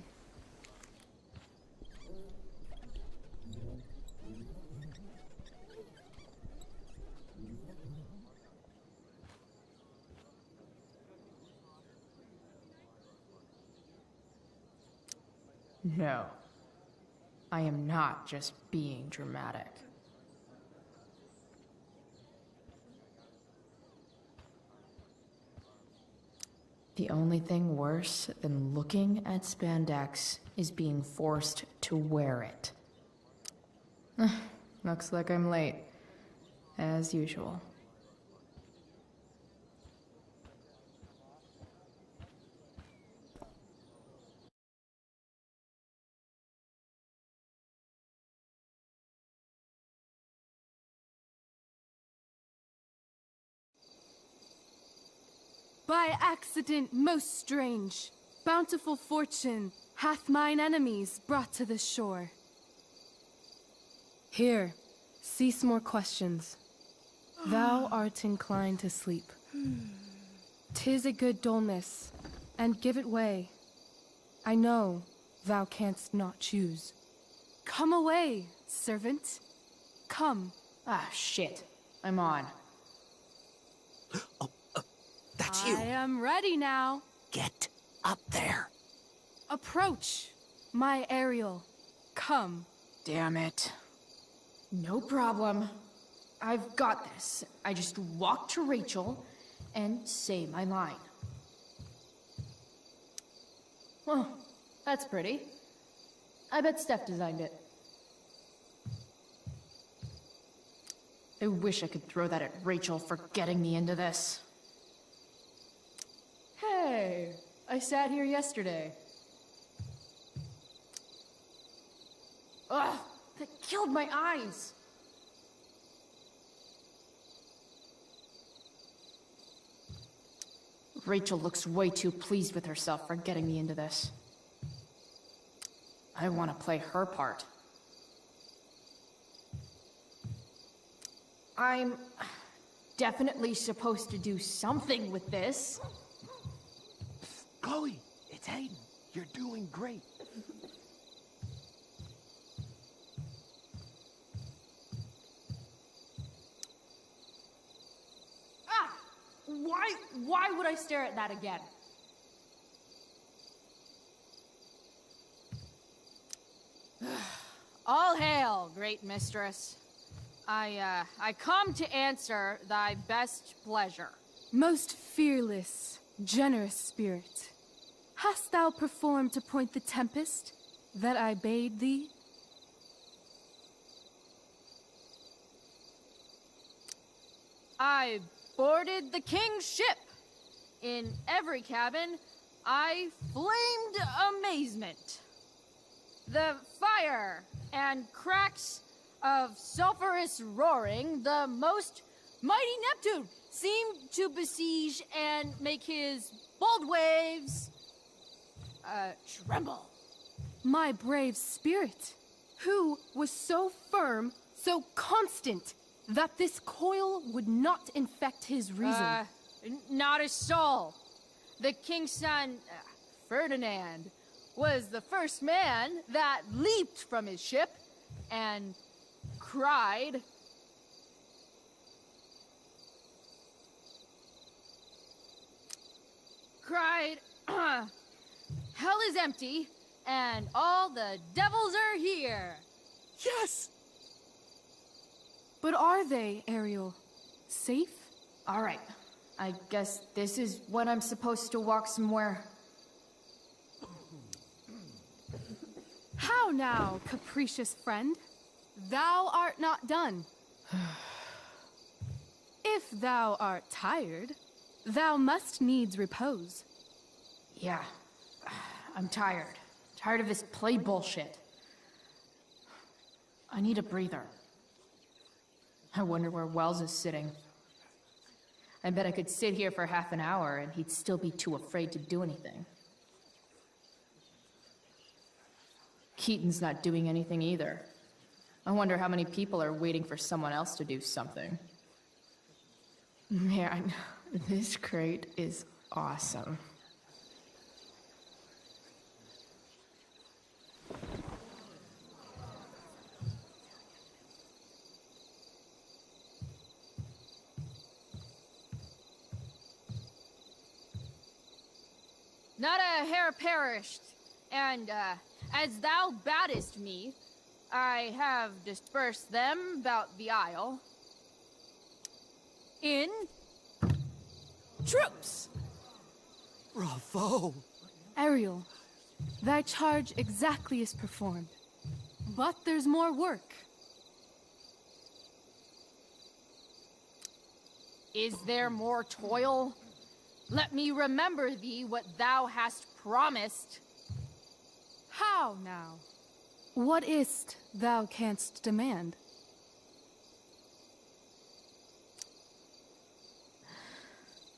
No. I am not just being dramatic. The only thing worse than looking at spandex is being forced to wear it. Looks like I'm late. As usual. By accident most strange, bountiful fortune hath mine enemies brought to this shore. Here, cease more questions. Thou art inclined to sleep. 'Tis a good dullness, and give it way. I know thou canst not choose. Come away, servant. Come. Ah, shit. I'm on. That's I am ready now. Get up there. Approach, my Ariel. Come. Damn it. No problem. I've got this. I just walk to Rachel and say my line. Well, that's pretty. I bet Steph designed it. I wish I could throw that at Rachel for getting me into this. Hey, I sat here yesterday. Ugh, that killed my eyes. Rachel looks way too pleased with herself for getting me into this. I want to play her part. I'm definitely supposed to do something with this. Chloe, it's Hayden. You're doing great. Ah! Why would I stare at that again? All hail, great mistress. I come to answer thy best pleasure. Most fearless, generous spirit, hast thou performed to point the tempest that I bade thee? I boarded the king's ship. In every cabin, I flamed amazement. The fire and cracks of sulphurous roaring, the most mighty Neptune seemed to besiege and make his bold waves tremble. My brave spirit, who was so firm, so constant, that this coil would not infect his reason. Not a soul. The king's son, Ferdinand, was the first man that leaped from his ship and cried. Hell is empty, and all the devils are here. Yes! But are they, Ariel? Safe? All right. I guess this is when I'm supposed to walk somewhere. How now, capricious friend? Thou art not done. If thou art tired, thou must needs repose. Yeah. I'm tired. Tired of this play bullshit. I need a breather. I wonder where Wells is sitting. I bet I could sit here for half an hour and he'd still be too afraid to do anything. Keaton's not doing anything either. I wonder how many people are waiting for someone else to do something. Man, this crate is awesome. Not a hair perished, and as thou badest me, I have dispersed them about the isle in troops. Bravo! Ariel, thy charge exactly is performed. But there's more work. Is there more toil? Let me remember thee what thou hast promised. How now? What is't thou canst demand?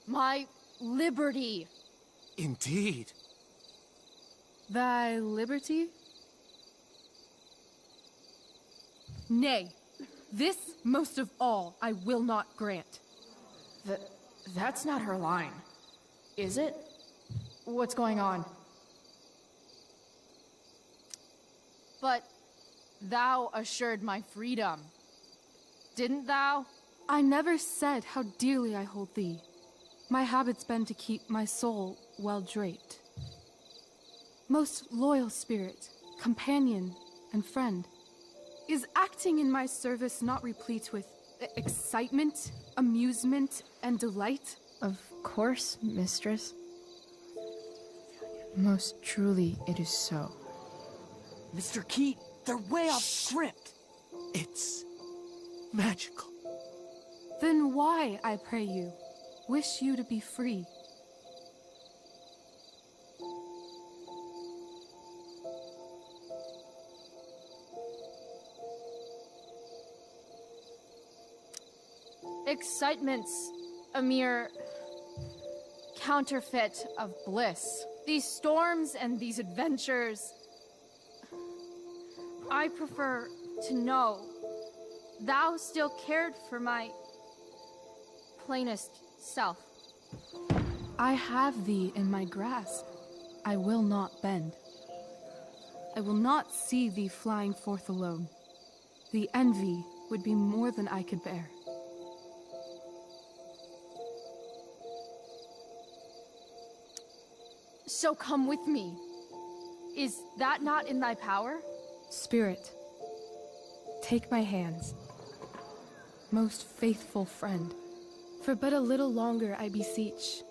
My liberty. Indeed. Thy liberty? Nay, this most of all I will not grant. That's not her line. Is it? What's going on? But thou assured my freedom. Didn't thou? I never said how dearly I hold thee. My habit's been to keep my soul well draped. Most loyal spirit, companion, and friend. Is acting in my service not replete with excitement, amusement, and delight? Of course, mistress. Most truly, it is so. Mr. Keat, they're way off script. It's magical. Then why, I pray you, wish you to be free? Excitement's a mere counterfeit of bliss. These storms and these adventures. I prefer to know thou still cared for my plainest self. I have thee in my grasp. I will not bend. I will not see thee flying forth alone. The envy would be more than I could bear. So come with me. Is that not in thy power? Spirit, take my hands. Most faithful friend, for but a little longer I beseech.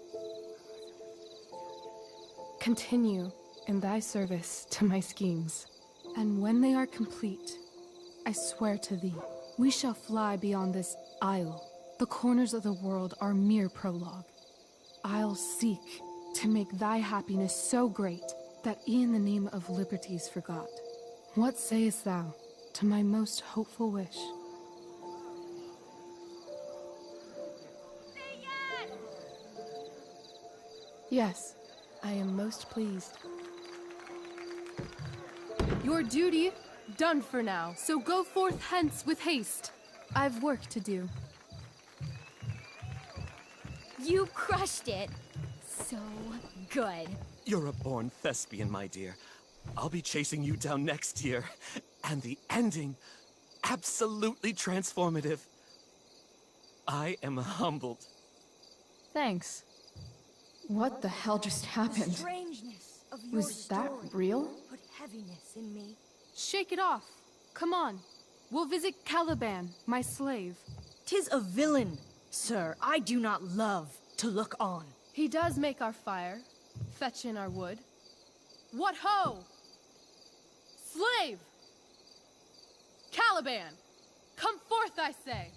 Continue in thy service to my schemes, and when they are complete, I swear to thee, we shall fly beyond this isle. The corners of the world are mere prologue. I'll seek to make thy happiness so great that e'en the name of liberty's forgot. What sayest thou to my most hopeful wish? Yes, I am most pleased. Your duty done for now, so go forth hence with haste. I've work to do. You crushed it. So good. You're a born thespian, my dear. I'll be chasing you down next year. And the ending, absolutely transformative. I am humbled. Thanks. What the hell just happened? Strangeness of your Was that story real? put heaviness in me. Shake it off. Come on. We'll visit Caliban, my slave. 'Tis a villain, sir, I do not love to look on. He does make our fire, fetch in our wood. What ho! Slave! Caliban! Come forth, I say!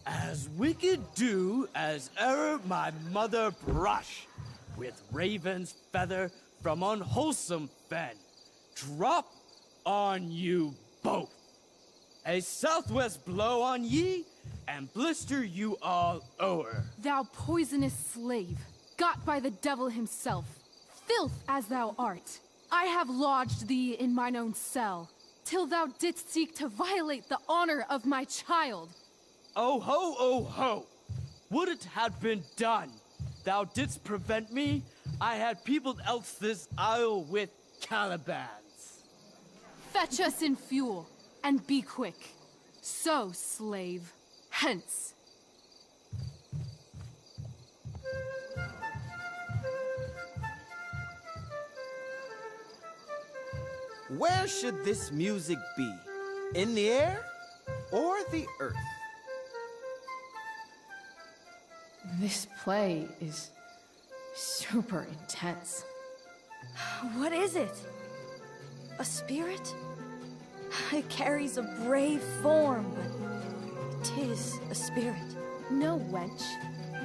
As wicked do as e'er my mother brush, with raven's feather from unwholesome fen, drop on you both. A southwest blow on ye, and blister you all o'er. Thou poisonous slave, got by the devil himself, filth as thou art, I have lodged thee in mine own cell, till thou didst seek to violate the honor of my child. Oh ho, oh ho! Would it had been done! Thou didst prevent me, I had peopled else this isle with Calibans. Fetch us in fuel, and be quick. So, slave, hence. Where should this music be? In the air or the earth? This play is super intense. What is it? A spirit? It carries a brave form, but it is a spirit. No, wench.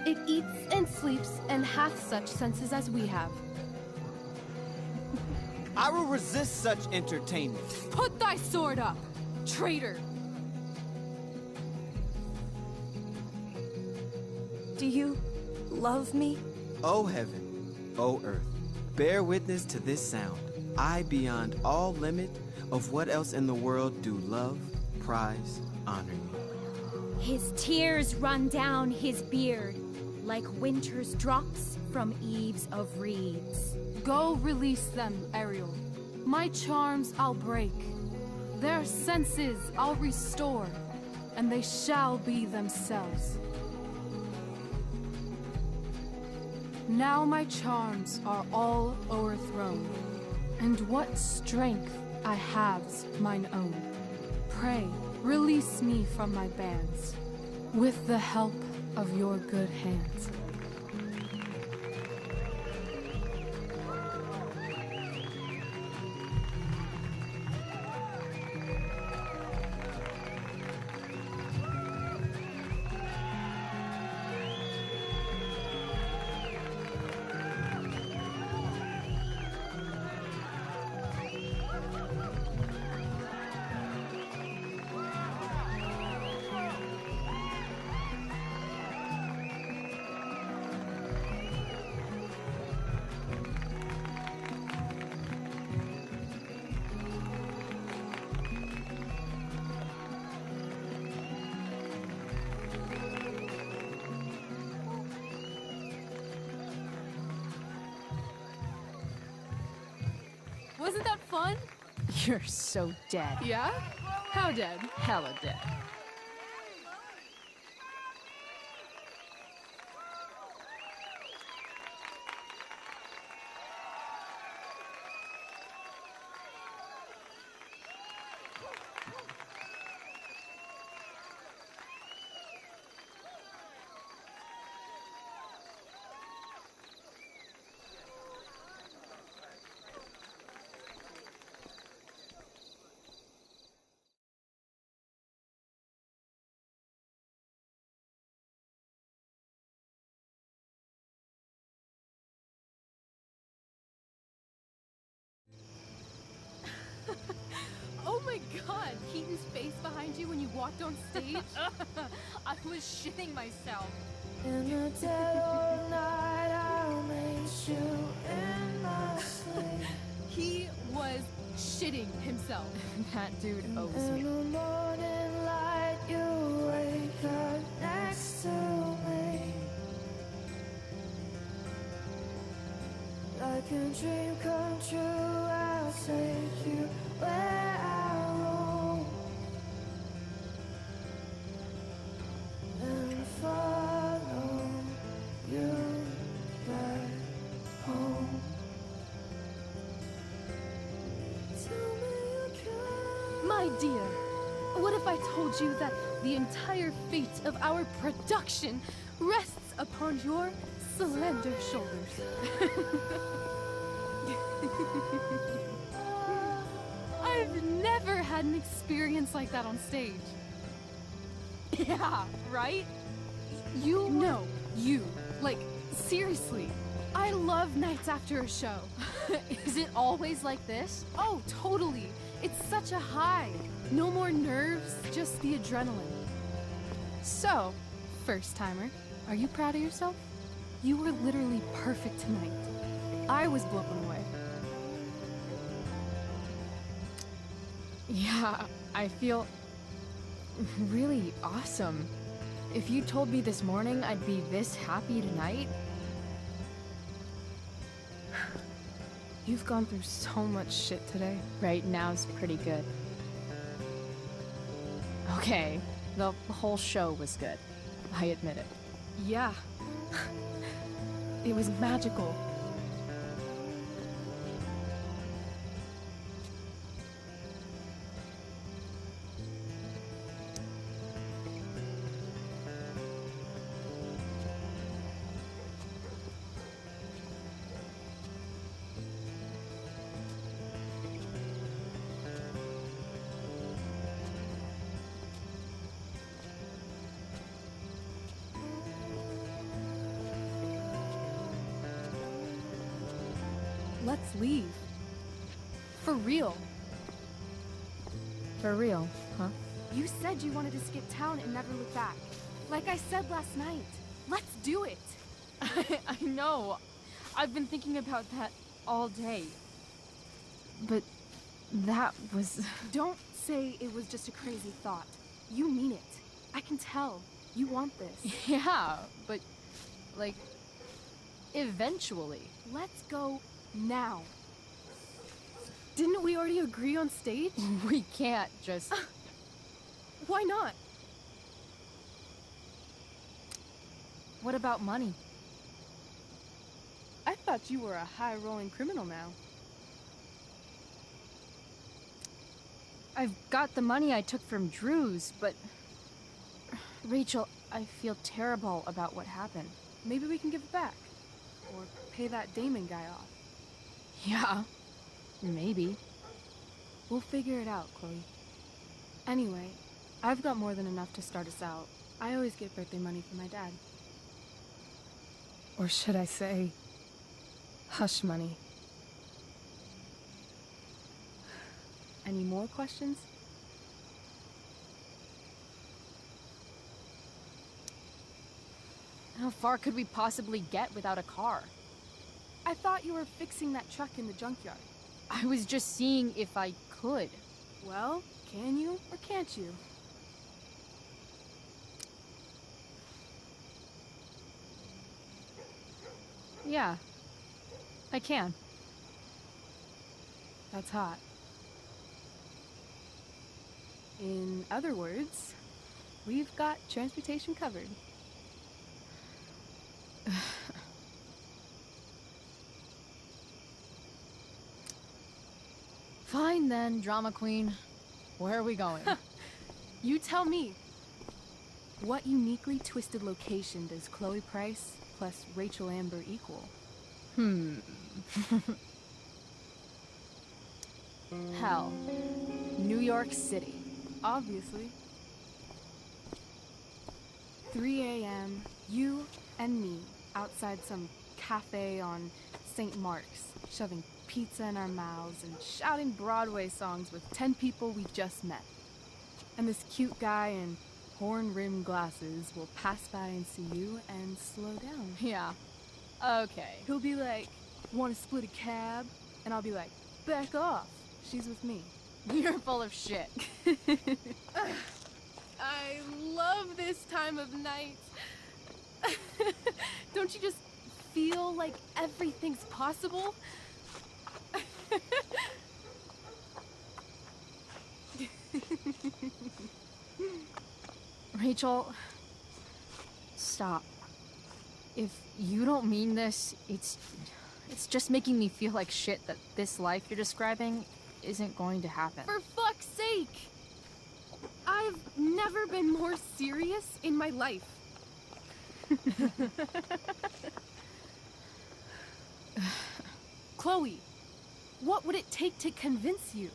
It eats and sleeps and hath such senses as we have. I will resist such entertainment. Put thy sword up, traitor! Do you love me? O heaven, O earth, bear witness to this sound. I, beyond all limit of what else in the world do love, prize, honor me. His tears run down his beard like winter's drops from eaves of reeds. Go release them, Ariel. My charms I'll break. Their senses I'll restore, and they shall be themselves. Now my charms are all o'erthrown, and what strength I have's mine own. Pray, release me from my bands, with the help of your good hands. Wasn't that fun? You're so dead. Yeah? How dead? Hella dead. Oh my god, Keaton's face behind you when you walked on stage? I was shitting myself. In the dead of night, I'll meet you in my sleep. He was shitting himself. That dude owes In me. the morning light, you wake up next to me. Like a dream come true, I'll take you where I roam and follow you back home. Tell me you can. My dear, what if I told you that the entire fate of our production rests upon your slender shoulders? I've never had an experience like that on stage. Yeah, right? You? No, you. Like, seriously. I love nights after a show. Is it always like this? Oh, totally. It's such a high. No more nerves, just the adrenaline. So, first timer, are you proud of yourself? You were literally perfect tonight. I was blown away. Yeah, I feel really awesome. If you told me this morning I'd be this happy tonight. You've gone through so much shit today. Right now's pretty good. Okay, the whole show was good. I admit it. Yeah. It was magical. Let's leave. For real. For real, huh? You said you wanted to skip town and never look back. Like I said last night. Let's do it. I know. I've been thinking about that all day. But that was... Don't say it was just a crazy thought. You mean it. I can tell. You want this. Yeah, but, like, eventually. Let's go now. Didn't we already agree on stage? We can't just... Why not? What about money? I thought you were a high-rolling criminal now. I've got the money I took from Drew's, but... Rachel, I feel terrible about what happened. Maybe we can give it back. Or pay that Damon guy off. Yeah, maybe. We'll figure it out, Chloe. Anyway, I've got more than enough to start us out. I always get birthday money from my dad. Or should I say, hush money. Any more questions? How far could we possibly get without a car? I thought you were fixing that truck in the junkyard. I was just seeing if I could. Well, can you or can't you? Yeah, I can. That's hot. In other words, we've got transportation covered. Fine then, drama queen. Where are we going? You tell me. What uniquely twisted location does Chloe Price plus Rachel Amber equal? Hell. New York City. Obviously. 3 a.m., you and me outside some cafe on St. Mark's, shoving pizza in our mouths and shouting Broadway songs with 10 people we just met. And this cute guy in horn-rimmed glasses will pass by and see you and slow down. Yeah. Okay. He'll be like, want to split a cab? And I'll be like, back off. She's with me. You're full of shit. I love this time of night. Don't you just feel like everything's possible? Rachel, stop. If you don't mean this, it's just making me feel like shit that this life you're describing isn't going to happen. For fuck's sake! I've never been more serious in my life. Chloe, what would it take to convince you?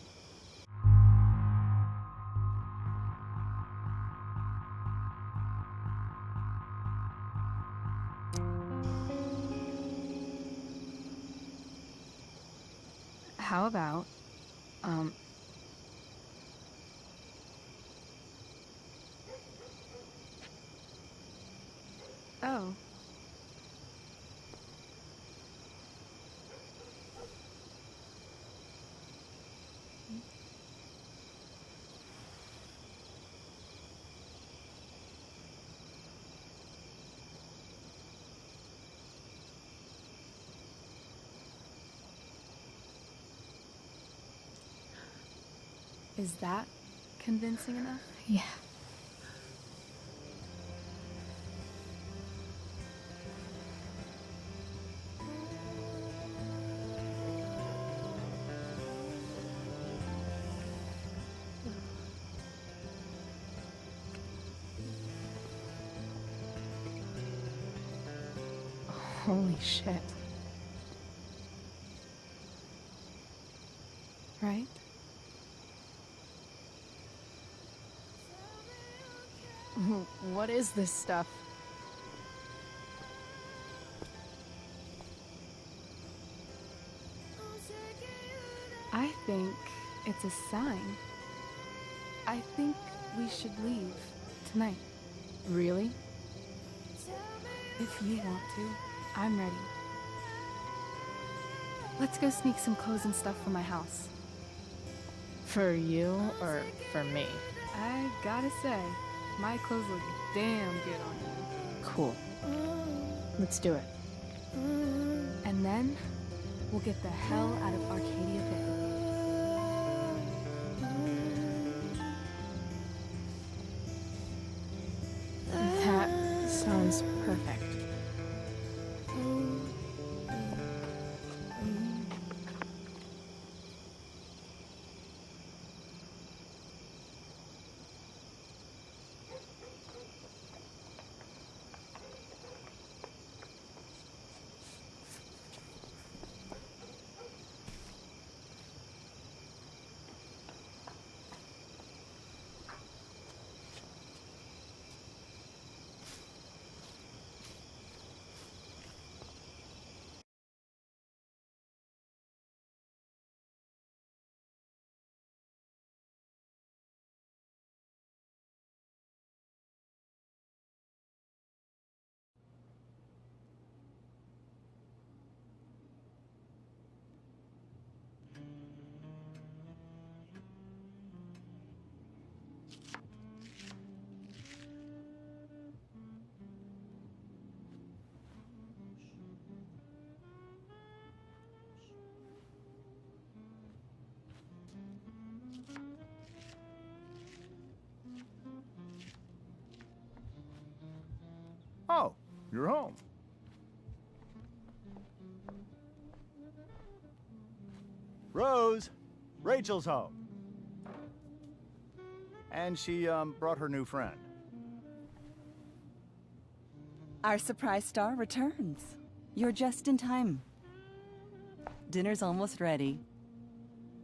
How about, Oh. Is that convincing enough? Yeah. Holy shit. Right? What is this stuff? think it's a sign. I think we should leave tonight. Really? If you want to, I'm ready. Let's go sneak some clothes and stuff from my house. For you or for me? I gotta say, my clothes look damn good on you. Cool. Let's do it. And then, we'll get the hell out of Arcadia Bay. That sounds perfect. Oh, you're home. Rose, Rachel's home. And she, brought her new friend. Our surprise star returns. You're just in time. Dinner's almost ready.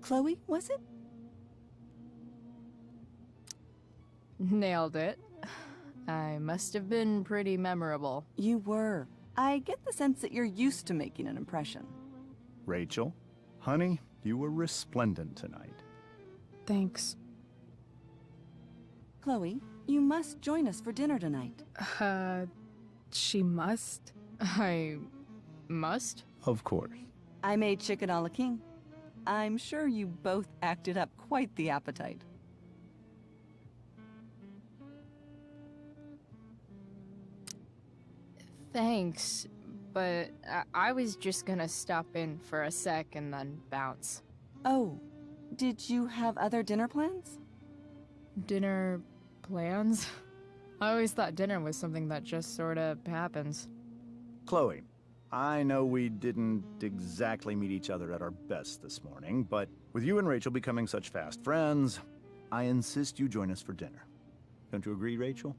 Chloe, was it? Nailed it. I must have been pretty memorable. You were. I get the sense that you're used to making an impression. Rachel, honey, you were resplendent tonight. Thanks. Chloe, you must join us for dinner tonight. She must? I must? Of course. I made chicken a la king. I'm sure you both acted up quite the appetite. Thanks, but I was just gonna stop in for a sec and then bounce. Oh, did you have other dinner plans? Dinner plans? I always thought dinner was something that just sorta happens. Chloe, I know we didn't exactly meet each other at our best this morning, but with you and Rachel becoming such fast friends, I insist you join us for dinner. Don't you agree, Rachel?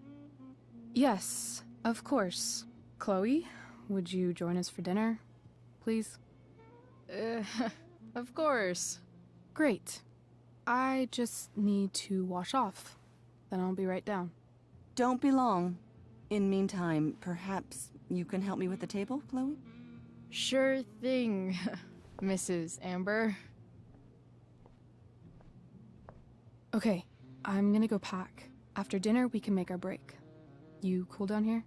Yes, of course. Chloe, would you join us for dinner, please? Of course. Great. I just need to wash off. Then I'll be right down. Don't be long. In meantime, perhaps you can help me with the table, Chloe? Sure thing, Mrs. Amber. Okay, I'm gonna go pack. After dinner, we can make our break. You cool down here?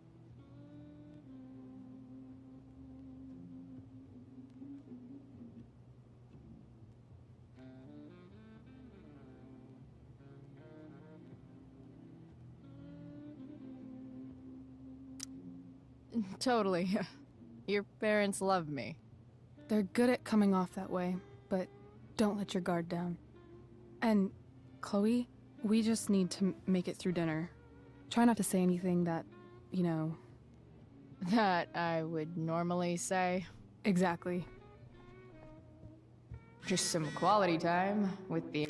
Totally. Your parents love me. They're good at coming off that way, but don't let your guard down. And, Chloe, we just need to make it through dinner. Try not to say anything that, you know... That I would normally say. Exactly. Just some quality time with the...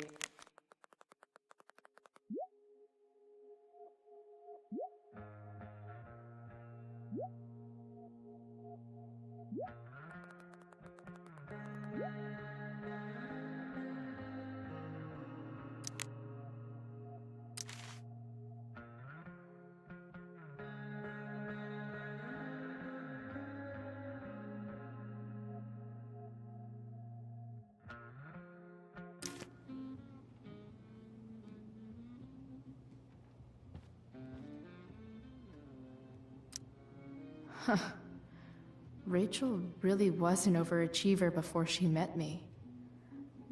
Rachel really was an overachiever before she met me.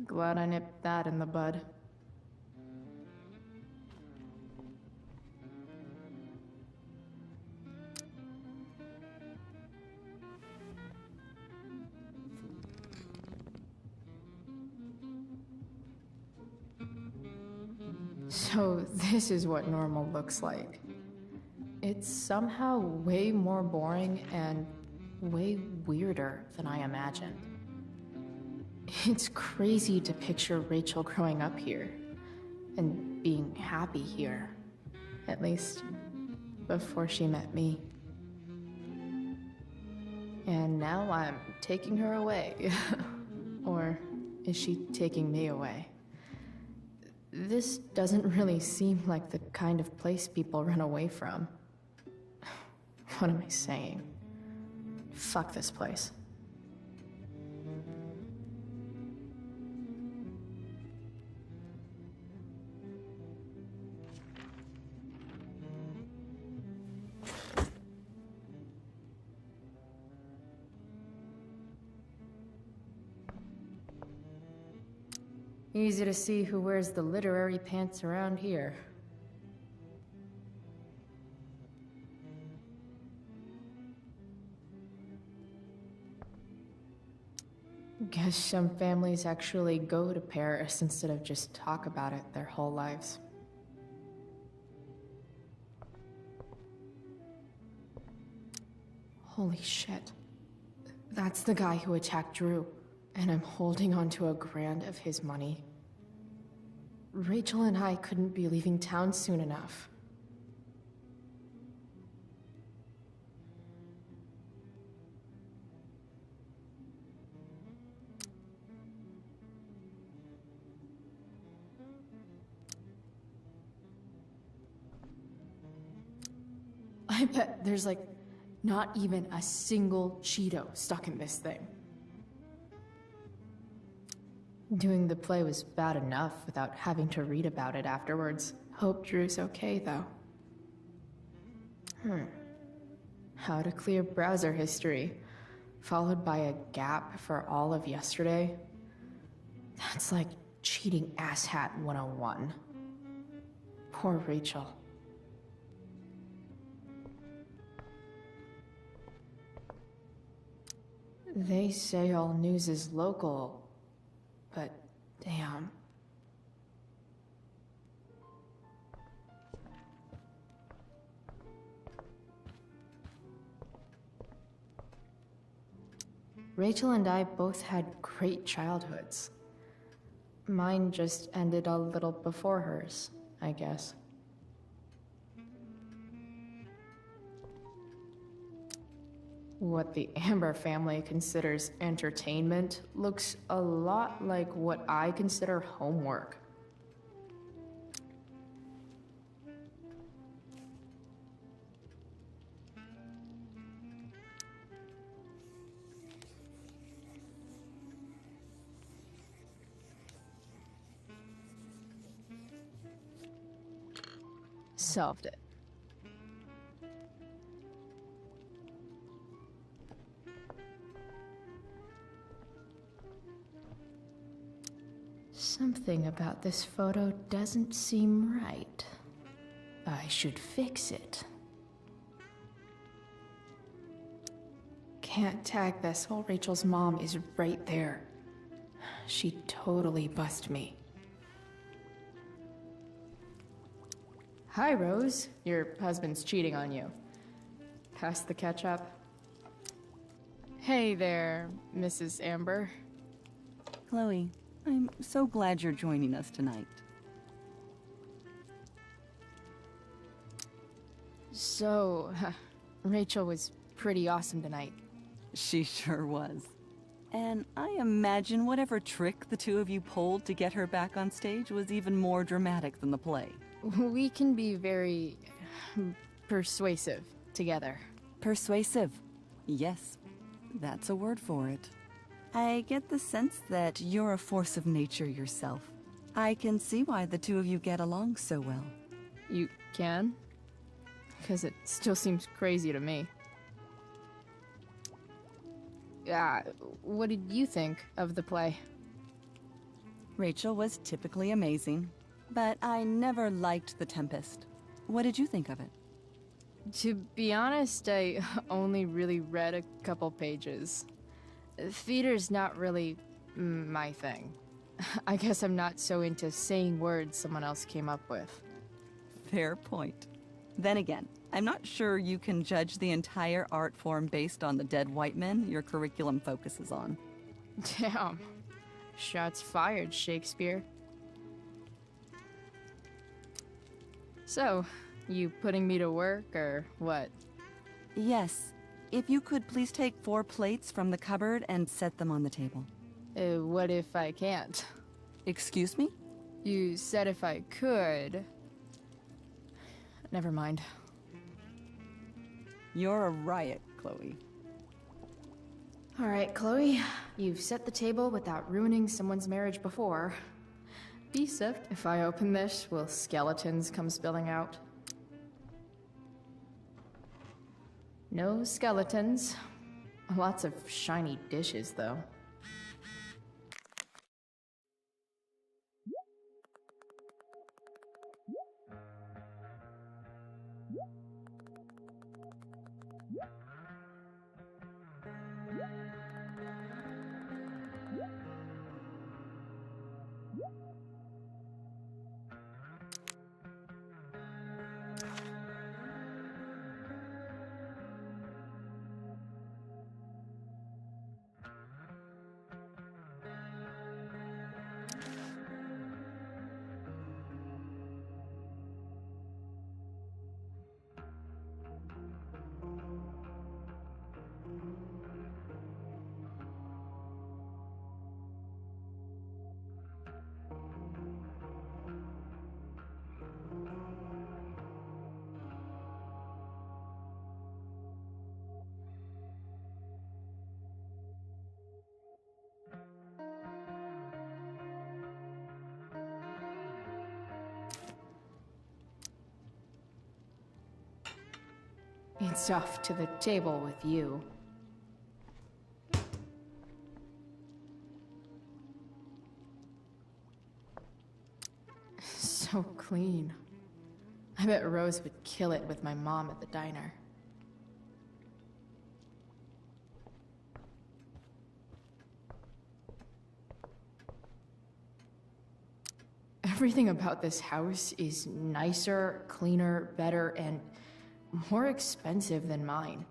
Glad I nipped that in the bud. So this is what normal looks like. It's somehow way more boring and way weirder than I imagined. It's crazy to picture Rachel growing up here and being happy here, at least before she met me. And now I'm taking her away. Or is she taking me away? This doesn't really seem like the kind of place people run away from. What am I saying? Fuck this place. Easy to see who wears the literary pants around here. Guess some families actually go to Paris instead of just talk about it their whole lives. Holy shit. That's the guy who attacked Drew, and I'm holding onto a grand of his money. Rachel and I couldn't be leaving town soon enough. I bet there's like not even a single Cheeto stuck in this thing. Doing the play was bad enough without having to read about it afterwards. Hope Drew's okay, though. How to clear browser history, followed by a gap for all of yesterday. That's like cheating asshat 101. Poor Rachel. They say all news is local, but damn. Rachel and I both had great childhoods. Mine just ended a little before hers, I guess. What the Amber family considers entertainment looks a lot like what I consider homework. Solved it. Something about this photo doesn't seem right. I should fix it. Can't tag this while Rachel's mom is right there. She'd totally bust me. Hi, Rose. Your husband's cheating on you. Pass the ketchup. Hey there, Mrs. Amber. Chloe, I'm so glad you're joining us tonight. So, Rachel was pretty awesome tonight. She sure was. And I imagine whatever trick the two of you pulled to get her back on stage was even more dramatic than the play. We can be very persuasive together. Persuasive. Yes, that's a word for it. I get the sense that you're a force of nature yourself. I can see why the two of you get along so well. You can? Because it still seems crazy to me. what did you think of the play? Rachel was typically amazing, but I never liked The Tempest. What did you think of it? To be honest, I only really read a couple pages. Theater's not really my thing. I guess I'm not so into saying words someone else came up with. Fair point. Then again, I'm not sure you can judge the entire art form based on the dead white men your curriculum focuses on. Damn. Shots fired, Shakespeare. So, you putting me to work, or what? Yes. If you could please take 4 plates from the cupboard and set them on the table. What if I can't? Excuse me? You said if I could. Never mind. You're a riot, Chloe. All right, Chloe. You've set the table without ruining someone's marriage before. Be safe. If I open this, will skeletons come spilling out? No skeletons. Lots of shiny dishes, though. It's off to the table with you. So clean. I bet Rose would kill it with my mom at the diner. Everything about this house is nicer, cleaner, better, and more expensive than mine.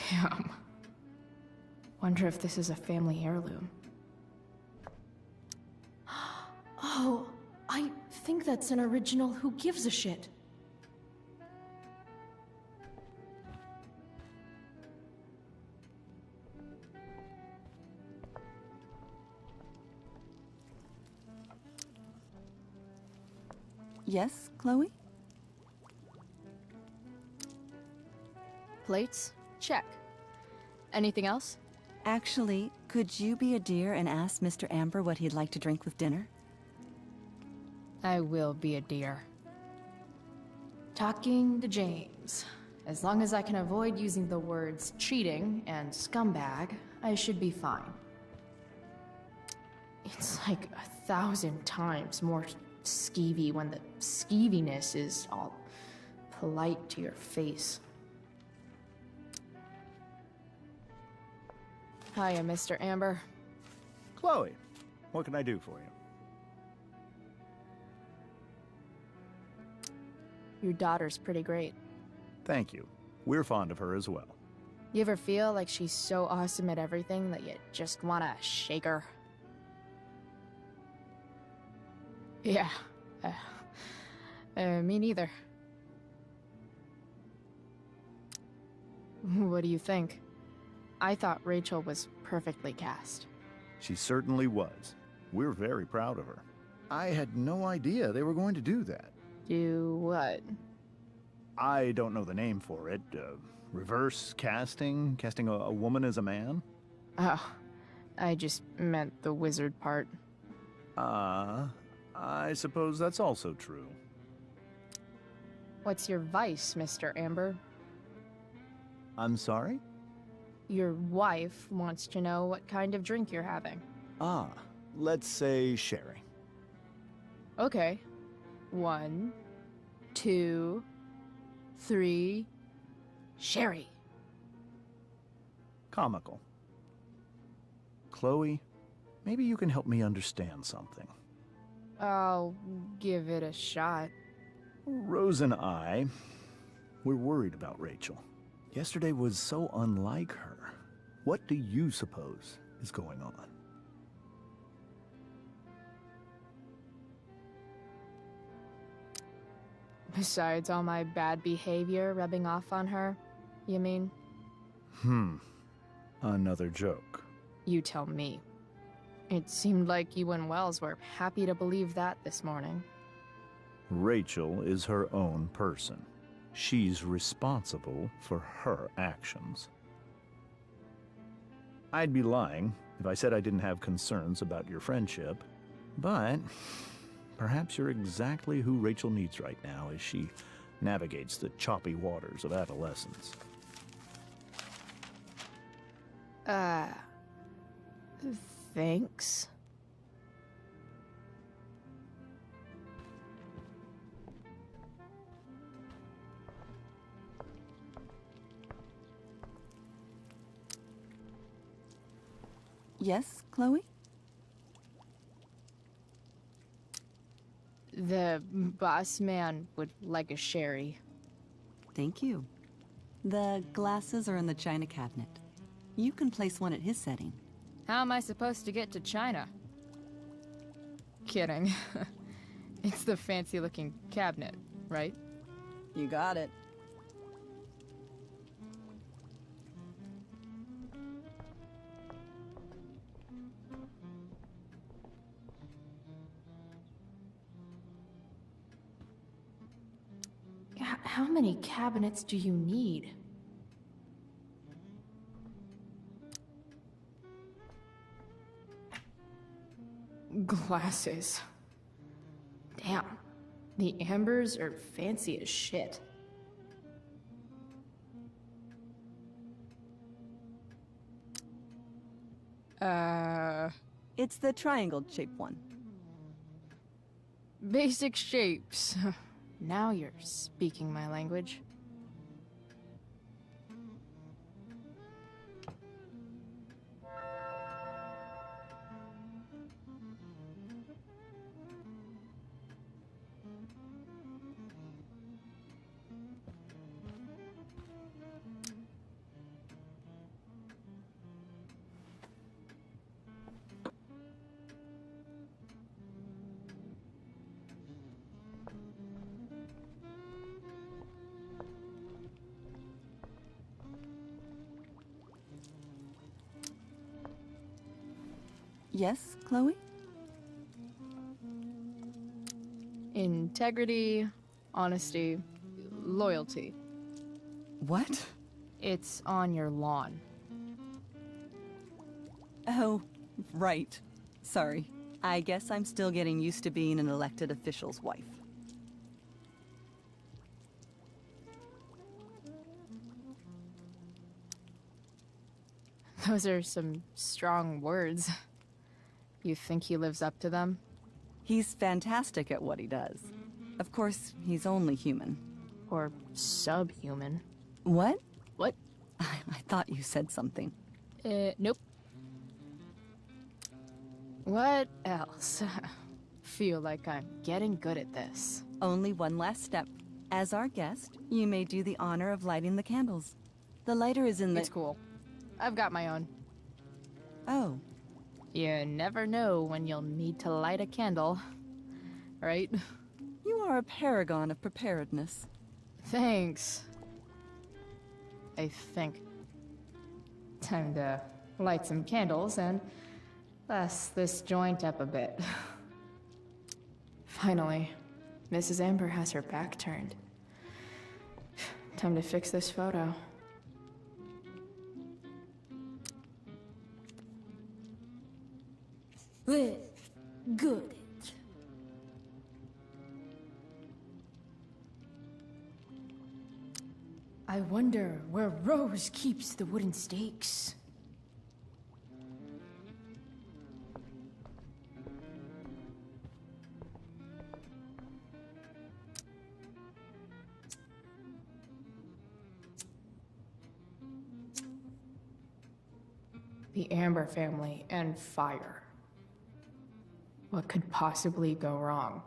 Damn. Wonder if this is a family heirloom. Oh, I think that's an original Who Gives a Shit. Yes, Chloe? Plates? Check. Anything else? Actually, could you be a dear and ask Mr. Amber what he'd like to drink with dinner? I will be a dear. Talking to James. As long as I can avoid using the words cheating and scumbag, I should be fine. It's like 1,000 times more skeevy when the skeeviness is all polite to your face. Hiya, Mr. Amber. Chloe, what can I do for you? Your daughter's pretty great. Thank you. We're fond of her as well. You ever feel like she's so awesome at everything that you just wanna shake her? Yeah. Me neither. What do you think? I thought Rachel was perfectly cast. She certainly was. We're very proud of her. I had no idea they were going to do that. Do what? I don't know the name for it. Reverse casting? Casting a woman as a man? Oh, I just meant the wizard part. I suppose that's also true. What's your vice, Mr. Amber? I'm sorry? Your wife wants to know what kind of drink you're having. Ah, let's say sherry. Okay. 1, 2, 3. Sherry. Comical. Chloe, maybe you can help me understand something. I'll give it a shot. Rose and I, we're worried about Rachel. Yesterday was so unlike her. What do you suppose is going on? Besides all my bad behavior rubbing off on her, you mean? Another joke. You tell me. It seemed like you and Wells were happy to believe that this morning. Rachel is her own person. She's responsible for her actions. I'd be lying if I said I didn't have concerns about your friendship, but perhaps you're exactly who Rachel needs right now as she navigates the choppy waters of adolescence. Thanks. Yes, Chloe? The boss man would like a sherry. Thank you. The glasses are in the china cabinet. You can place one at his setting. How am I supposed to get to China? Kidding. It's the fancy-looking cabinet, right? You got it. How many cabinets do you need? Glasses. Damn. The Ambers are fancy as shit. It's the triangle-shaped one. Basic shapes. Now you're speaking my language. Yes, Chloe? Integrity, honesty, loyalty. What? It's on your lawn. Oh, right. Sorry. I guess I'm still getting used to being an elected official's wife. Those are some strong words. You think he lives up to them? He's fantastic at what he does. Of course, he's only human. Or subhuman. What? What? I thought you said something. Nope. What else? Feel like I'm getting good at this. Only one last step. As our guest, you may do the honor of lighting the candles. The lighter is in the— It's cool. I've got my own. Oh. You never know when you'll need to light a candle, right? You are a paragon of preparedness. Thanks. I think. Time to light some candles, and bless this joint up a bit. Finally, Mrs. Amber has her back turned. Time to fix this photo. Well, good. I wonder where Rose keeps the wooden stakes. The Amber family and fire. What could possibly go wrong?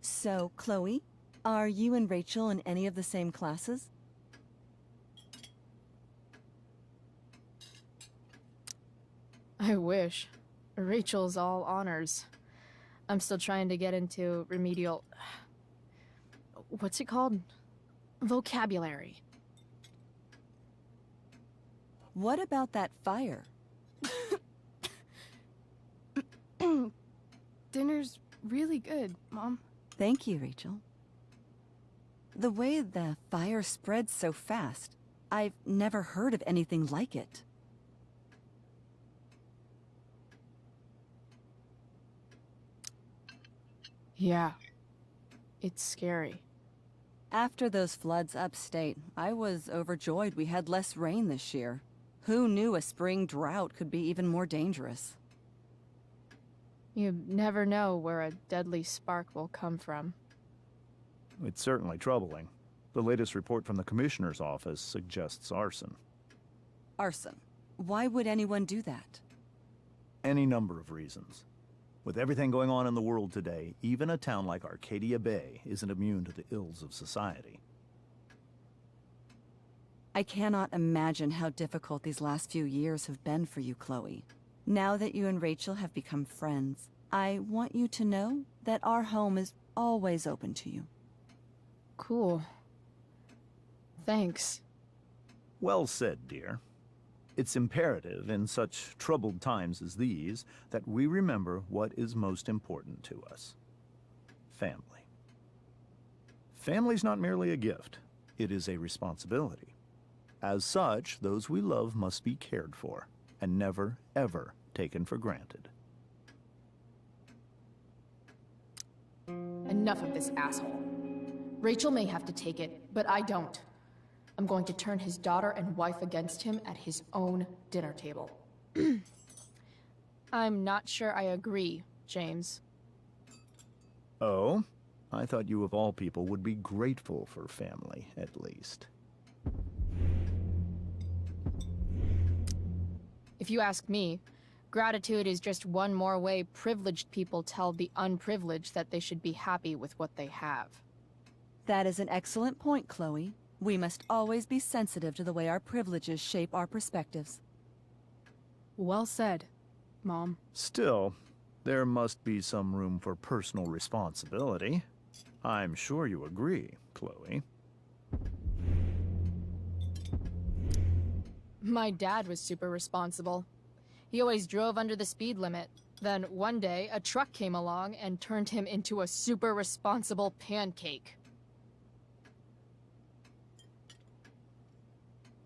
So, Chloe, are you and Rachel in any of the same classes? I wish. Rachel's all honors. I'm still trying to get into remedial... What's it called? Vocabulary. What about that fire? Dinner's really good, Mom. Thank you, Rachel. The way the fire spreads so fast, I've never heard of anything like it. Yeah. It's scary. After those floods upstate, I was overjoyed we had less rain this year. Who knew a spring drought could be even more dangerous? You never know where a deadly spark will come from. It's certainly troubling. The latest report from the Commissioner's office suggests arson. Arson. Why would anyone do that? Any number of reasons. With everything going on in the world today, even a town like Arcadia Bay isn't immune to the ills of society. I cannot imagine how difficult these last few years have been for you, Chloe. Now that you and Rachel have become friends, I want you to know that our home is always open to you. Cool. Thanks. Well said, dear. It's imperative in such troubled times as these that we remember what is most important to us. Family. Family's not merely a gift, it is a responsibility. As such, those we love must be cared for, and never, ever taken for granted. Enough of this asshole. Rachel may have to take it, but I don't. I'm going to turn his daughter and wife against him at his own dinner table. I'm not sure I agree, James. Oh? I thought you of all people would be grateful for family, at least. If you ask me, gratitude is just one more way privileged people tell the unprivileged that they should be happy with what they have. That is an excellent point, Chloe. We must always be sensitive to the way our privileges shape our perspectives. Well said, Mom. Still, there must be some room for personal responsibility. I'm sure you agree, Chloe. My dad was super responsible. He always drove under the speed limit. Then one day, a truck came along and turned him into a super responsible pancake.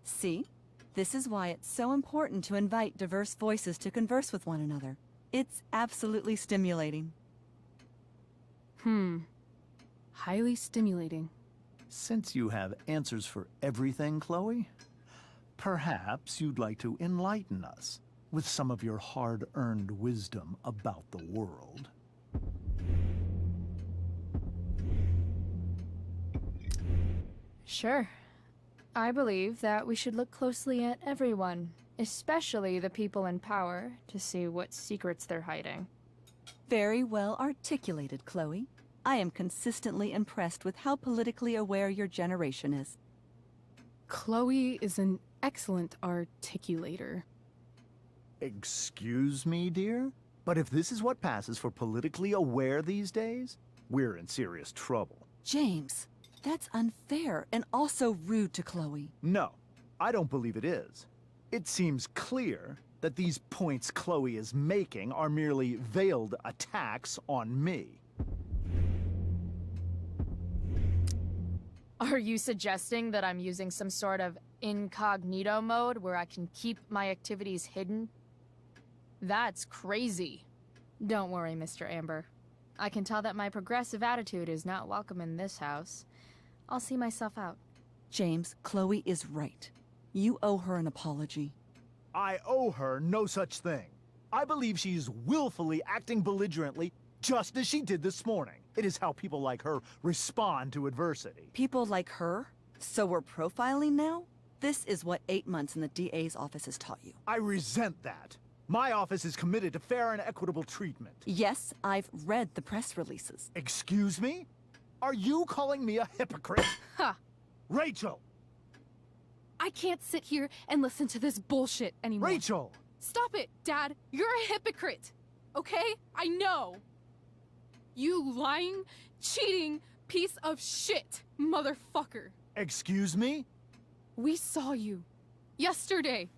See? This is why it's so important to invite diverse voices to converse with one another. It's absolutely stimulating. Highly stimulating. Since you have answers for everything, Chloe, perhaps you'd like to enlighten us with some of your hard-earned wisdom about the world. Sure. I believe that we should look closely at everyone, especially the people in power, to see what secrets they're hiding. Very well articulated, Chloe. I am consistently impressed with how politically aware your generation is. Chloe is an excellent articulator. Excuse me, dear? But if this is what passes for politically aware these days, we're in serious trouble. James, that's unfair and also rude to Chloe. No, I don't believe it is. It seems clear that these points Chloe is making are merely veiled attacks on me. Are you suggesting that I'm using some sort of incognito mode where I can keep my activities hidden? That's crazy. Don't worry, Mr. Amber. I can tell that my progressive attitude is not welcome in this house. I'll see myself out. James, Chloe is right. You owe her an apology. I owe her no such thing. I believe she's willfully acting belligerently, just as she did this morning. It is how people like her respond to adversity. People like her? So we're profiling now? This is what 8 months in the DA's office has taught you. I resent that. My office is committed to fair and equitable treatment. Yes, I've read the press releases. Excuse me? Are you calling me a hypocrite? Ha! Rachel! I can't sit here and listen to this bullshit anymore. Rachel! Stop it, Dad! You're a hypocrite! Okay? I know! You lying, cheating piece of shit, motherfucker! Excuse me? We saw you yesterday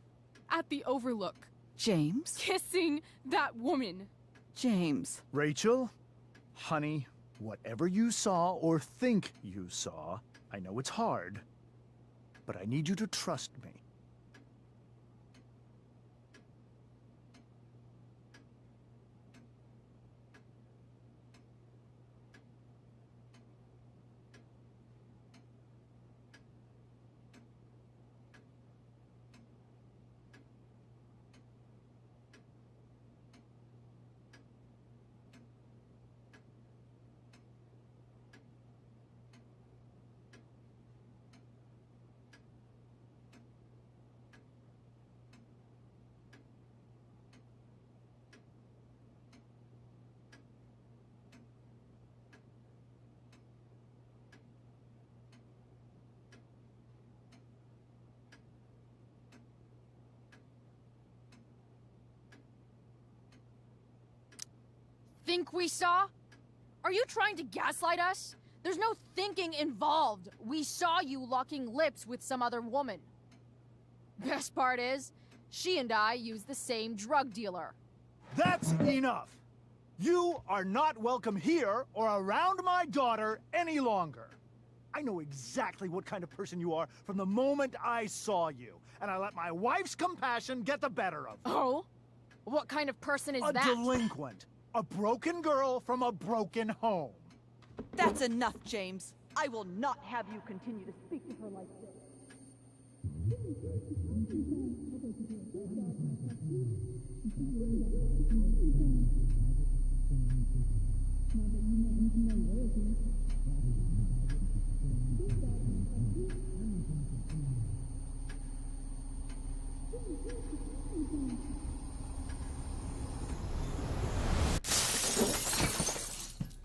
at the Overlook. James? Kissing that woman. James. Rachel? Honey, whatever you saw or think you saw, I know it's hard, but I need you to trust me. Think we saw? Are you trying to gaslight us? There's no thinking involved. We saw you locking lips with some other woman. Best part is, she and I use the same drug dealer. That's enough! You are not welcome here or around my daughter any longer. I know exactly what kind of person you are from the moment I saw you, and I let my wife's compassion get the better of me. Oh? What kind of person is A that? delinquent. A broken girl from a broken home. That's enough, James. I will not have you continue to speak to her like this.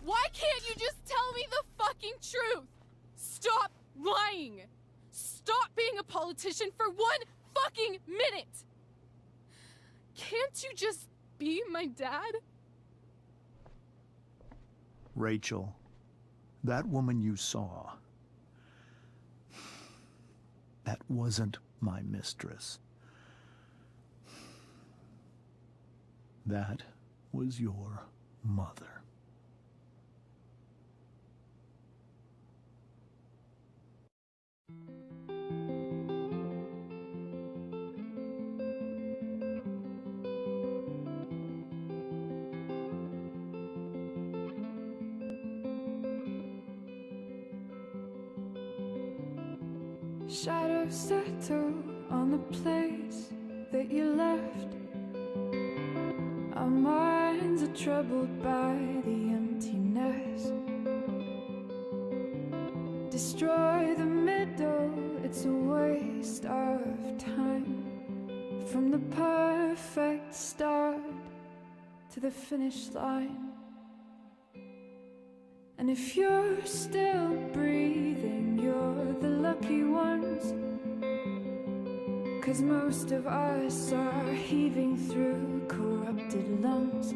Why can't you just tell me the fucking truth? Stop lying! Stop being a politician for 1 fucking minute! Can't you just be my dad? Rachel, that woman you saw, that wasn't my mistress. That was your mother. Shadows settle on the place that you left. Our minds are troubled by the emptiness. Destroy the middle, it's a waste of time. From the perfect start to the finish line. And if you're still breathing, you're the lucky ones. 'Cause most of us are heaving through corrupted lungs,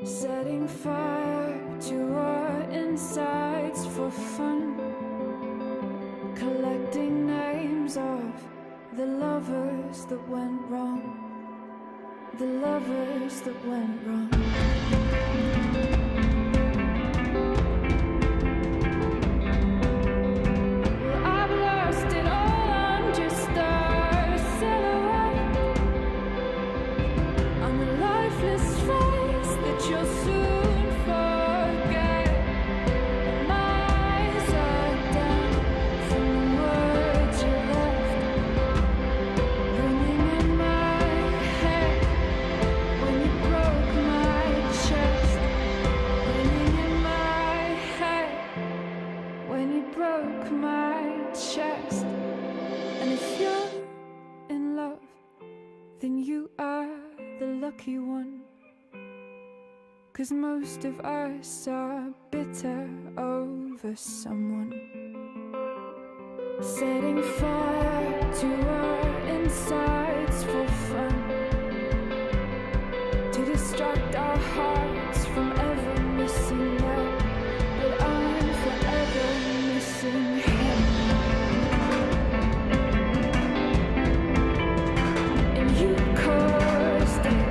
setting fire to our insides for fun, collecting names of the lovers that went wrong, the lovers that went wrong. You'll soon forget. My eyes are down from the words you left, ringing in my head when you broke my chest, ringing in my head when you broke my chest. And if you're in love, then you are the lucky one. 'Cause most of us are bitter over someone, setting fire to our insides for fun, to distract our hearts from ever missing that. But I'm forever missing him. And you caused it.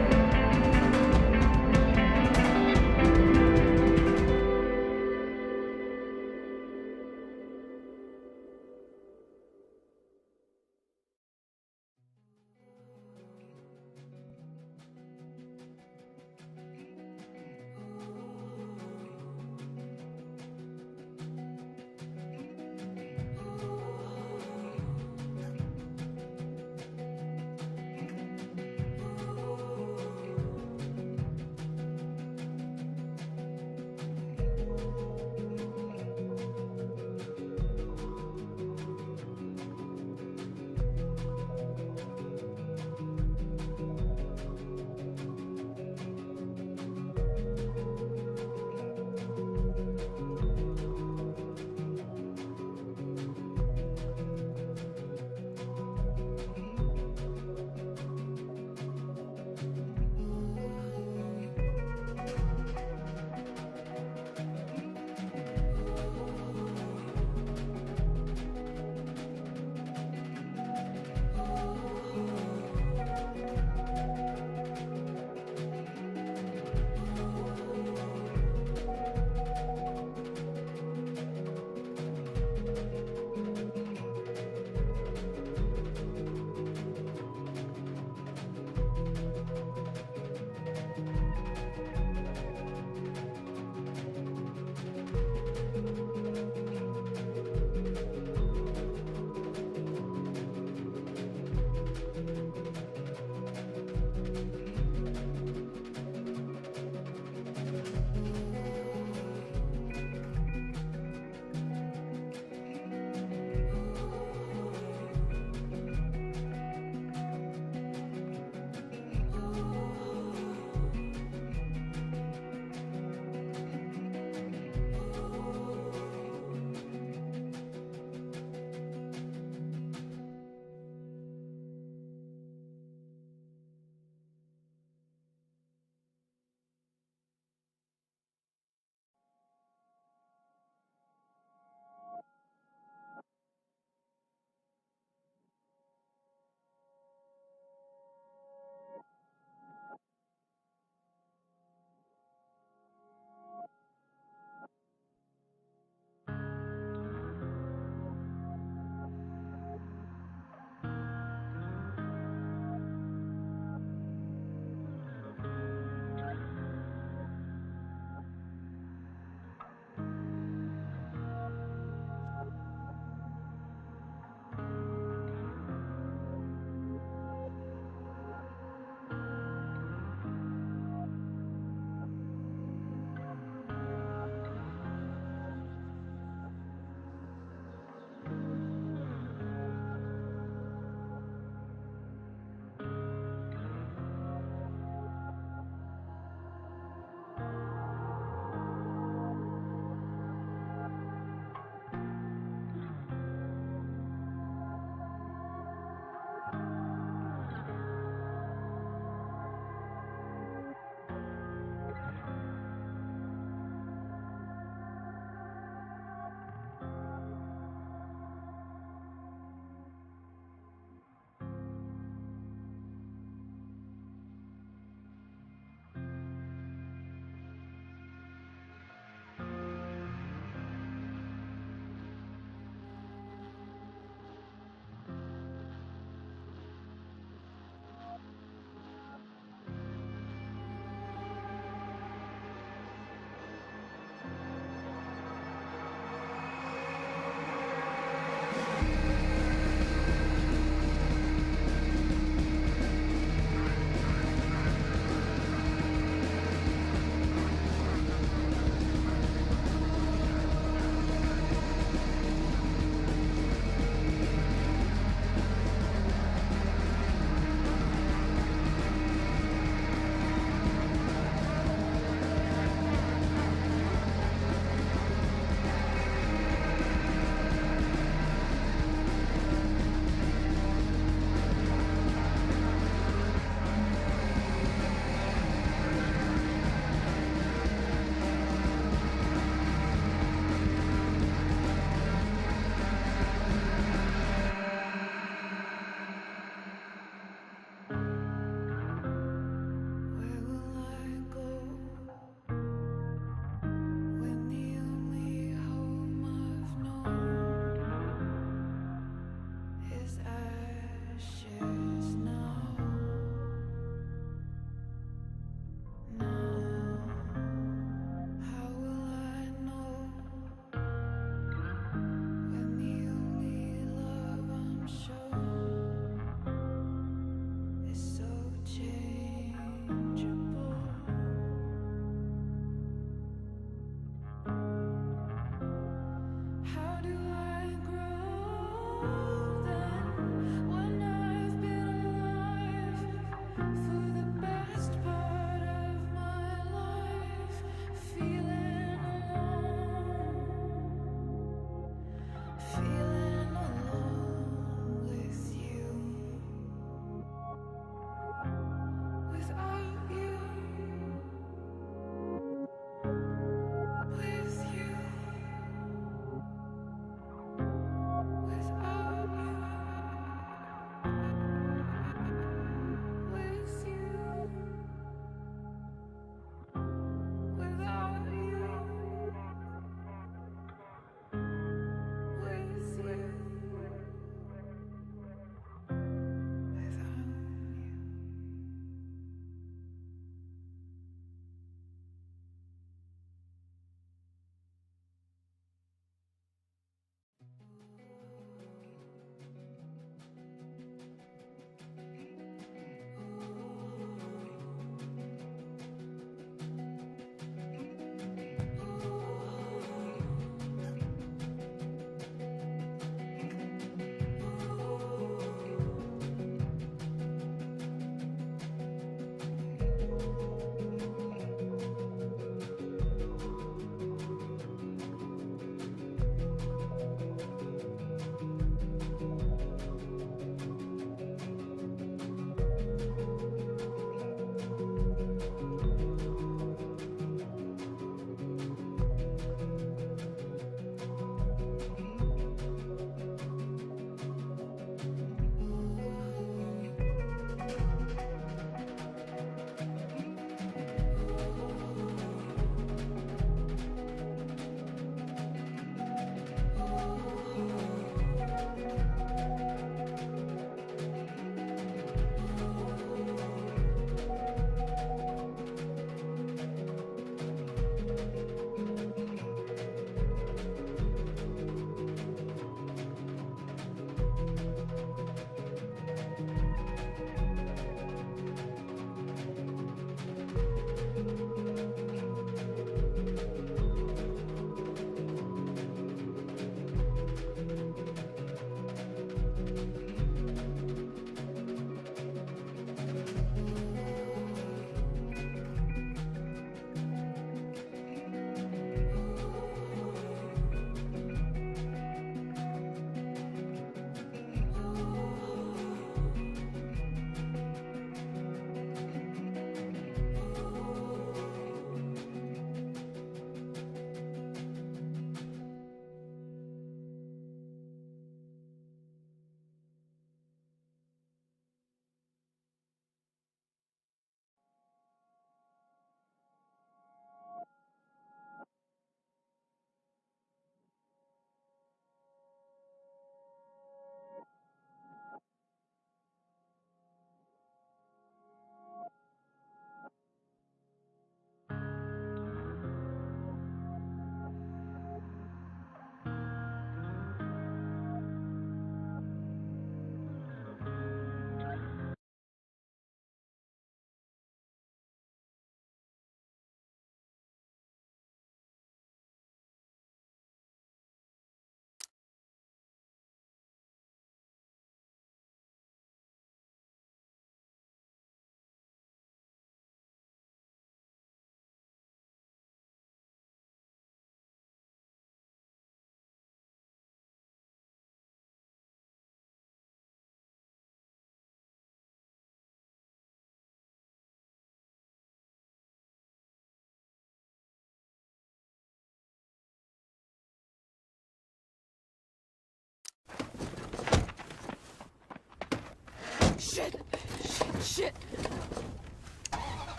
Shit! Shit! Shit!